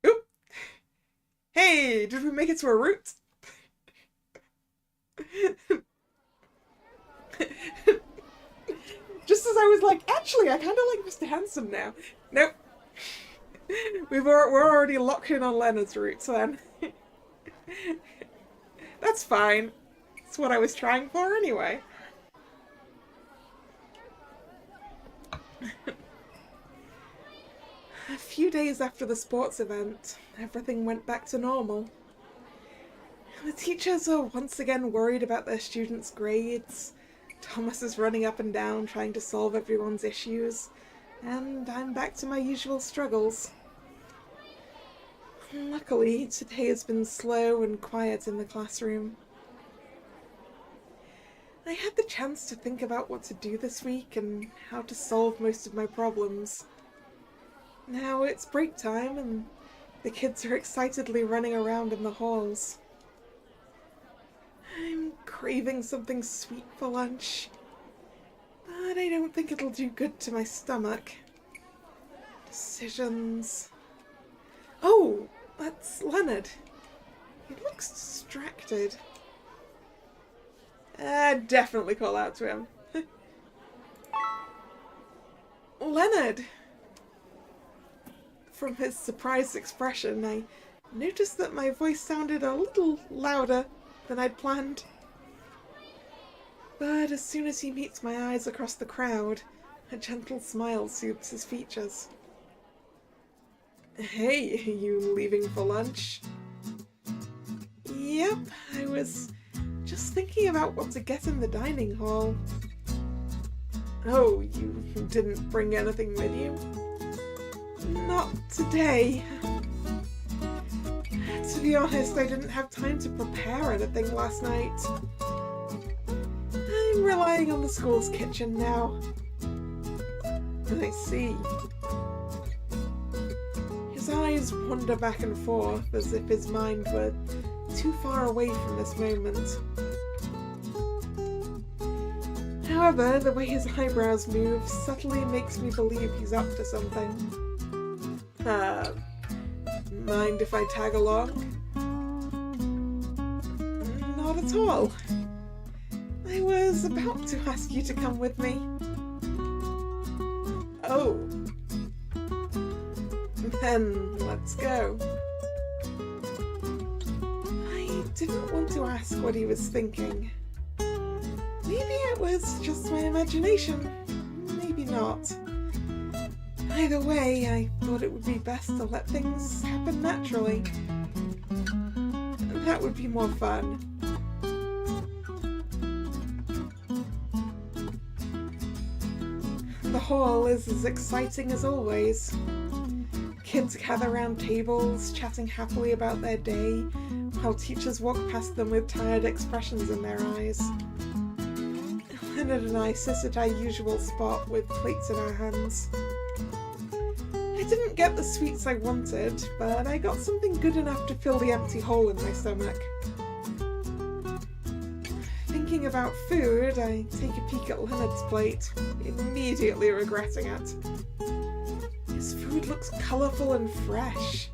Oop! Hey, did we make it to a route? Just as I was like, actually, I kind of like Mr. Hanson now. Nope. We're already locked in on Leonard's route, so then. That's fine. That's what I was trying for anyway. A few days after the sports event, everything went back to normal. The teachers are once again worried about their students' grades. Thomas is running up and down trying to solve everyone's issues, and I'm back to my usual struggles. Luckily, today has been slow and quiet in the classroom. I had the chance to think about what to do this week and how to solve most of my problems. Now it's break time and the kids are excitedly running around in the halls. I'm craving something sweet for lunch, but I don't think it'll do good to my stomach. Decisions. Oh, that's Leonard. He looks distracted. Definitely call out to him. Leonard! From his surprised expression, I noticed that my voice sounded a little louder than I'd planned. But as soon as he meets my eyes across the crowd, a gentle smile soothes his features. Hey, are you leaving for lunch? Yep, I was just thinking about what to get in the dining hall. Oh, you didn't bring anything with you? Not today. To be honest, I didn't have time to prepare anything last night. I'm relying on the school's kitchen now. I see. His eyes wander back and forth as if his mind were too far away from this moment. However, the way his eyebrows move subtly makes me believe he's up to something. Mind if I tag along? Not at all. I was about to ask you to come with me. Oh. Then let's go. I didn't want to ask what he was thinking. Maybe it was just my imagination. Maybe not. Either way, I thought it would be best to let things happen naturally. That would be more fun. The hall is as exciting as always. Kids gather around tables, chatting happily about their day, while teachers walk past them with tired expressions in their eyes. Leonard and I sit at our usual spot with plates in our hands. I didn't get the sweets I wanted, but I got something good enough to fill the empty hole in my stomach. Thinking about food, I take a peek at Leonard's plate, immediately regretting it. His food looks colourful and fresh.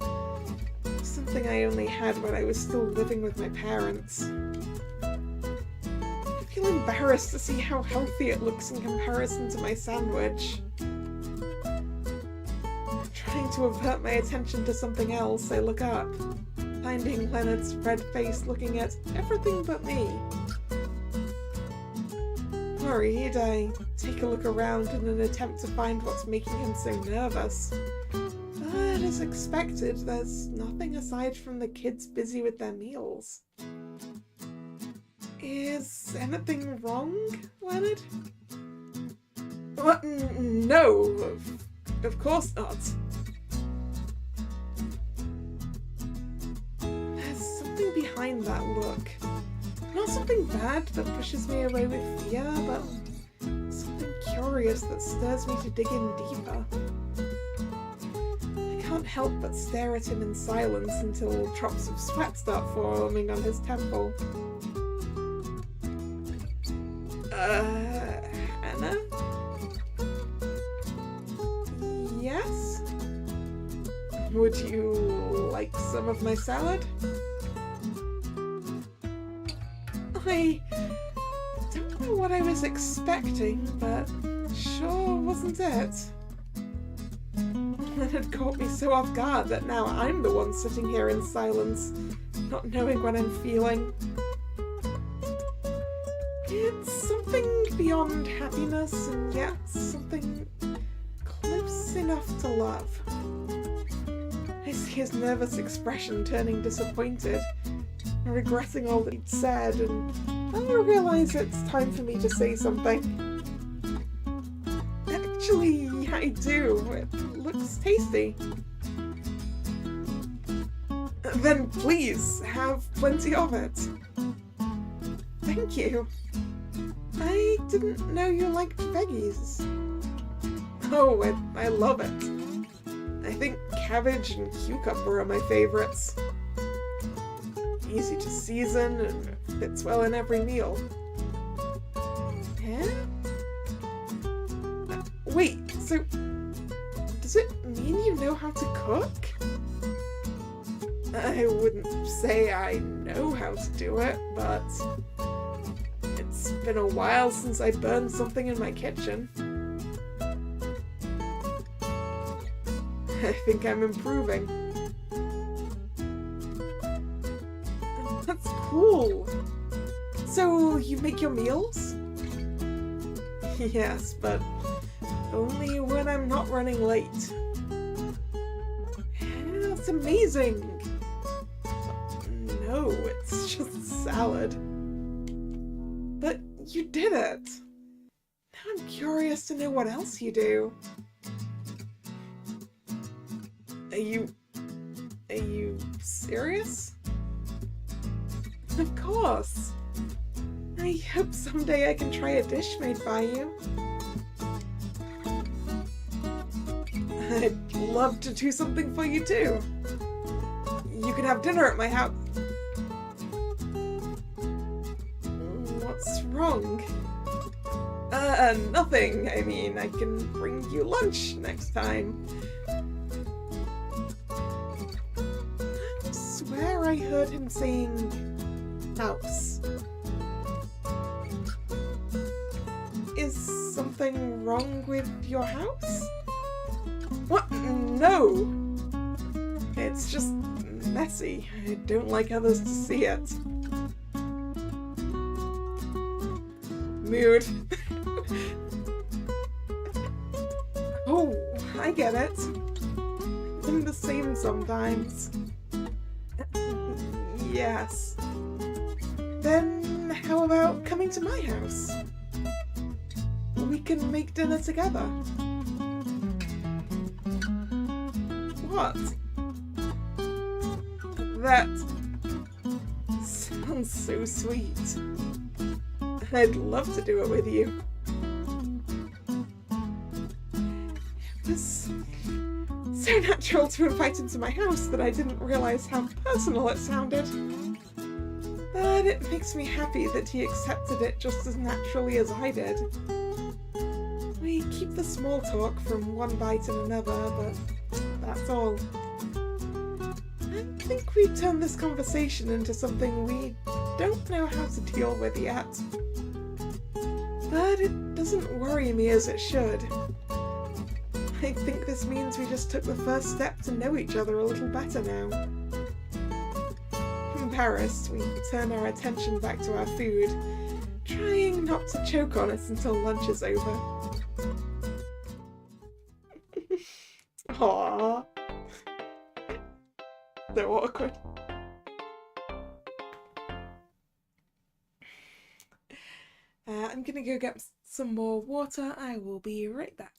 Something I only had when I was still living with my parents. I feel embarrassed to see how healthy it looks in comparison to my sandwich. Trying to avert my attention to something else, I look up, finding Leonard's red face looking at everything but me. Worried, I take a look around in an attempt to find what's making him so nervous. But as expected, there's nothing aside from the kids busy with their meals. Is anything wrong, Leonard? What? No, of course not. There's something behind that look. Not something bad that pushes me away with fear, but something curious that stirs me to dig in deeper. I can't help but stare at him in silence until drops of sweat start forming on his temple. Anna? Yes? Would you like some of my salad? I don't know what I was expecting, but sure wasn't it. Leonard caught me so off guard that now I'm the one sitting here in silence, not knowing what I'm feeling. It's something beyond happiness, and yet something close enough to love. I see his nervous expression turning disappointed, regretting all that he'd said, and I realize it's time for me to say something. Actually, I do. It looks tasty. Then please, have plenty of it. Thank you. I didn't know you liked veggies. Oh, I love it. I think cabbage and cucumber are my favorites. Easy to season and fits well in every meal. Eh? Wait, so does it mean you know how to cook? I wouldn't say I know how to do it, but it's been a while since I burned something in my kitchen. I think I'm improving. That's cool. So you make your meals? Yes, but only when I'm not running late. That's amazing. No, it's just salad. But you did it. Now I'm curious to know what else you do. Are you serious? Of course. I hope someday I can try a dish made by you. I'd love to do something for you too. You can have dinner at my house. What's wrong? Nothing. I mean, I can bring you lunch next time. I swear I heard him saying house. Is something wrong with your house? What? No! It's just messy. I don't like others to see it. Mood. Oh, I get it. I'm the same sometimes. Yes. Then how about coming to my house? We can make dinner together. What? That sounds so sweet. I'd love to do it with you. It was so natural to invite him to my house that I didn't realize how personal it sounded. But it makes me happy that he accepted it just as naturally as I did. We keep the small talk from one bite and another, but that's all. I think we've turned this conversation into something we don't know how to deal with yet. But it doesn't worry me as it should. I think this means we just took the first step to know each other a little better now. Embarrassed, we turn our attention back to our food, trying not to choke on it until lunch is over. Aww. So awkward. I'm gonna go get some more water. I will be right back.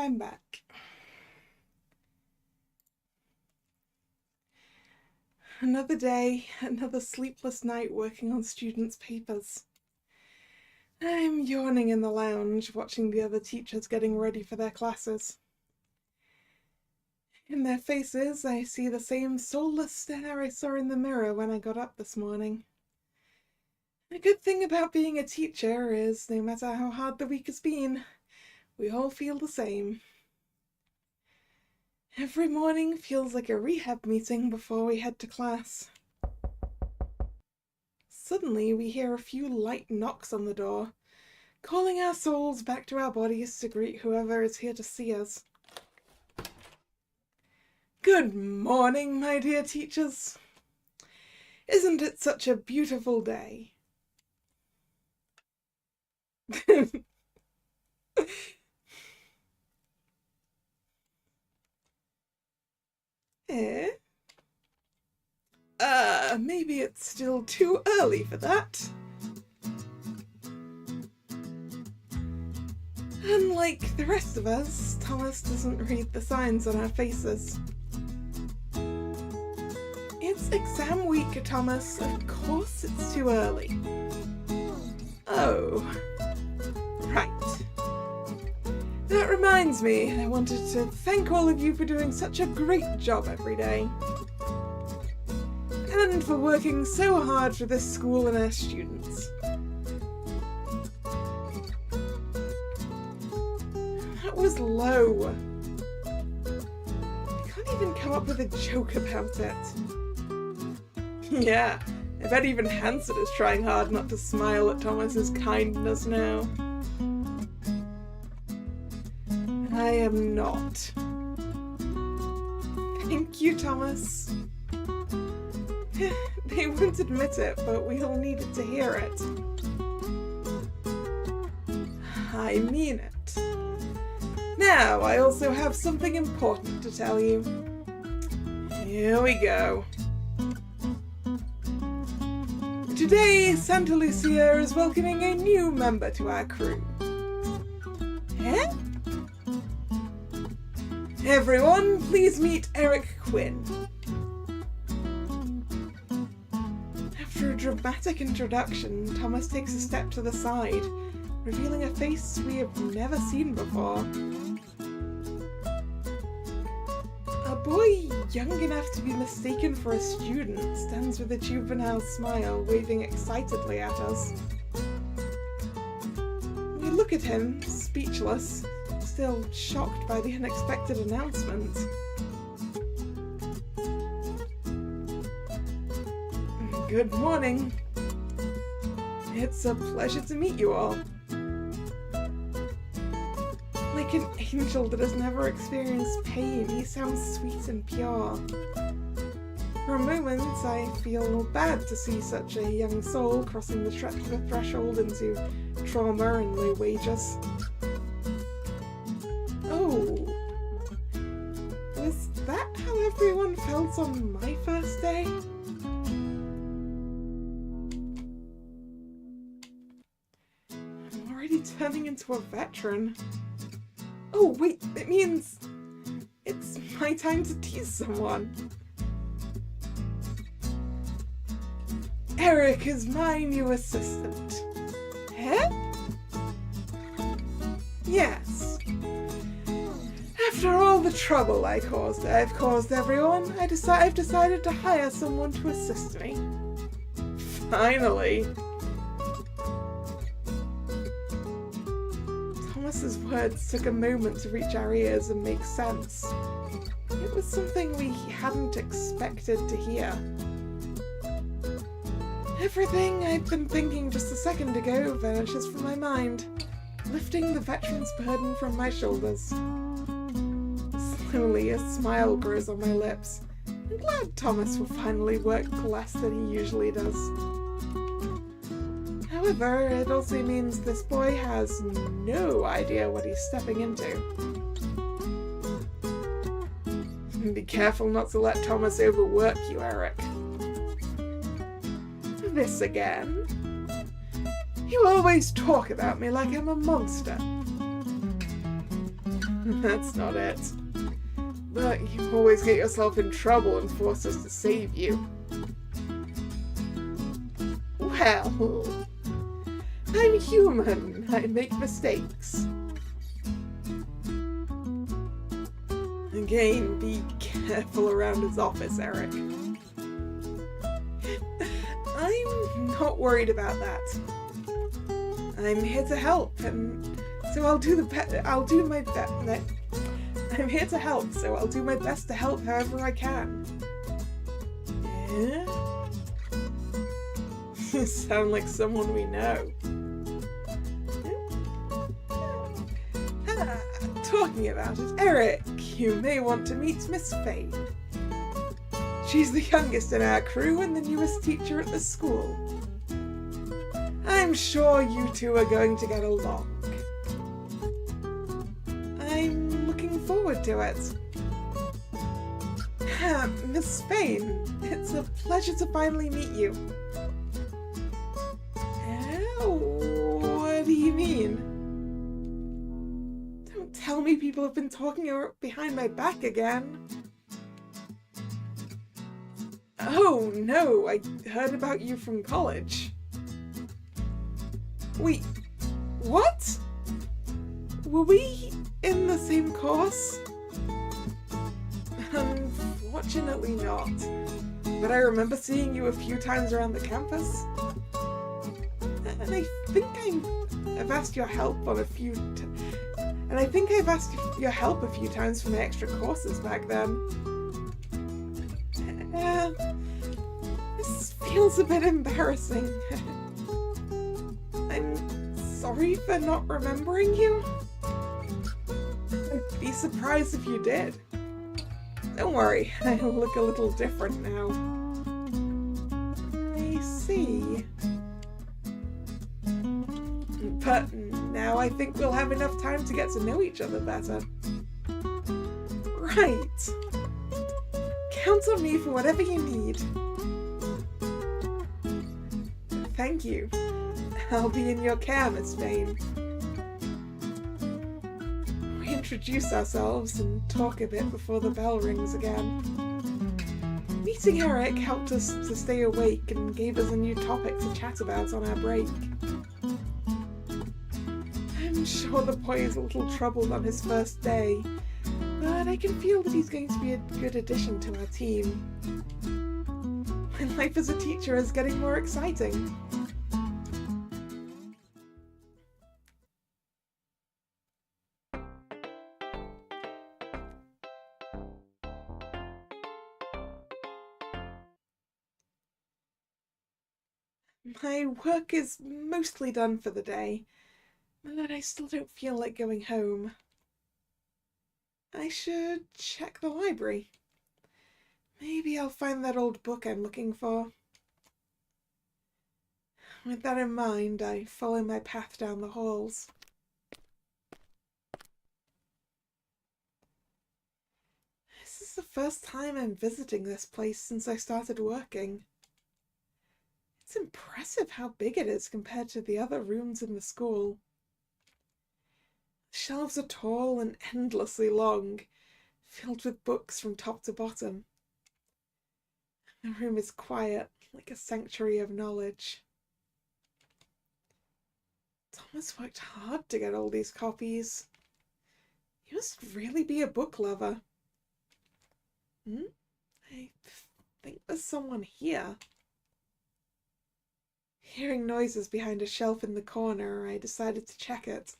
I'm back. Another day, another sleepless night working on students' papers. I'm yawning in the lounge, watching the other teachers getting ready for their classes. In their faces, I see the same soulless stare I saw in the mirror when I got up this morning. The good thing about being a teacher is, no matter how hard the week has been, we all feel the same. Every morning feels like a rehab meeting before we head to class. Suddenly, we hear a few light knocks on the door, calling our souls back to our bodies to greet whoever is here to see us. Good morning, my dear teachers. Isn't it such a beautiful day? Eh? Maybe it's still too early for that. Unlike the rest of us, Thomas doesn't read the signs on our faces. It's exam week, Thomas. Of course it's too early. Oh. Right. That reminds me, I wanted to thank all of you for doing such a great job every day. And for working so hard for this school and our students. That was low. I can't even come up with a joke about it. Yeah, I bet even Hansard is trying hard not to smile at Thomas's kindness now. I am not. Thank you, Thomas. They won't admit it, but we all needed to hear it. I mean it. Now, I also have something important to tell you. Here we go. Today, Santa Lucia is welcoming a new member to our crew. Eh? Everyone, please meet Eric Quinn. After a dramatic introduction, Thomas takes a step to the side, revealing a face we have never seen before. A boy young enough to be mistaken for a student stands with a juvenile smile, waving excitedly at us. We look at him, speechless, still shocked by the unexpected announcement. Good morning. It's a pleasure to meet you all. Like an angel that has never experienced pain, he sounds sweet and pure. For a moment, I feel bad to see such a young soul crossing the threshold into trauma and low wages. Oh, was that how everyone felt on my first day? I'm already turning into a veteran. Oh wait, it means it's my time to tease someone. Eric is my new assistant. Eh? Yes. After all the trouble I've caused everyone, I've decided to hire someone to assist me. Finally. Thomas's words took a moment to reach our ears and make sense. It was something we hadn't expected to hear. Everything I'd been thinking just a second ago vanishes from my mind, lifting the veteran's burden from my shoulders. Slowly, a smile grows on my lips. I'm glad Thomas will finally work less than he usually does. However, it also means this boy has no idea what he's stepping into. Be careful not to let Thomas overwork you, Eric. This again? You always talk about me like I'm a monster. That's not it. But you always get yourself in trouble and force us to save you. Well, I'm human. I make mistakes. Again, be careful around his office, Eric. I'm not worried about that. I'm here to help, and so I'll do my best. I'm here to help, so I'll do my best to help however I can. Yeah? You sound like someone we know. Talking about it, Eric, you may want to meet Miss Faye. She's the youngest in our crew and the newest teacher at the school. I'm sure you two are going to get along. I'm looking forward to it. Miss Faye, it's a pleasure to finally meet you. What do you mean? Don't tell me people have been talking behind my back again. Oh no, I heard about you from college. Wait, what? Were we in the same course? Unfortunately not. But I remember seeing you a few times around the campus. And I think I've asked your help on a few times for my extra courses back then. This feels a bit embarrassing. I'm sorry for not remembering you. I'd be surprised if you did. Don't worry, I look a little different now. I see. But now I think we'll have enough time to get to know each other better. Right. Count on me for whatever you need. Thank you. I'll be in your care, Miss Vane. We introduce ourselves and talk a bit before the bell rings again. Meeting Eric helped us to stay awake and gave us a new topic to chat about on our break. I'm sure the boy is a little troubled on his first day, but I can feel that he's going to be a good addition to our team. My life as a teacher is getting more exciting. My work is mostly done for the day, but I still don't feel like going home. I should check the library. Maybe I'll find that old book I'm looking for. With that in mind, I follow my path down the halls. This is the first time I'm visiting this place since I started working. It's impressive how big it is compared to the other rooms in the school. The shelves are tall and endlessly long, filled with books from top to bottom. The room is quiet, like a sanctuary of knowledge. Thomas worked hard to get all these copies. He must really be a book lover. I think there's someone here. Hearing noises behind a shelf in the corner, I decided to check it.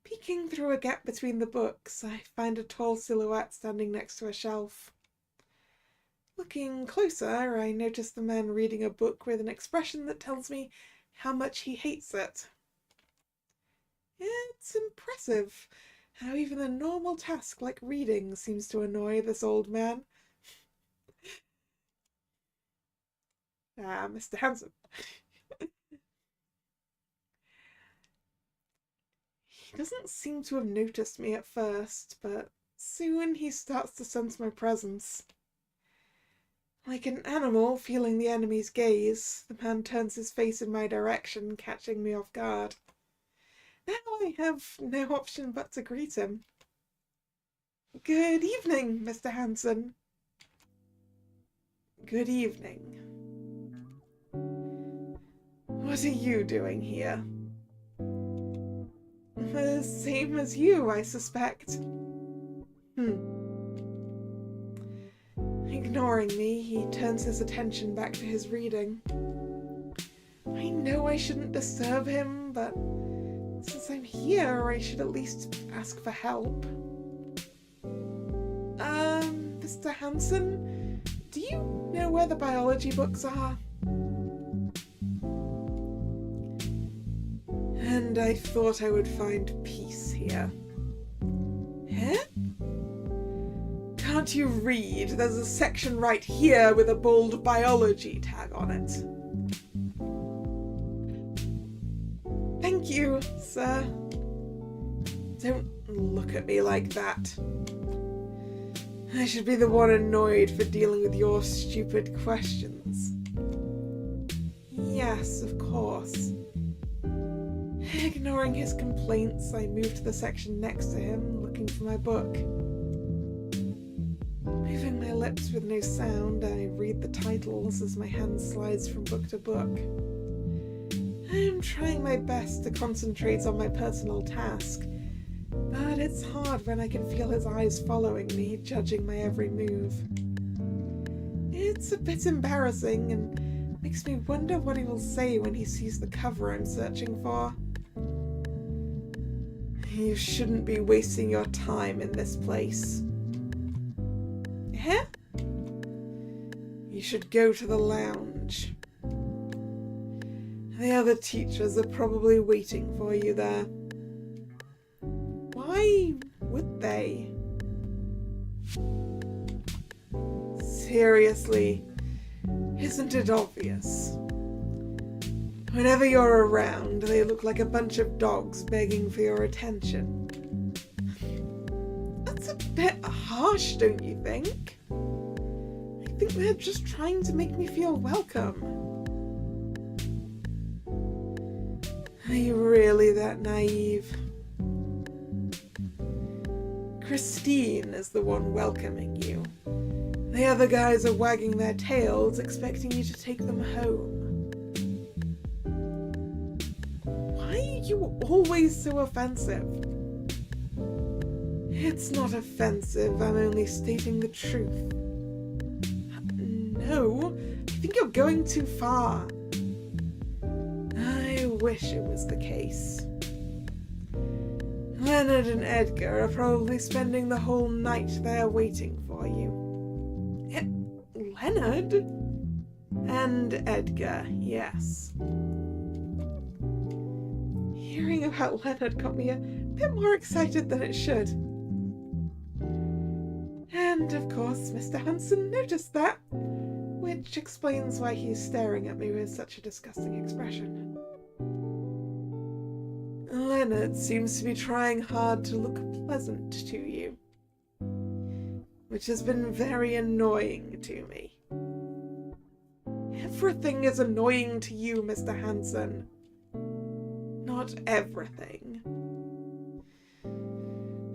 Peeking through a gap between the books, I find a tall silhouette standing next to a shelf. Looking closer, I notice the man reading a book with an expression that tells me how much he hates it. It's impressive how even a normal task like reading seems to annoy this old man. Mr. Hanson. He doesn't seem to have noticed me at first, but soon he starts to sense my presence. Like an animal feeling the enemy's gaze, the man turns his face in my direction, catching me off guard. Now I have no option but to greet him. Good evening, Mr. Hanson. Good evening. What are you doing here? The same as you, I suspect. Ignoring me, he turns his attention back to his reading. I know I shouldn't disturb him, but since I'm here, I should at least ask for help. Mr. Hanson, do you know where the biology books are? And I thought I would find peace here. Huh? Can't you read? There's a section right here with a bold biology tag on it. Thank you, sir. Don't look at me like that. I should be the one annoyed for dealing with your stupid questions. Yes, of course. Ignoring his complaints, I move to the section next to him, looking for my book. Moving my lips with no sound, I read the titles as my hand slides from book to book. I am trying my best to concentrate on my personal task, but it's hard when I can feel his eyes following me, judging my every move. It's a bit embarrassing and makes me wonder what he will say when he sees the cover I'm searching for. You shouldn't be wasting your time in this place. Huh? You should go to the lounge. The other teachers are probably waiting for you there. Why would they? Seriously, isn't it obvious? Whenever you're around, they look like a bunch of dogs begging for your attention. That's a bit harsh, don't you think? I think they're just trying to make me feel welcome. Are you really that naive? Christine is the one welcoming you. The other guys are wagging their tails, expecting you to take them home. Why are you always so offensive? It's not offensive, I'm only stating the truth. No, I think you're going too far. I wish it was the case. Leonard and Edgar are probably spending the whole night there waiting for you. Leonard? And Edgar, yes. Hearing about Leonard got me a bit more excited than it should. And of course, Mr. Hanson noticed that, which explains why he's staring at me with such a disgusting expression. Leonard seems to be trying hard to look pleasant to you, which has been very annoying to me. Everything is annoying to you, Mr. Hanson. Not everything.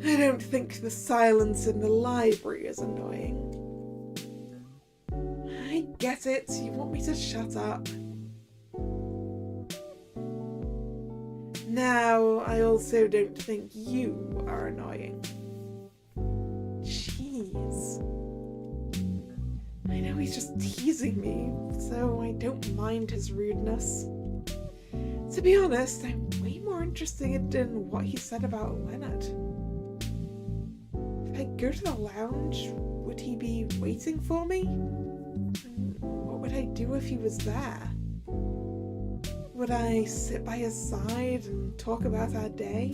I don't think the silence in the library is annoying. I get it, you want me to shut up. Now, I also don't think you are annoying. Jeez. I know he's just teasing me, so I don't mind his rudeness. To be honest, I'm way more interested in what he said about Leonard. If I go to the lounge, would he be waiting for me? And what would I do if he was there? Would I sit by his side and talk about our day?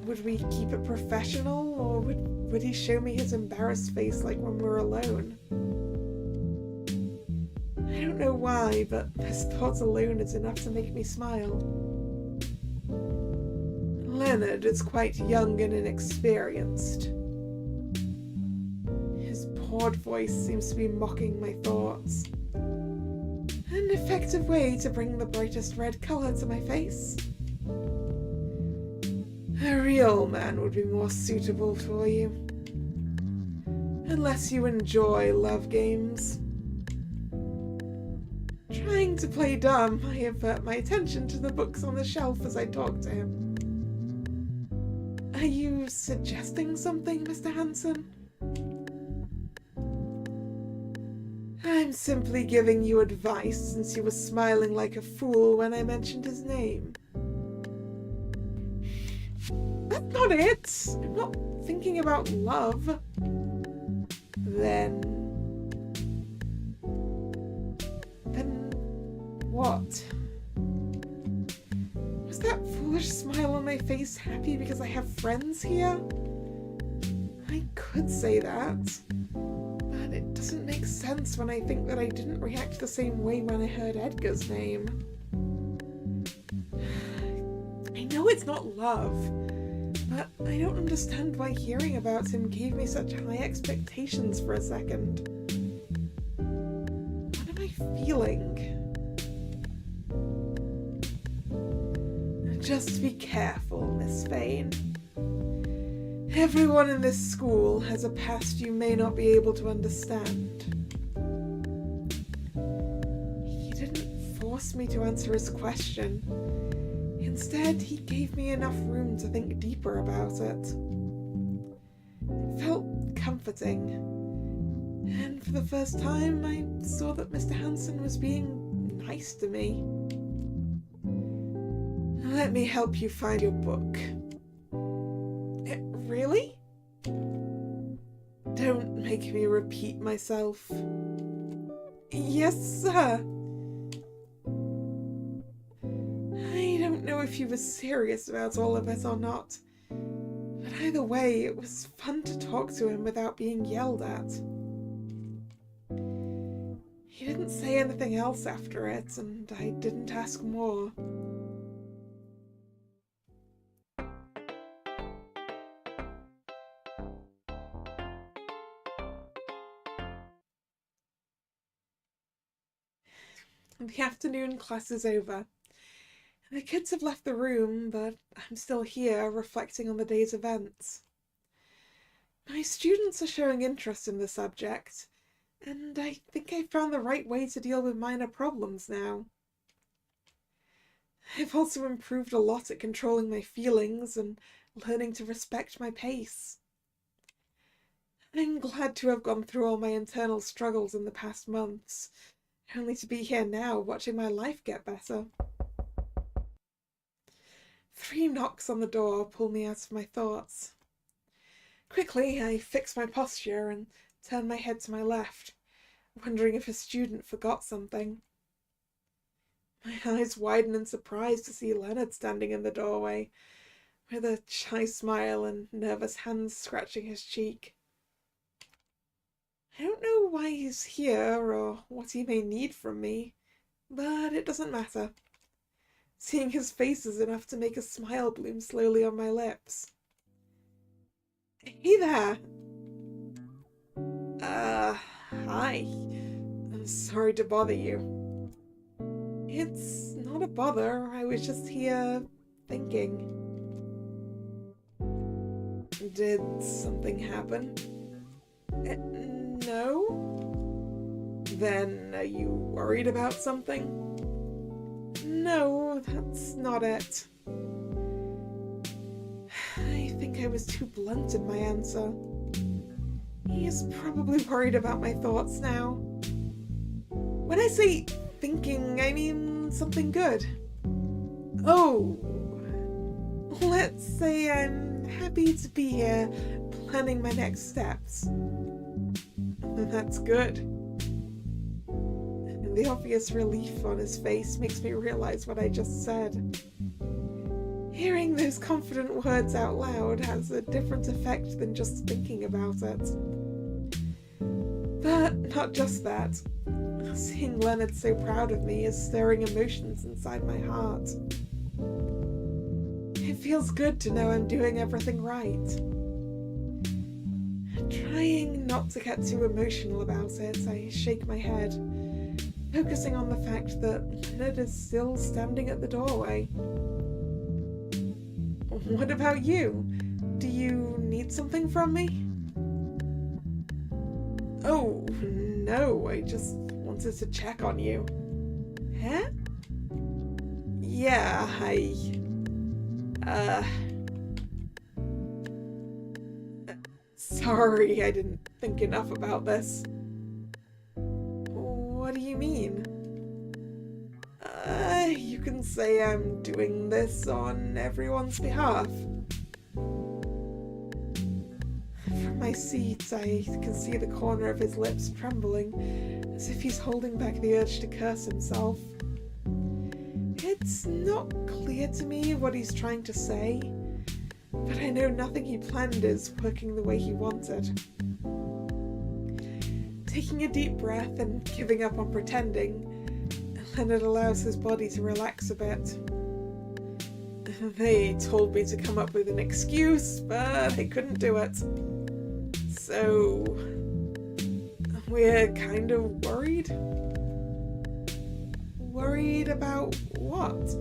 Would we keep it professional, or would he show me his embarrassed face like when we're alone? I don't know why, but this thought alone is enough to make me smile. Leonard is quite young and inexperienced. His bored voice seems to be mocking my thoughts. An effective way to bring the brightest red colour to my face. A real man would be more suitable for you. Unless you enjoy love games. Trying to play dumb, I avert my attention to the books on the shelf as I talk to him. Are you suggesting something, Mr. Hanson? I'm simply giving you advice since you were smiling like a fool when I mentioned his name. That's not it! I'm not thinking about love. Then what? Was that foolish smile on my face happy because I have friends here? I could say that, but it doesn't make sense when I think that I didn't react the same way when I heard Edgar's name. I know it's not love, but I don't understand why hearing about him gave me such high expectations for a second. What am I feeling? Just be careful, Miss Vane. Everyone in this school has a past you may not be able to understand. He didn't force me to answer his question. Instead, he gave me enough room to think deeper about it. It felt comforting. And for the first time, I saw that Mr. Hanson was being nice to me. Let me help you find your book. Really? Don't make me repeat myself. Yes, sir. I don't know if he was serious about all of it or not, but either way, it was fun to talk to him without being yelled at. He didn't say anything else after it, and I didn't ask more. The afternoon class is over. The kids have left the room, but I'm still here, reflecting on the day's events. My students are showing interest in the subject, and I think I've found the right way to deal with minor problems now. I've also improved a lot at controlling my feelings and learning to respect my pace. I'm glad to have gone through all my internal struggles in the past months, only to be here now, watching my life get better. 3 knocks on the door pull me out of my thoughts. Quickly, I fix my posture and turn my head to my left, wondering if a student forgot something. My eyes widen in surprise to see Leonard standing in the doorway, with a shy smile and nervous hands scratching his cheek. I don't know why he's here or what he may need from me, but it doesn't matter. Seeing his face is enough to make a smile bloom slowly on my lips. Hey there! Hi. I'm sorry to bother you. It's not a bother, I was just here thinking. Did something happen? No? Then are you worried about something? No, that's not it. I think I was too blunt in my answer. He is probably worried about my thoughts now. When I say thinking, I mean something good. Oh, let's say I'm happy to be here planning my next steps. That's good. And the obvious relief on his face makes me realize what I just said. Hearing those confident words out loud has a different effect than just thinking about it. But not just that. Seeing Leonard so proud of me is stirring emotions inside my heart. It feels good to know I'm doing everything right. Trying not to get too emotional about it, I shake my head, focusing on the fact that Leonard is still standing at the doorway. What about you? Do you need something from me? Oh, no, I just wanted to check on you. Huh? Yeah, sorry, I didn't think enough about this. What do you mean? You can say I'm doing this on everyone's behalf. From my seat, I can see the corner of his lips trembling, as if he's holding back the urge to curse himself. It's not clear to me what he's trying to say, but I know nothing he planned is working the way he wanted. Taking a deep breath and giving up on pretending, Leonard allows his body to relax a bit. They told me to come up with an excuse, but I couldn't do it. So, we're kind of worried. Worried about what?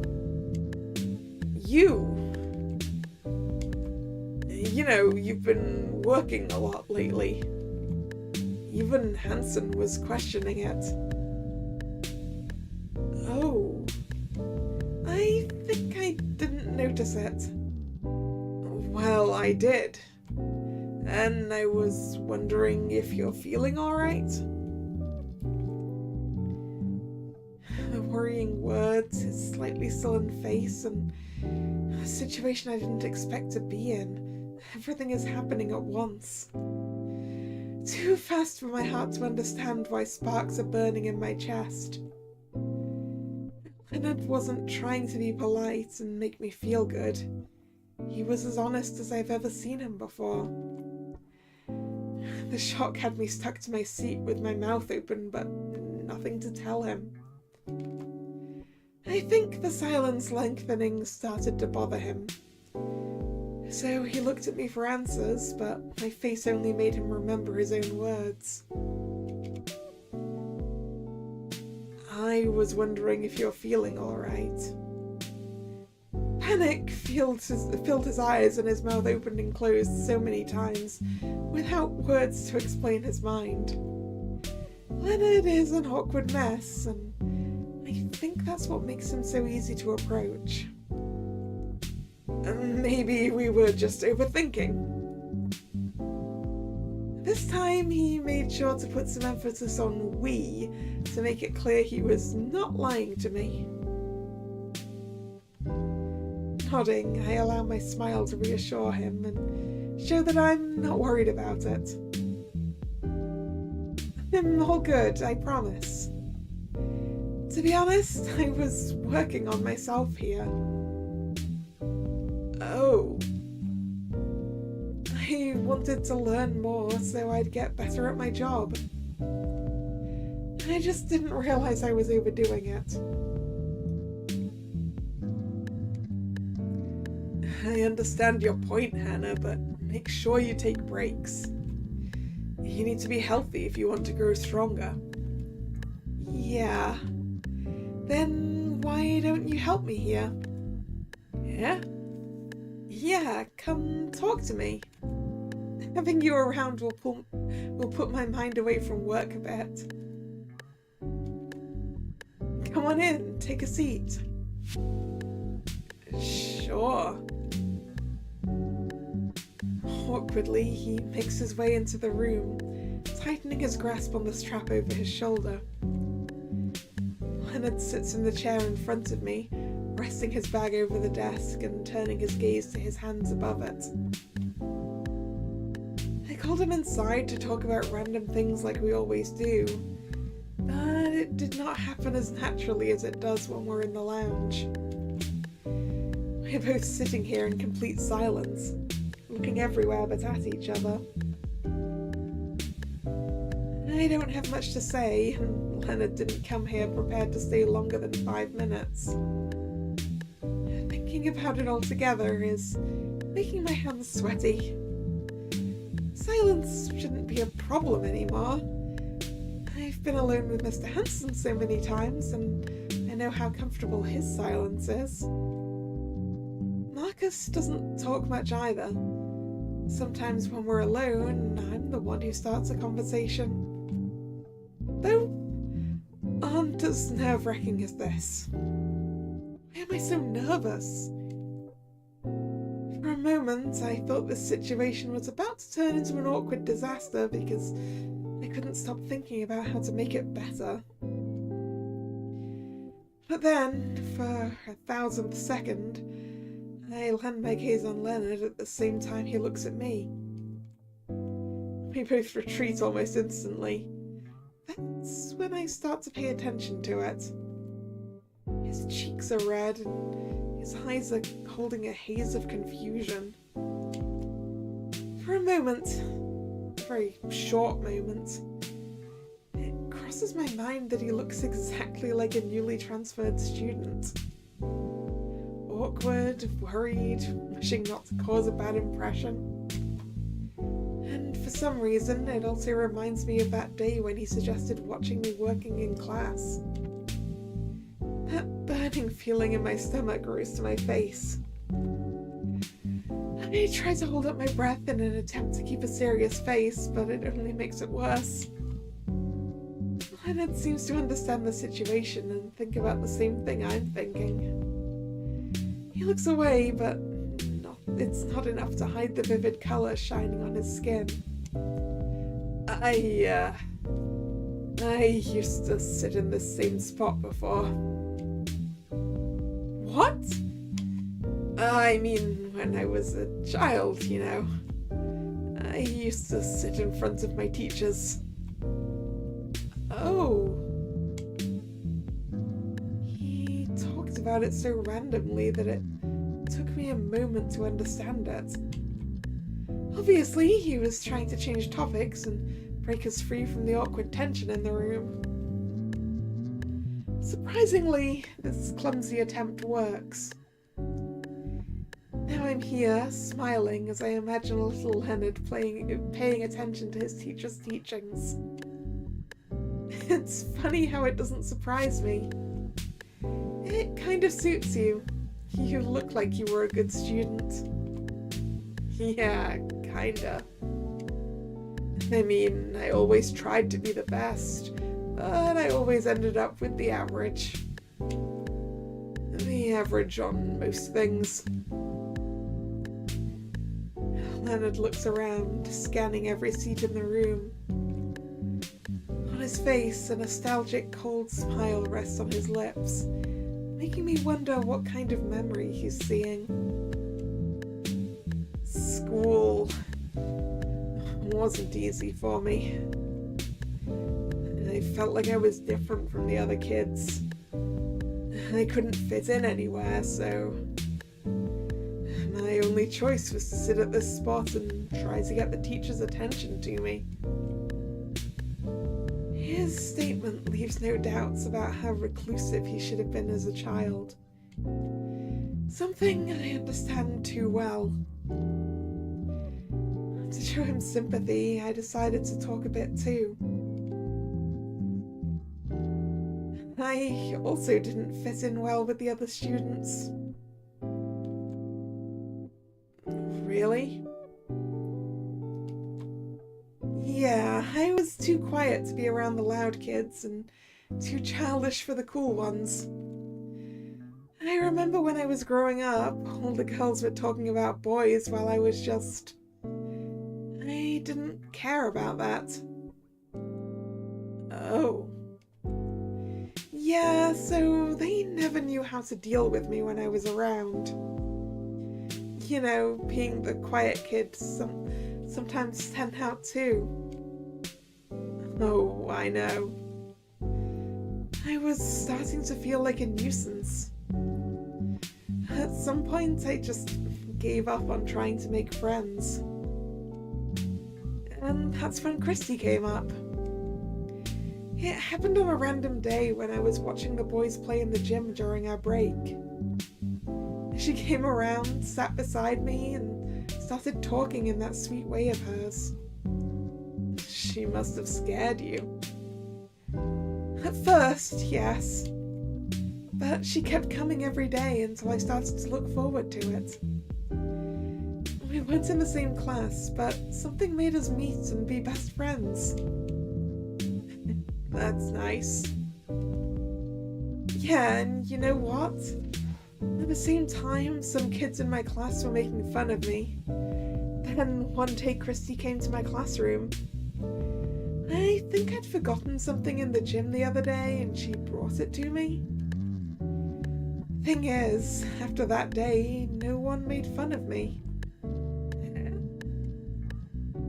You. You know, you've been working a lot lately. Even Hansen was questioning it. Oh. I think I didn't notice it. Well, I did. And I was wondering if you're feeling alright? The worrying words, his slightly sullen face, and a situation I didn't expect to be in. Everything is happening at once. Too fast for my heart to understand why sparks are burning in my chest. Leonard wasn't trying to be polite and make me feel good. He was as honest as I've ever seen him before. The shock had me stuck to my seat with my mouth open, but nothing to tell him. I think the silence lengthening started to bother him. So he looked at me for answers, but my face only made him remember his own words. I was wondering if you're feeling alright. Panic filled his eyes and his mouth opened and closed so many times, without words to explain his mind. Leonard is an awkward mess, and I think that's what makes him so easy to approach. Maybe we were just overthinking. This time he made sure to put some emphasis on we to make it clear he was not lying to me. Nodding, I allow my smile to reassure him and show that I'm not worried about it. I'm all good, I promise. To be honest, I was working on myself here. Oh. I wanted to learn more so I'd get better at my job. I just didn't realize I was overdoing it. I understand your point, Hannah, but make sure you take breaks. You need to be healthy if you want to grow stronger. Yeah. Then why don't you help me here? Yeah? Yeah, come talk to me. Having you around will put my mind away from work a bit. Come on in, take a seat. Sure. Awkwardly, he makes his way into the room, tightening his grasp on the strap over his shoulder. Leonard sits in the chair in front of me, resting his bag over the desk and turning his gaze to his hands above it. I called him inside to talk about random things like we always do, but it did not happen as naturally as it does when we're in the lounge. We're both sitting here in complete silence, looking everywhere but at each other. I don't have much to say, and Leonard didn't come here prepared to stay longer than 5 minutes. Thinking about it all together is making my hands sweaty. Silence shouldn't be a problem anymore. I've been alone with Mr. Hansen so many times, and I know how comfortable his silence is. Mark Marcus doesn't talk much either. Sometimes when we're alone, I'm the one who starts a conversation. Though, aren't as nerve-wracking as this. Why am I so nervous? For a moment, I thought this situation was about to turn into an awkward disaster because I couldn't stop thinking about how to make it better. But then, for 1,000th second, I land my gaze on Leonard at the same time he looks at me. We both retreat almost instantly. That's when I start to pay attention to it. His cheeks are red and his eyes are holding a haze of confusion. For a moment, a very short moment, it crosses my mind that he looks exactly like a newly transferred student. Awkward, worried, wishing not to cause a bad impression. And for some reason, it also reminds me of that day when he suggested watching me working in class. That burning feeling in my stomach rose to my face. I try to hold up my breath in an attempt to keep a serious face, but it only makes it worse. Leonard seems to understand the situation and think about the same thing I'm thinking. He looks away, but it's not enough to hide the vivid colour shining on his skin. I used to sit in this same spot before. What? I mean, when I was a child, you know. I used to sit in front of my teachers. Oh. He talked about it so randomly that it took me a moment to understand it. Obviously, he was trying to change topics and break us free from the awkward tension in the room. Surprisingly, this clumsy attempt works. Now I'm here, smiling as I imagine little Leonard paying attention to his teacher's teachings. It's funny how it doesn't surprise me. It kind of suits you. You look like you were a good student. Yeah, kinda. I mean, I always tried to be the best, but I always ended up with the average. The average on most things. Leonard looks around, scanning every seat in the room. On his face, a nostalgic cold smile rests on his lips, making me wonder what kind of memory he's seeing. School wasn't easy for me. I felt like I was different from the other kids. I couldn't fit in anywhere, so my only choice was to sit at this spot and try to get the teacher's attention to me. His statement leaves no doubts about how reclusive he should have been as a child. Something I understand too well. To show him sympathy, I decided to talk a bit too. I also didn't fit in well with the other students. Really? Yeah, I was too quiet to be around the loud kids and too childish for the cool ones. I remember when I was growing up, all the girls were talking about boys while I was just... I didn't care about that. Oh. Yeah, so they never knew how to deal with me when I was around. You know, being the quiet kid sometimes stand out too. Oh, I know. I was starting to feel like a nuisance. At some point, I just gave up on trying to make friends. And that's when Christy came up. It happened on a random day when I was watching the boys play in the gym during our break. She came around, sat beside me, and started talking in that sweet way of hers. She must have scared you. At first, yes. but she kept coming every day until I started to look forward to it. We weren't in the same class, but something made us meet and be best friends. That's nice. Yeah, and you know what? At the same time, some kids in my class were making fun of me. Then one day Christy came to my classroom. I think I'd forgotten something in the gym the other day and she brought it to me. Thing is, after that day, no one made fun of me.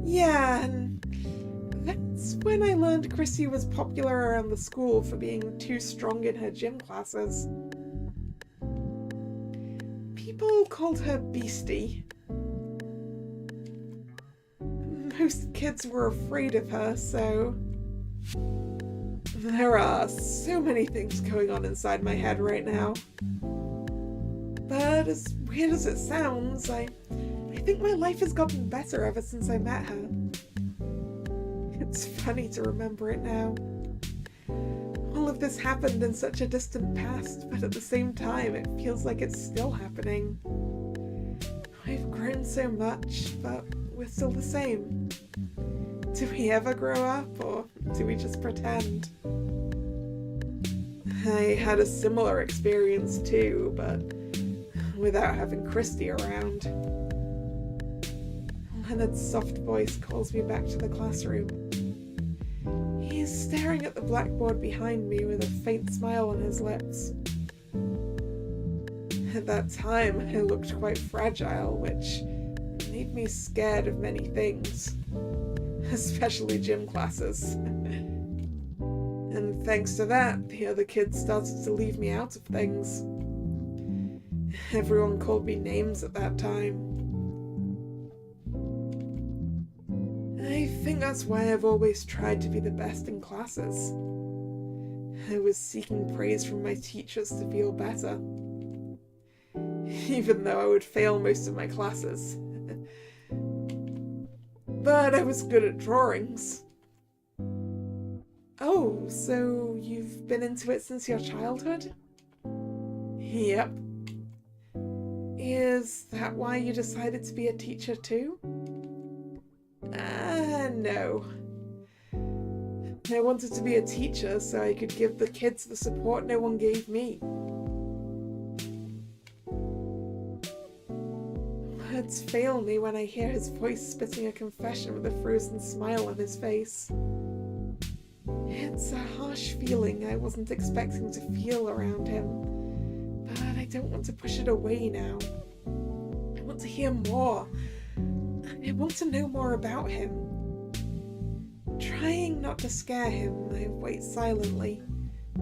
Yeah, and that's when I learned Chrissy was popular around the school for being too strong in her gym classes. People called her Beastie. Most kids were afraid of her, so... There are so many things going on inside my head right now. But as weird as it sounds, I think my life has gotten better ever since I met her. It's funny to remember it now. All of this happened in such a distant past, but at the same time it feels like it's still happening. We've grown so much, but we're still the same. Do we ever grow up, or do we just pretend? I had a similar experience too, but without having Christy around. Leonard's soft voice calls me back to the classroom. He's staring at the blackboard behind me with a faint smile on his lips. At that time, I looked quite fragile, which made me scared of many things, especially gym classes. And thanks to that, the other kids started to leave me out of things. Everyone called me names at that time. I think that's why I've always tried to be the best in classes. I was seeking praise from my teachers to feel better, even though I would fail most of my classes. But I was good at drawings. Oh, so you've been into it since your childhood? Yep. Is that why you decided to be a teacher too? No. I wanted to be a teacher so I could give the kids the support no one gave me. Words fail me when I hear his voice spitting a confession with a frozen smile on his face. It's a harsh feeling I wasn't expecting to feel around him, but I don't want to push it away now. I want to hear more. I want to know more about him. Trying not to scare him, I wait silently,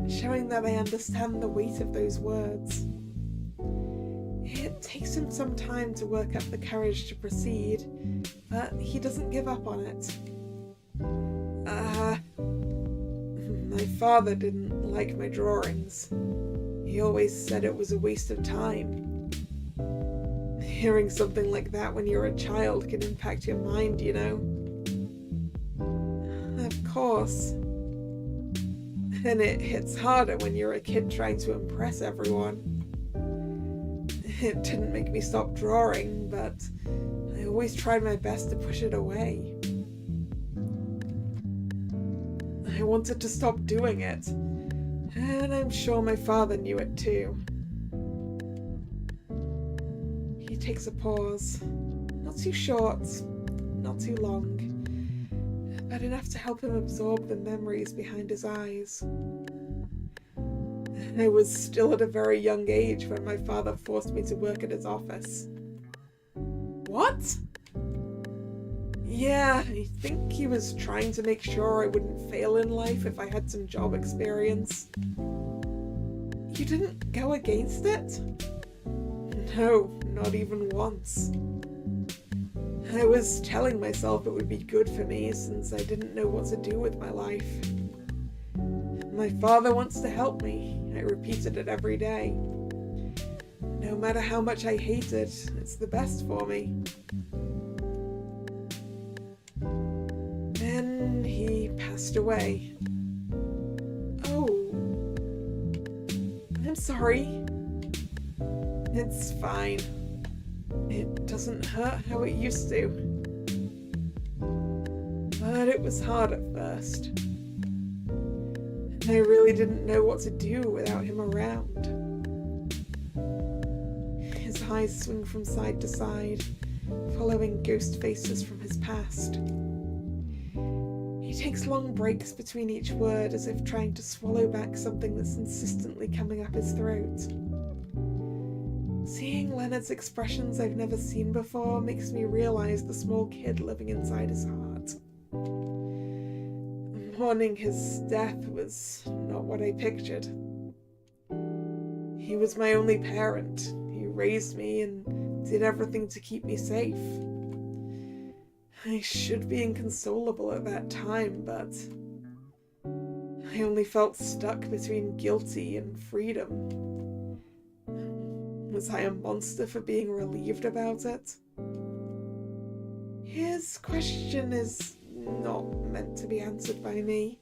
showing that I understand the weight of those words. It takes him some time to work up the courage to proceed, but he doesn't give up on it. My father didn't like my drawings. He always said it was a waste of time. Hearing something like that when you're a child can impact your mind, you know. Of course. And it hits harder when you're a kid trying to impress everyone. It didn't make me stop drawing, but I always tried my best to push it away. I wanted to stop doing it, and I'm sure my father knew it too. He takes a pause, not too short, not too long, but enough to help him absorb the memories behind his eyes. I was still at a very young age when my father forced me to work at his office. What? Yeah, I think he was trying to make sure I wouldn't fail in life if I had some job experience. You didn't go against it? No, not even once. I was telling myself it would be good for me since I didn't know what to do with my life. My father wants to help me. I repeated it every day. No matter how much I hate it, it's the best for me. Then he passed away. Oh. I'm sorry. It's fine. It doesn't hurt how it used to. But it was hard at first. And I really didn't know what to do without him around. His eyes swing from side to side, following ghost faces from his past. He takes long breaks between each word, as if trying to swallow back something that's insistently coming up his throat. Seeing Leonard's expressions I've never seen before makes me realize the small kid living inside his heart. Mourning his death was not what I pictured. He was my only parent. He raised me and did everything to keep me safe. I should be inconsolable at that time, but I only felt stuck between guilty and freedom. Was I a monster for being relieved about it? His question is not meant to be answered by me.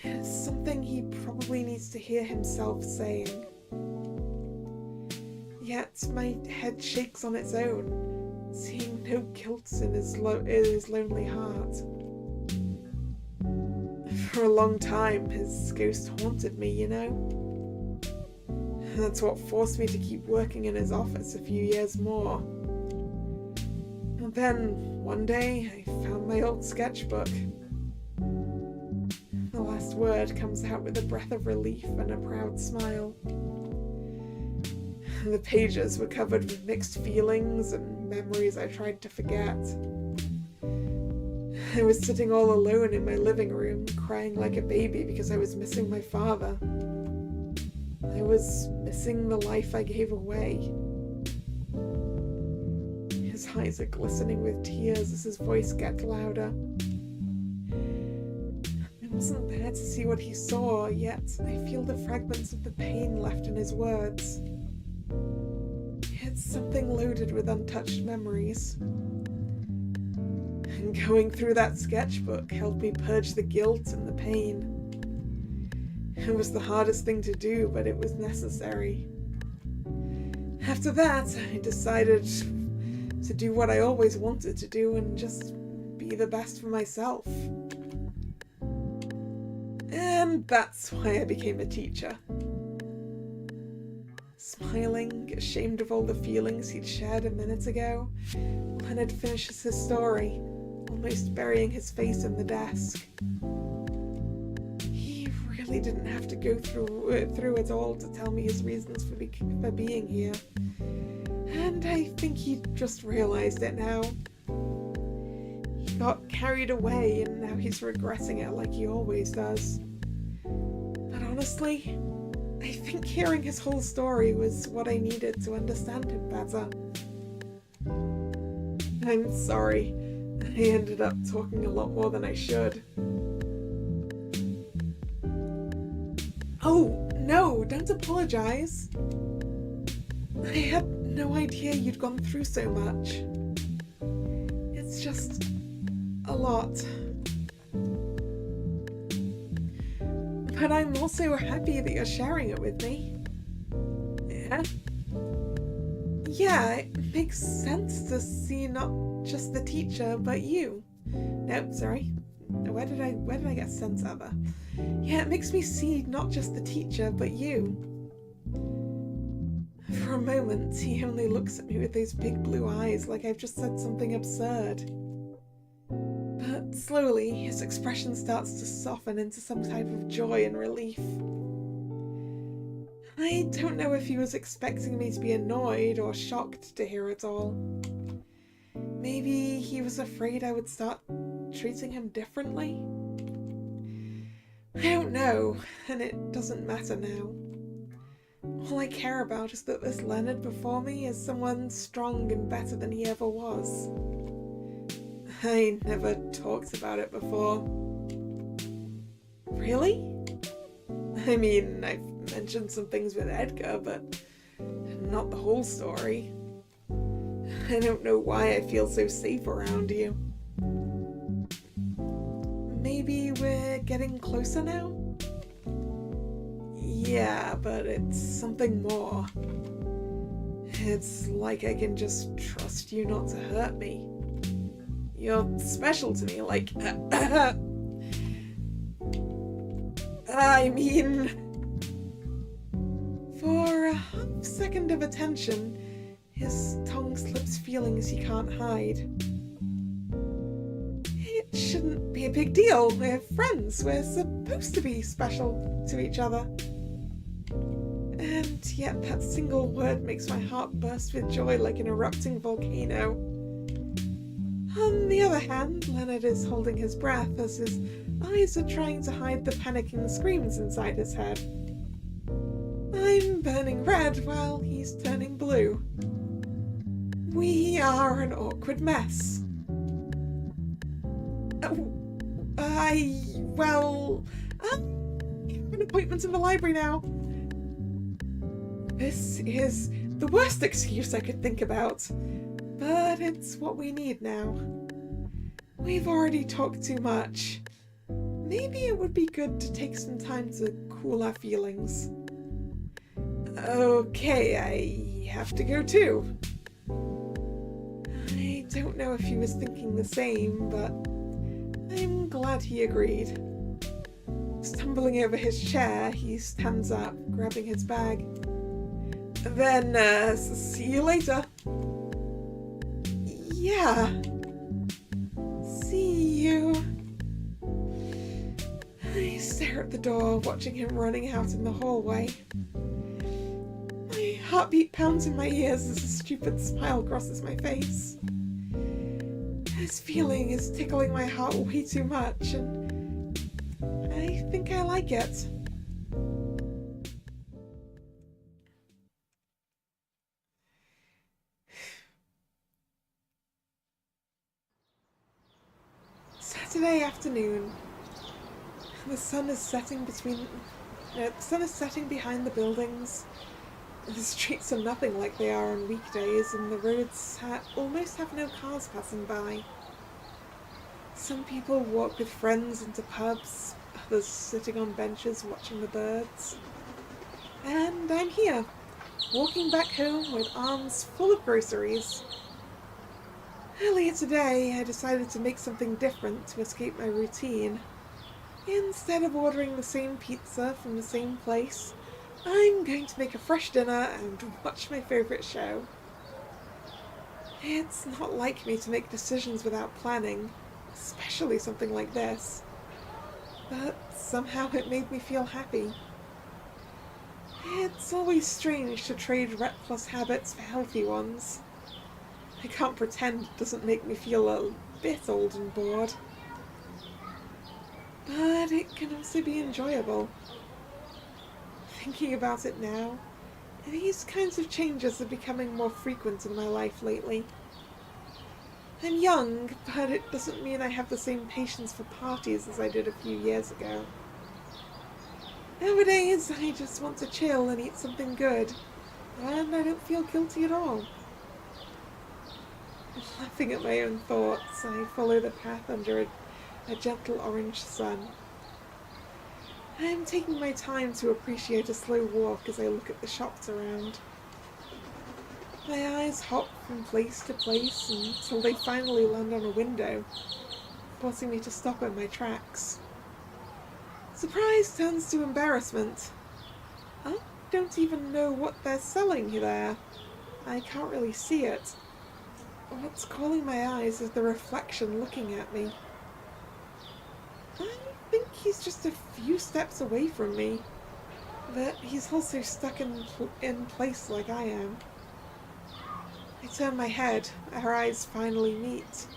It's something he probably needs to hear himself saying. Yet my head shakes on its own, seeing no guilt in his lonely heart. For a long time, his ghost haunted me, you know? That's what forced me to keep working in his office a few years more. And then, one day, I found my old sketchbook. The last word comes out with a breath of relief and a proud smile. The pages were covered with mixed feelings and memories I tried to forget. I was sitting all alone in my living room, crying like a baby because I was missing my father. I was missing the life I gave away. His eyes are glistening with tears as his voice gets louder. I wasn't there to see what he saw, yet I feel the fragments of the pain left in his words. It's something loaded with untouched memories. And going through that sketchbook helped me purge the guilt and the pain. It was the hardest thing to do, but it was necessary. After that, I decided to do what I always wanted to do and just be the best for myself. And that's why I became a teacher. Smiling, ashamed of all the feelings he'd shared a minute ago, Leonard finishes his story, almost burying his face in the desk. He really didn't have to go through it all to tell me his reasons for being here. And I think he just realized it now. He got carried away and now he's regretting it like he always does. But honestly, I think hearing his whole story was what I needed to understand him better. I'm sorry. I ended up talking a lot more than I should. Oh, no, don't apologize. I had no idea you'd gone through so much. It's just a lot. But I'm also happy that you're sharing it with me. Yeah? Yeah, it makes sense to see not just the teacher, but you. No, sorry. Where did I get sense other? Yeah, it makes me see not just the teacher, but you. For a moment, he only looks at me with those big blue eyes like I've just said something absurd. But slowly, his expression starts to soften into some type of joy and relief. I don't know if he was expecting me to be annoyed or shocked to hear it all. Maybe he was afraid I would start treating him differently? I don't know, and it doesn't matter now. All I care about is that this Leonard before me is someone strong and better than he ever was. I never talked about it before. Really? I mean, I've mentioned some things with Edgar, but not the whole story. I don't know why I feel so safe around you. Maybe we're getting closer now? Yeah, but it's something more. It's like I can just trust you not to hurt me. You're special to me, like... I mean... For a half-second of attention, his tongue slips feelings he can't hide. It shouldn't be a big deal. We're friends. We're supposed to be special to each other. And yet that single word makes my heart burst with joy like an erupting volcano. On the other hand, Leonard is holding his breath as his eyes are trying to hide the panicking screams inside his head. I'm burning red while he's turning blue. We are an awkward mess. I have an appointment in the library now. This is the worst excuse I could think about, but it's what we need now. We've already talked too much. Maybe it would be good to take some time to cool our feelings. Okay, I have to go too. I don't know if he was thinking the same, but I'm glad he agreed. Stumbling over his chair, he stands up, grabbing his bag. Then, see you later. Yeah. See you. I stare at the door, watching him running out in the hallway. My heartbeat pounds in my ears as a stupid smile crosses my face. This feeling is tickling my heart way too much, and I think I like it. Saturday afternoon. The sun is setting behind the buildings. The streets are nothing like they are on weekdays, and the roads almost have no cars passing by. Some people walk with friends into pubs, others sitting on benches watching the birds. And I'm here, walking back home with arms full of groceries. Earlier today, I decided to make something different to escape my routine. Instead of ordering the same pizza from the same place, I'm going to make a fresh dinner and watch my favourite show. It's not like me to make decisions without planning, especially something like this. But somehow it made me feel happy. It's always strange to trade reckless habits for healthy ones. I can't pretend it doesn't make me feel a bit old and bored. But it can also be enjoyable. Thinking about it now, these kinds of changes are becoming more frequent in my life lately. I'm young, but it doesn't mean I have the same patience for parties as I did a few years ago. Nowadays, I just want to chill and eat something good, and I don't feel guilty at all. Laughing at my own thoughts, I follow the path under a gentle orange sun. I am taking my time to appreciate a slow walk as I look at the shops around. My eyes hop from place to place until they finally land on a window, forcing me to stop in my tracks. Surprise turns to embarrassment. I don't even know what they're selling there. I can't really see it. What's calling my eyes is the reflection looking at me. I think he's just a few steps away from me, but he's also stuck in place like I am. I turn my head, our eyes finally meet.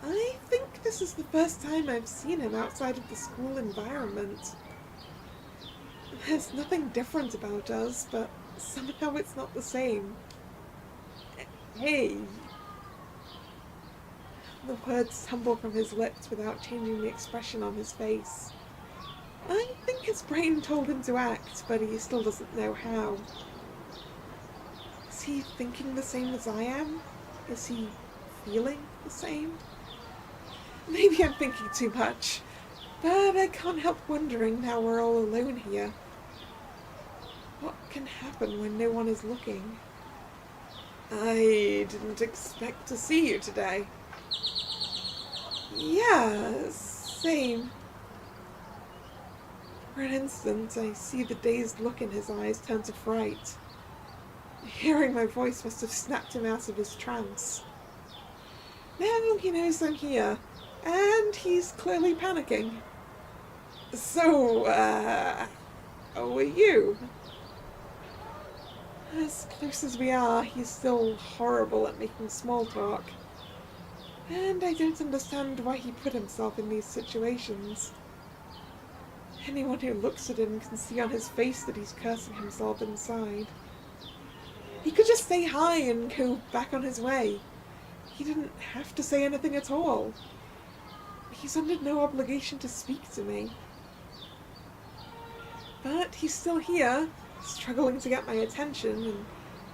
I think this is the first time I've seen him outside of the school environment. There's nothing different about us, but somehow it's not the same. Hey! The words tumble from his lips without changing the expression on his face. I think his brain told him to act, but he still doesn't know how. Is he thinking the same as I am? Is he feeling the same? Maybe I'm thinking too much. But I can't help wondering now we're all alone here. What can happen when no one is looking? I didn't expect to see you today. Yeah, same. For an instant, I see the dazed look in his eyes turn to fright. Hearing my voice must have snapped him out of his trance. Now he knows I'm here, and he's clearly panicking. So, how are you? As close as we are, he's still horrible at making small talk. And I don't understand why he put himself in these situations. Anyone who looks at him can see on his face that he's cursing himself inside. He could just say hi and go back on his way. He didn't have to say anything at all. He's under no obligation to speak to me. But he's still here, struggling to get my attention and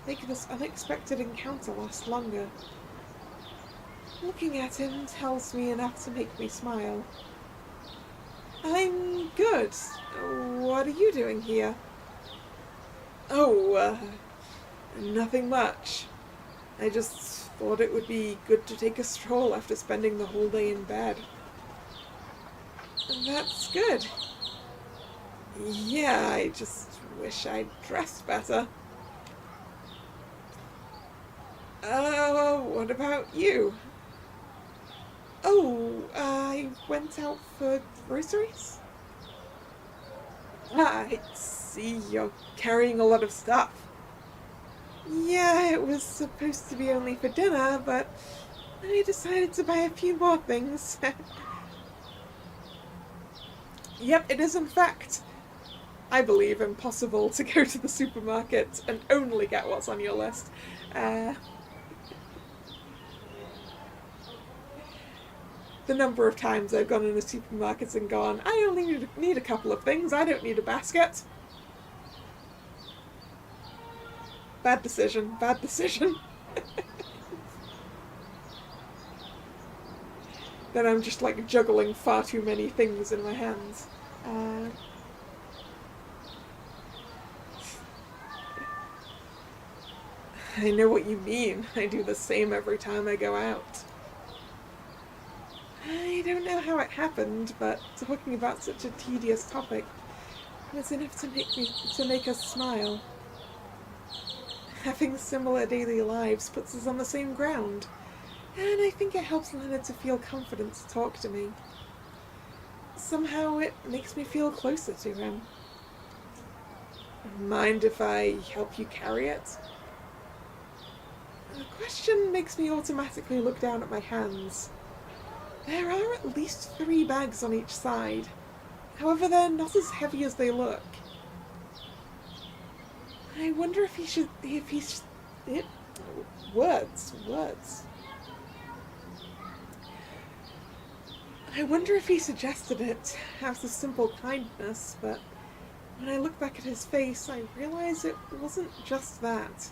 make this unexpected encounter last longer. Looking at him tells me enough to make me smile. I'm good. What are you doing here? Oh, nothing much. I just thought it would be good to take a stroll after spending the whole day in bed. That's good. Yeah, I just wish I'd dressed better. What about you? Oh, I went out for groceries? I see you're carrying a lot of stuff. Yeah, it was supposed to be only for dinner, but I decided to buy a few more things. Yep, it is in fact, I believe, impossible to go to the supermarket and only get what's on your list. The number of times I've gone in a supermarket and gone, I only need a couple of things, I don't need a basket. Bad decision, bad decision. Then I'm just like juggling far too many things in my hands. I know what you mean. I do the same every time I go out. I don't know how it happened, but talking about such a tedious topic was enough to make us smile. Having similar daily lives puts us on the same ground, and I think it helps Leonard to feel confident to talk to me. Somehow it makes me feel closer to him. Mind if I help you carry it? The question makes me automatically look down at my hands. There are at least 3 bags on each side. However, they're not as heavy as they look. I wonder words. I wonder if he suggested it out of simple kindness, but when I look back at his face, I realize it wasn't just that.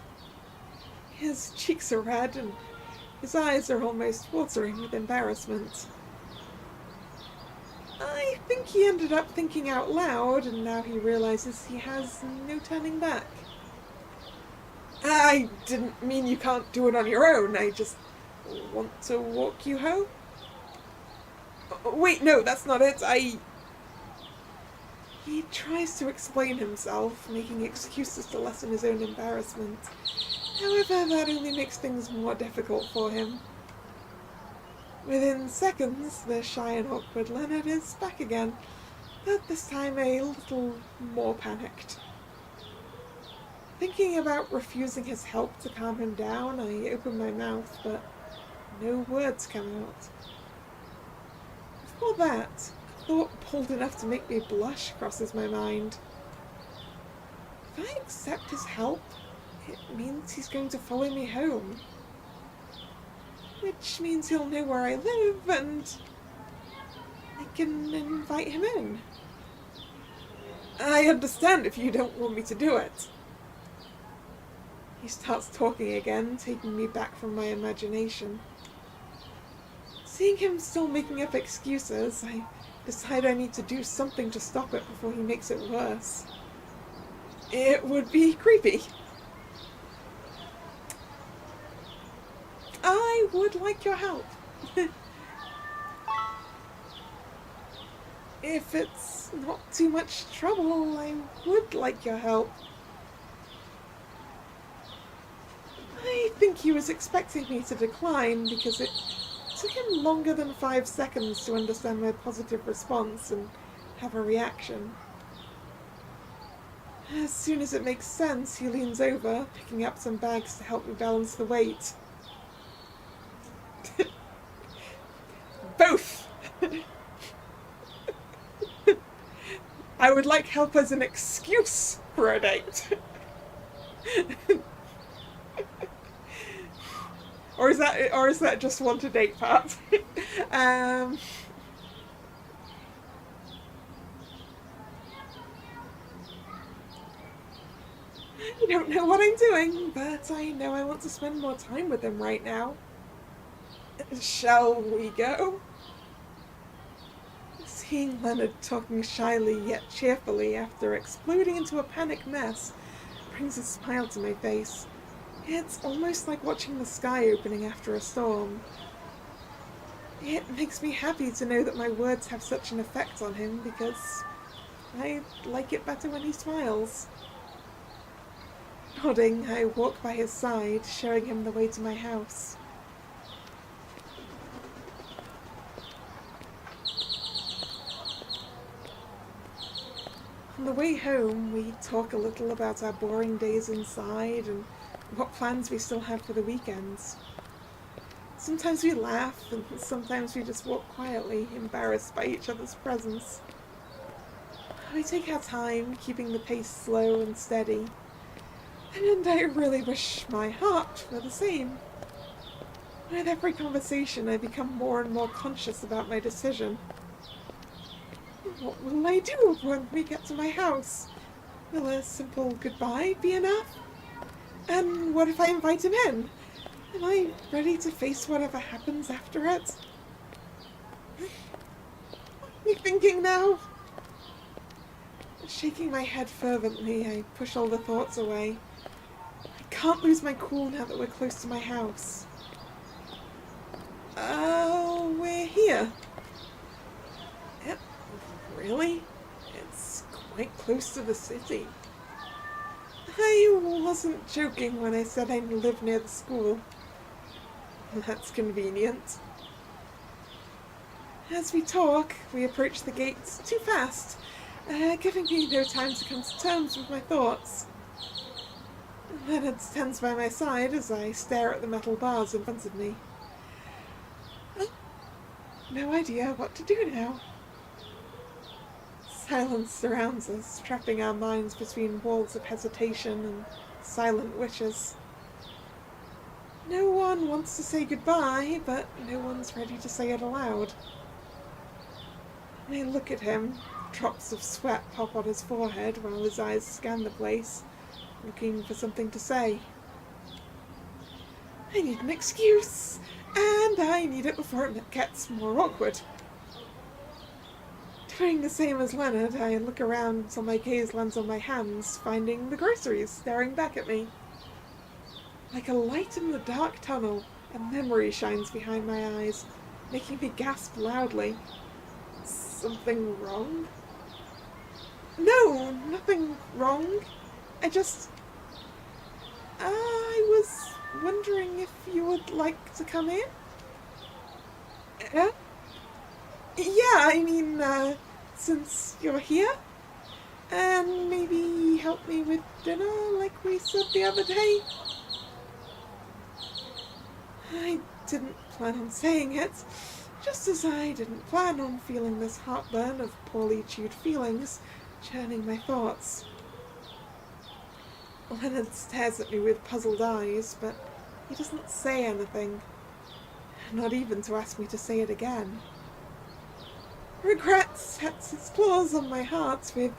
His cheeks are red and his eyes are almost watering with embarrassment. I think he ended up thinking out loud, and now he realizes he has no turning back. I didn't mean you can't do it on your own. I just want to walk you home. Wait, no, that's not it. He tries to explain himself, making excuses to lessen his own embarrassment. However, that only makes things more difficult for him. Within seconds, the shy and awkward Leonard is back again, but this time a little more panicked. Thinking about refusing his help to calm him down, I open my mouth, but no words come out. Before that, a thought bold enough to make me blush crosses my mind. If I accept his help, it means he's going to follow me home. Which means he'll know where I live, and I can invite him in. I understand if you don't want me to do it. He starts talking again, taking me back from my imagination. Seeing him still making up excuses, I decide I need to do something to stop it before he makes it worse. It would be creepy. I would like your help. If it's not too much trouble, I would like your help. I think he was expecting me to decline because it took him longer than 5 seconds to understand my positive response and have a reaction. As soon as it makes sense, he leans over, picking up some bags to help me balance the weight. Both! I would like help as an excuse for a date. Or is that just want to date part? I don't know what I'm doing, but I know I want to spend more time with him right now. Shall we go? Seeing Leonard talking shyly yet cheerfully after exploding into a panic mess brings a smile to my face. It's almost like watching the sky opening after a storm. It makes me happy to know that my words have such an effect on him because I like it better when he smiles. Nodding, I walk by his side, showing him the way to my house. On the way home, we talk a little about our boring days inside and what plans we still have for the weekends. Sometimes we laugh, and sometimes we just walk quietly, embarrassed by each other's presence. We take our time, keeping the pace slow and steady, and I really wish my heart were the same. With every conversation, I become more and more conscious about my decision. What will I do when we get to my house? Will a simple goodbye be enough? And what if I invite him in? Am I ready to face whatever happens after it? What are you thinking now? Shaking my head fervently, I push all the thoughts away. I can't lose my cool now that we're close to my house. We're here. Yep, really? It's quite close to the city. I wasn't joking when I said I live near the school. That's convenient. As we talk, we approach the gates too fast, giving me no time to come to terms with my thoughts. Leonard stands by my side as I stare at the metal bars in front of me. No idea what to do now. Silence surrounds us, trapping our minds between walls of hesitation and silent wishes. No one wants to say goodbye, but no one's ready to say it aloud. I look at him, drops of sweat pop on his forehead while his eyes scan the place, looking for something to say. I need an excuse, and I need it before it gets more awkward. Doing the same as Leonard, I look around until my gaze lands on my hands, finding the groceries staring back at me. Like a light in the dark tunnel, a memory shines behind my eyes, making me gasp loudly. Something wrong? No, nothing wrong. I was wondering if you would like to come in? Yeah? Yeah, I mean, since you're here, and maybe help me with dinner like we said the other day. I didn't plan on saying it, just as I didn't plan on feeling this heartburn of poorly chewed feelings churning my thoughts. Leonard stares at me with puzzled eyes, but he doesn't say anything, not even to ask me to say it again. Regret sets its claws on my heart with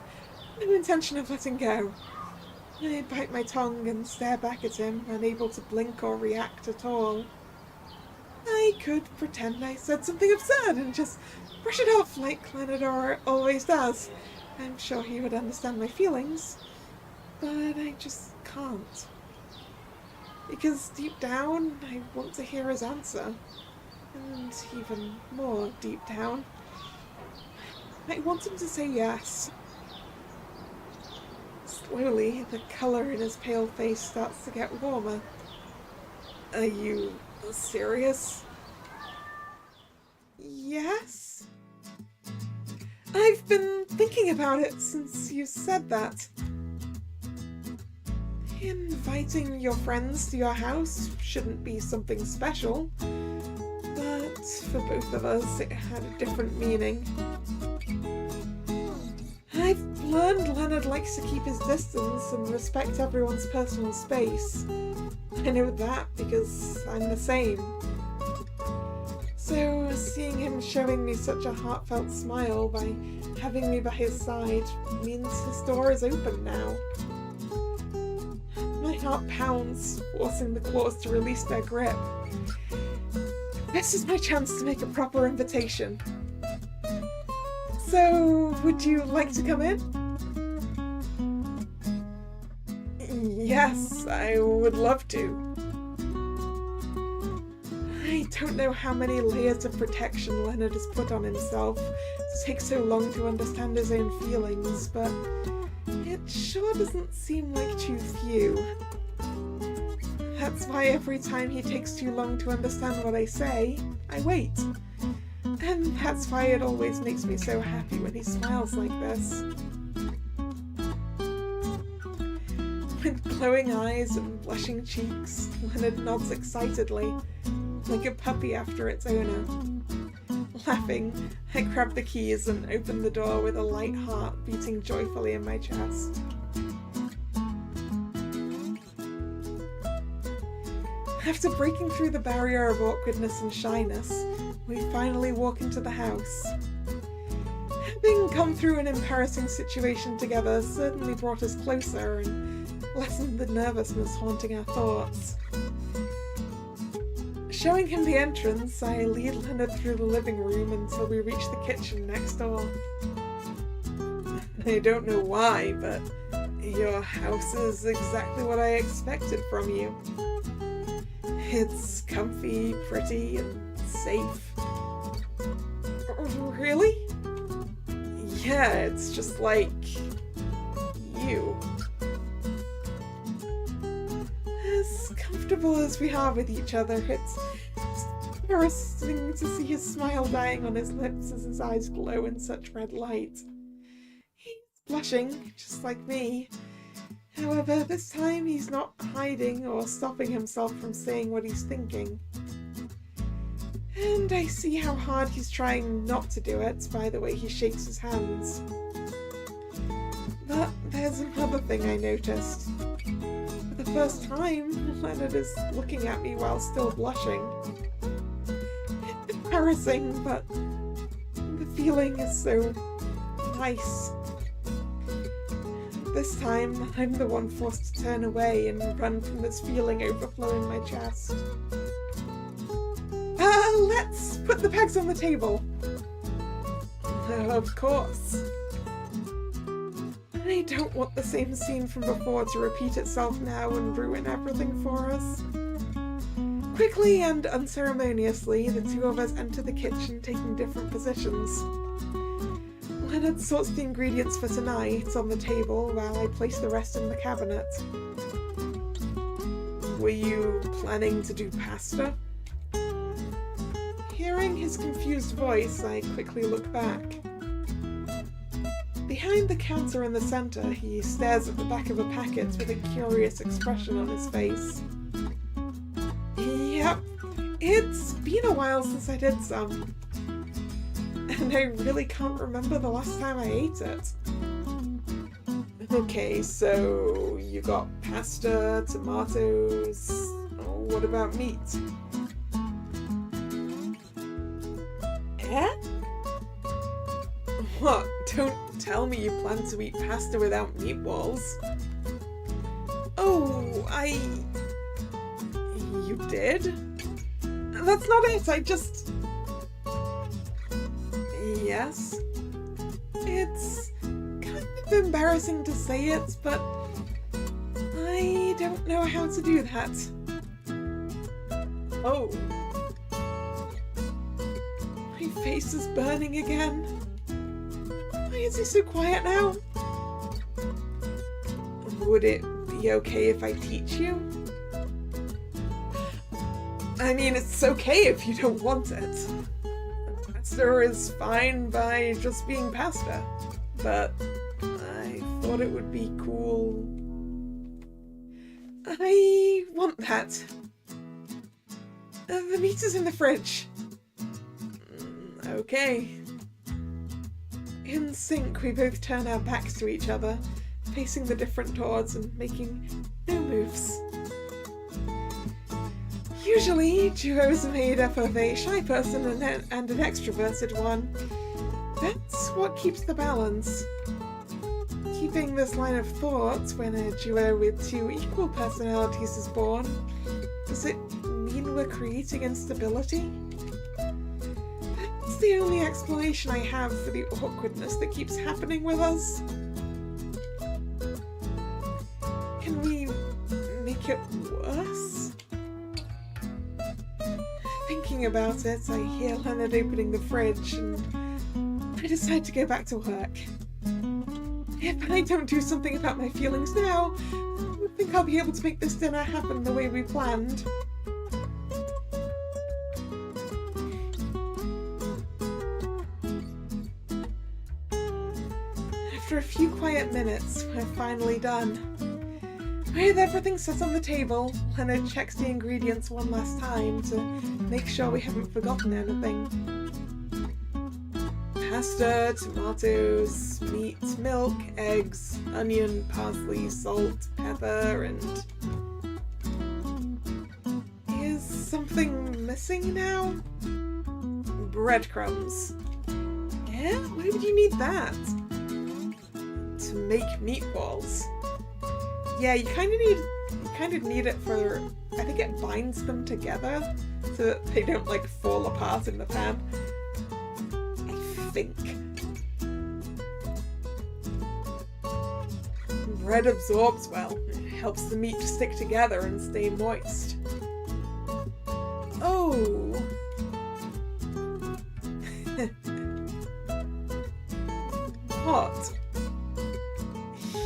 no intention of letting go. I bite my tongue and stare back at him, unable to blink or react at all. I could pretend I said something absurd and just brush it off like Leonard always does. I'm sure he would understand my feelings, but I just can't. Because deep down, I want to hear his answer. And even more deep down, I want him to say yes. Slowly, the colour in his pale face starts to get warmer. Are you serious? Yes? I've been thinking about it since you said that. Inviting your friends to your house shouldn't be something special, but for both of us it had a different meaning. I've learned Leonard likes to keep his distance and respect everyone's personal space. I know that because I'm the same. So seeing him showing me such a heartfelt smile by having me by his side means his door is open now. My heart pounds, forcing the claws to release their grip. This is my chance to make a proper invitation. So, would you like to come in? Yes, I would love to. I don't know how many layers of protection Leonard has put on himself to take so long to understand his own feelings, but it sure doesn't seem like too few. That's why every time he takes too long to understand what I say, I wait. And that's why it always makes me so happy when he smiles like this. With glowing eyes and blushing cheeks, Leonard nods excitedly, like a puppy after its owner. Laughing, I grab the keys and open the door with a light heart beating joyfully in my chest. After breaking through the barrier of awkwardness and shyness, we finally walk into the house. Having come through an embarrassing situation together certainly brought us closer and lessened the nervousness haunting our thoughts. Showing him the entrance, I lead Leonard through the living room until we reach the kitchen next door. I don't know why, but your house is exactly what I expected from you. It's comfy, pretty, and safe. Really? Yeah, it's just like you. As comfortable as we are with each other, it's embarrassing to see his smile dying on his lips as his eyes glow in such red light. He's blushing, just like me. However, this time he's not hiding or stopping himself from saying what he's thinking. And I see how hard he's trying not to do it by the way he shakes his hands. But there's another thing I noticed. For the first time, Leonard is looking at me while still blushing. It's embarrassing, but the feeling is so nice. This time, I'm the one forced to turn away and run from this feeling overflowing my chest. Let's put the bags on the table. Of course. I don't want the same scene from before to repeat itself now and ruin everything for us. Quickly and unceremoniously, the two of us enter the kitchen taking different positions. Leonard sorts the ingredients for tonight on the table while I place the rest in the cabinet. Were you planning to do pasta? Hearing his confused voice, I quickly look back. Behind the counter in the center, he stares at the back of a packet with a curious expression on his face. Yep, it's been a while since I did some. And I really can't remember the last time I ate it. Okay, so you got pasta, tomatoes, what about meat? Eh? What? Don't tell me you plan to eat pasta without meatballs. Oh, you did? That's not it, I just... Yes? It's kind of embarrassing to say it, but I don't know how to do that. Oh. My face is burning again. Why is he so quiet now? Would it be okay if I teach you? I mean, it's okay if you don't want it. Pasta is fine by just being pasta, but I thought it would be cool. I want that. The meat is in the fridge. Okay. In sync, we both turn our backs to each other, facing the different doors and making no moves. Usually, duos are made up of a shy person and an extroverted one. That's what keeps the balance. Keeping this line of thought, when a duo with two equal personalities is born, does it mean we're creating instability? That's the only explanation I have for the awkwardness that keeps happening with us. Can we make it worse? Thinking about it, I hear Leonard opening the fridge and I decide to go back to work. If I don't do something about my feelings now, I don't think I'll be able to make this dinner happen the way we planned. After a few quiet minutes, we're finally done. With everything set on the table, Leonard checks the ingredients one last time to make sure we haven't forgotten anything. Pasta, tomatoes, meat, milk, eggs, onion, parsley, salt, pepper, and... Is something missing now? Breadcrumbs. Yeah? Why would you need that? To make meatballs. Yeah, you kind of need it for, I think it binds them together so that they don't like fall apart in the pan. I think. Bread absorbs well. It helps the meat to stick together and stay moist. Oh. What?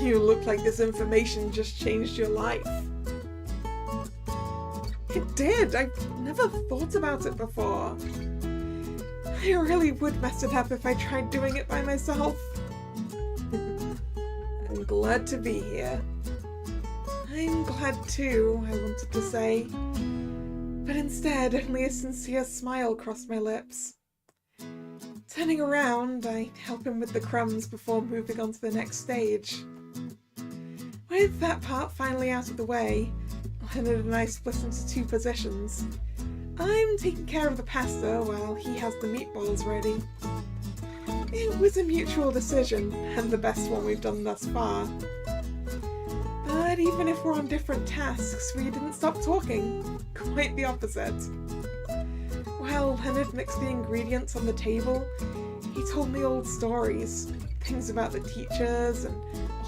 You look like this information just changed your life. It did! I've never thought about it before. I really would mess it up if I tried doing it by myself. I'm glad to be here. I'm glad too, I wanted to say. But instead, only a sincere smile crossed my lips. Turning around, I help him with the crumbs before moving on to the next stage. With that part finally out of the way, Leonard and I split into two positions. I'm taking care of the pasta while he has the meatballs ready. It was a mutual decision, and the best one we've done thus far. But even if we're on different tasks, we didn't stop talking. Quite the opposite. While Leonard mixed the ingredients on the table, he told me old stories. Things about the teachers and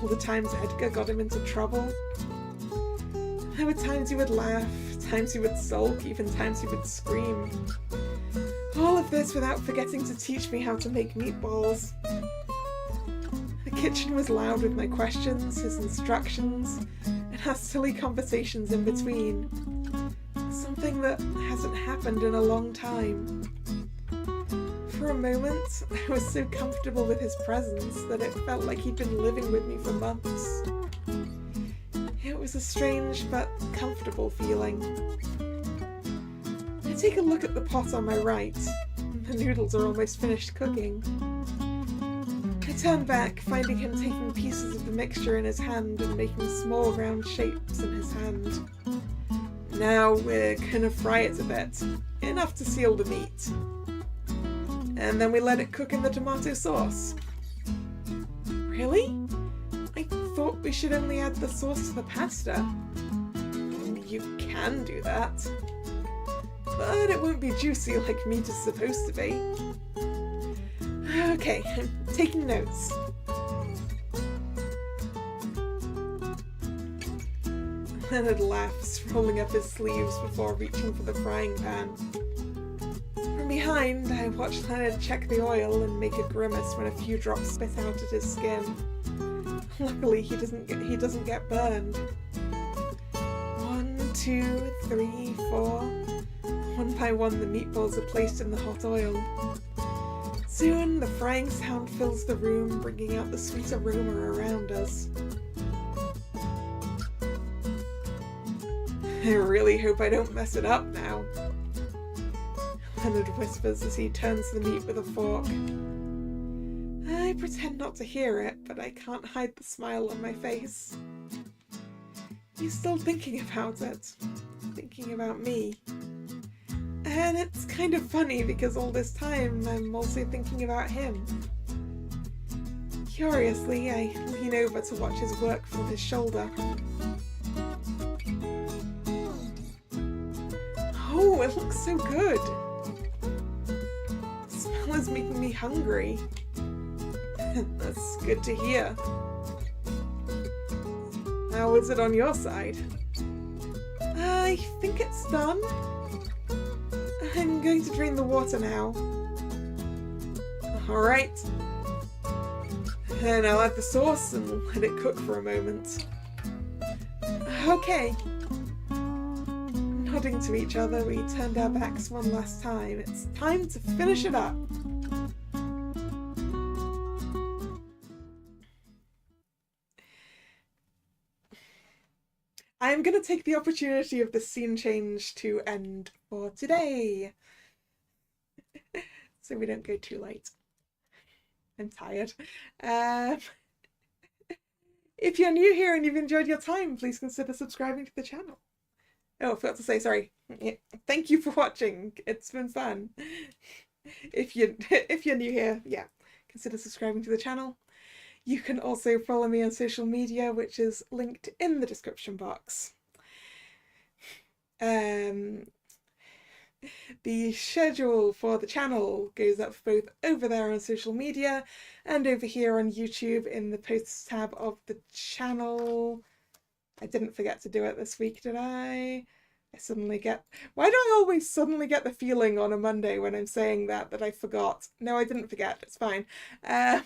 all the times Edgar got him into trouble. There were times he would laugh, times he would sulk, even times he would scream. All of this without forgetting to teach me how to make meatballs. The kitchen was loud with my questions, his instructions, and our silly conversations in between. Something that hasn't happened in a long time. For a moment, I was so comfortable with his presence that it felt like he'd been living with me for months. It was a strange but comfortable feeling. I take a look at the pot on my right. The noodles are almost finished cooking. I turn back, finding him taking pieces of the mixture in his hand and making small round shapes in his hand. Now we're gonna fry it a bit, enough to seal the meat. And then we let it cook in the tomato sauce. Really? I thought we should only add the sauce to the pasta. You can do that. but it won't be juicy like meat is supposed to be. Okay, I'm taking notes. Leonard laughs, rolling up his sleeves before reaching for the frying pan. From behind, I watch Leonard check the oil and make a grimace when a few drops spit out at his skin. Luckily, he doesn't get burned. 1, 2, 3, 4. One by one, the meatballs are placed in the hot oil. Soon, the frying sound fills the room, bringing out the sweet aroma around us. I really hope I don't mess it up now, Leonard whispers as he turns the meat with a fork. I pretend not to hear it, but I can't hide the smile on my face. He's still thinking about it, thinking about me. And it's kind of funny because all this time I'm also thinking about him. Curiously, I lean over to watch his work from his shoulder. Oh, it looks so good! The smell is making me hungry. That's good to hear. How is it on your side? I think it's done. I'm going to drain the water now. Alright. And I'll add the sauce and let it cook for a moment. Okay. Nodding to each other, we turned our backs one last time. It's time to finish it up. I am going to take the opportunity of the scene change to end for today. So we don't go too late. I'm tired. If you're new here and you've enjoyed your time, please consider subscribing to the channel. Oh, I forgot to say, sorry. Thank you for watching. It's been fun. If you're new here, yeah, consider subscribing to the channel. You can also follow me on social media, which is linked in the description box. The schedule for the channel goes up both over there on social media and over here on YouTube in the posts tab of the channel. I didn't forget to do it this week, did I? Why do I always suddenly get the feeling on a Monday when I'm saying that I forgot? No, I didn't forget. It's fine. The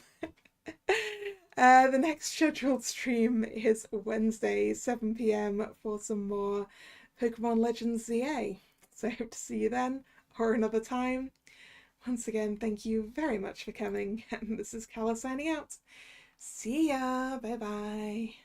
next scheduled stream is Wednesday, 7 PM for some more Pokemon Legends ZA. So I hope to see you then or another time. Once again, thank you very much for coming. And this is Kalla signing out. See ya. Bye bye.